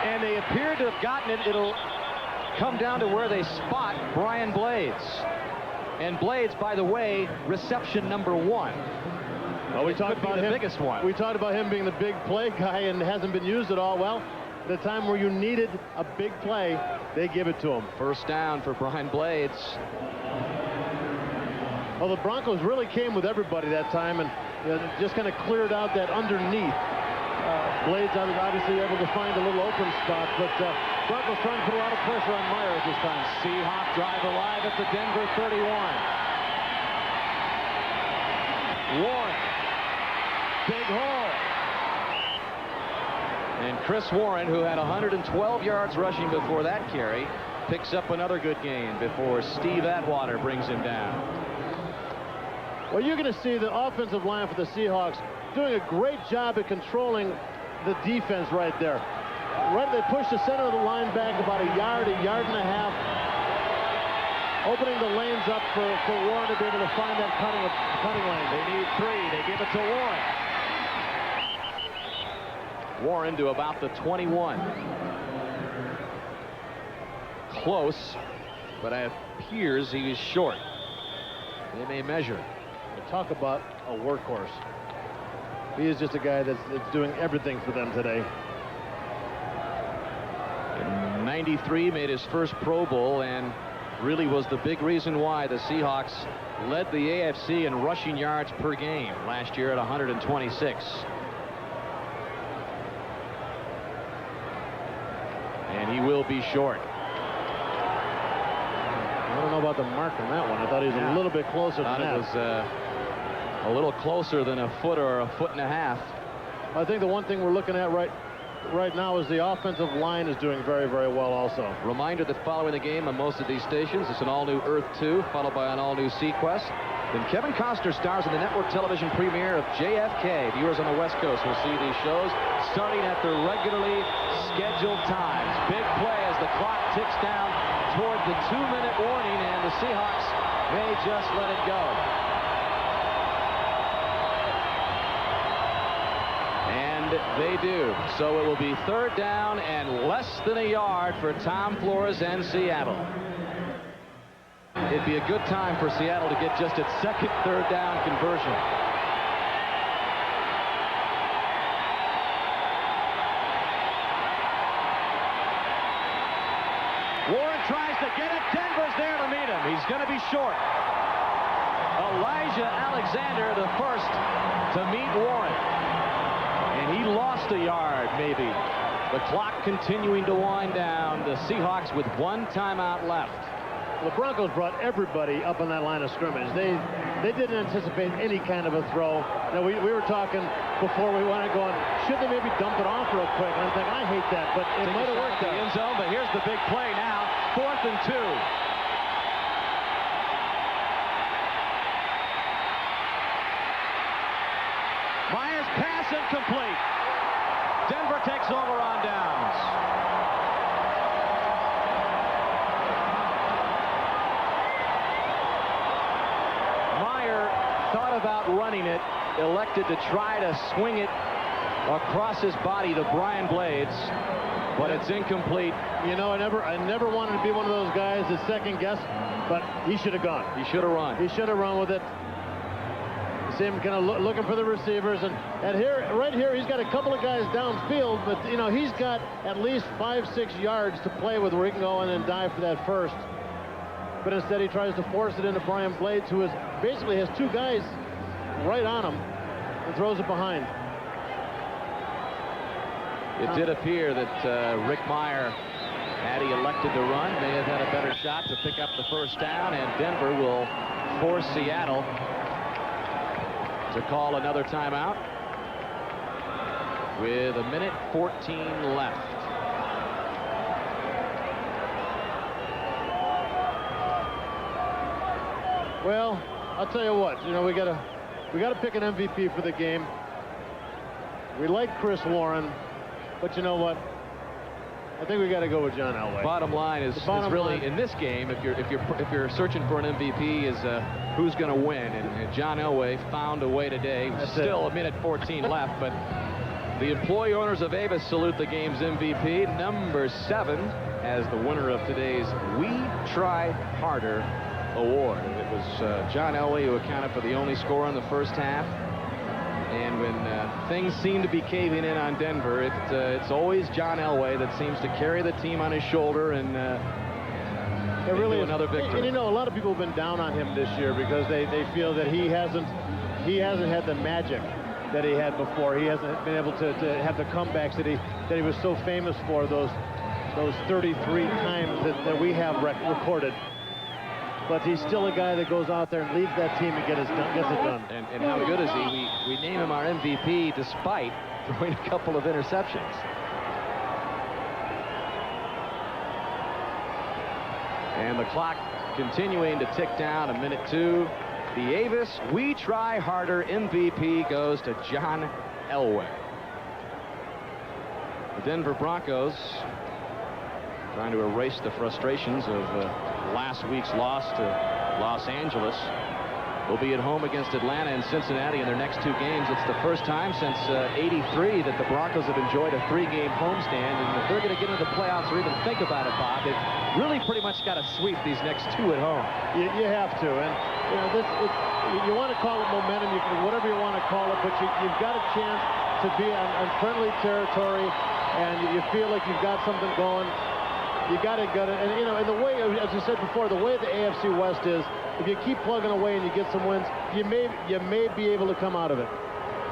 And they appear to have gotten it. It'll come down to where they spot Brian Blades. And Blades, by the way, reception number 1. Well, we talked about the him, biggest one. We talked about him being the big play guy and hasn't been used at all. Well, the time where you needed a big play, they give it to him. First down for Brian Blades. Well, the Broncos really came with everybody that time and just kind of cleared out that underneath. Blades obviously able to find a little open spot, but Broncos trying to put a lot of pressure on Meyer at this time. Seahawk drive alive at the Denver 31. Warren. Big hole. And Chris Warren, who had 112 yards rushing before that carry, picks up another good gain before Steve Atwater brings him down. Well, you're going to see the offensive line for the Seahawks doing a great job at controlling the defense right there. Right, they push the center of the line back about a yard and a half, opening the lanes up for Warren to be able to find that cutting lane. They need 3. They give it to Warren. Warren to about the 21. Close, but it appears he is short. They may measure. Talk about a workhorse. He is just a guy that's doing everything for them today. In '93, made his first Pro Bowl and really was the big reason why the Seahawks led the AFC in rushing yards per game last year at 126. And he will be short. I don't know about the mark on that one. I thought he was a little bit closer than that. It was a little closer than a foot or a foot and a half. I think the one thing we're looking at right now is the offensive line is doing very, very well also. Reminder that following the game on most of these stations, it's an all-new Earth 2, followed by an all-new Sequest. Then Kevin Costner stars in the network television premiere of JFK. Viewers on the West Coast will see these shows starting at their regularly scheduled times. Big play as the clock ticks down toward the 2-minute warning, and the Seahawks may just let it go. And And they do. So it will be 3rd down and less than a yard for Tom Flores and Seattle. It'd be a good time for Seattle to get just its 2nd 3rd down conversion. Warren tries to get it. Denver's there to meet him. He's going to be short. Elijah Alexander, the first to meet Warren. And he lost a yard, maybe. The clock continuing to wind down. The Seahawks with 1 timeout left. The Broncos brought everybody up on that line of scrimmage. They didn't anticipate any kind of a throw. Now, we were talking before we went going, should they maybe dump it off real quick? And I'm thinking, I hate that, but it might have worked out. The end zone, but here's the big play now. 4th and 2. Myers' pass incomplete. Denver takes over on downs. Meyer thought about running it, elected to try to swing it across his body to Brian Blades, but it's incomplete. You know, I never wanted to be one of those guys that second guess, but he should have gone. He should have run. He should have run with it. You see him kind of looking for the receivers, and here, right here, he's got a couple of guys downfield, but you know, he's got at least 5-6 yards to play with where he can go in and dive for that first. But instead he tries to force it into Brian Blades, who basically has 2 guys right on him, and throws it behind. It did appear that Rick Meyer, had he elected to run, may have had a better shot to pick up the first down, and Denver will force Seattle to call another timeout with 1:14 left. Well, I'll tell you what, you know, we gotta pick an MVP for the game. We like Chris Warren, but you know what? I think we got to go with John Elway. Bottom line is really in this game, if you're searching for an MVP, is who's going to win, and John Elway found a way today. Still 1:14 left, but the employee owners of Avis salute the game's MVP, number 7, as the winner of today's We Try Harder award. It was John Elway who accounted for the only score in the first half. And when things seem to be caving in on Denver, it's always John Elway that seems to carry the team on his shoulder and it really another victory. And you know, a lot of people have been down on him this year because they feel that he hasn't had the magic that he had before. He hasn't been able to have the comebacks that he was so famous for, those 33 times that we have recorded. But he's still a guy that goes out there and leads that team and gets it done. And how good is he? We name him our MVP despite throwing a couple of interceptions. And the clock continuing to tick down, 1:02. The Avis We Try Harder MVP goes to John Elway. The Denver Broncos trying to erase the frustrations of last week's loss to Los Angeles. Will be at home against Atlanta and Cincinnati in their next 2 games. It's the first time since '83 that the Broncos have enjoyed a 3-game homestand, and if they're going to get into the playoffs or even think about it, Bob, they've really pretty much got to sweep these next 2 at home. You have to, and you know, you want to call it momentum, whatever you want to call it, but you've got a chance to be on friendly territory, and you feel like you've got something going. You got to get it, and you know, and the way, as I said before, the way the AFC West is, if you keep plugging away and you get some wins, you may be able to come out of it.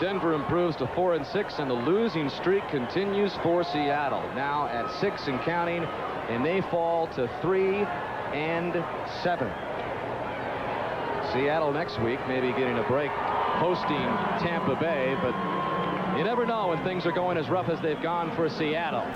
Denver improves to 4-6, and the losing streak continues for Seattle, now at 6 and counting, and they fall to 3-7. Seattle next week maybe getting a break hosting Tampa Bay, but you never know when things are going as rough as they've gone for Seattle.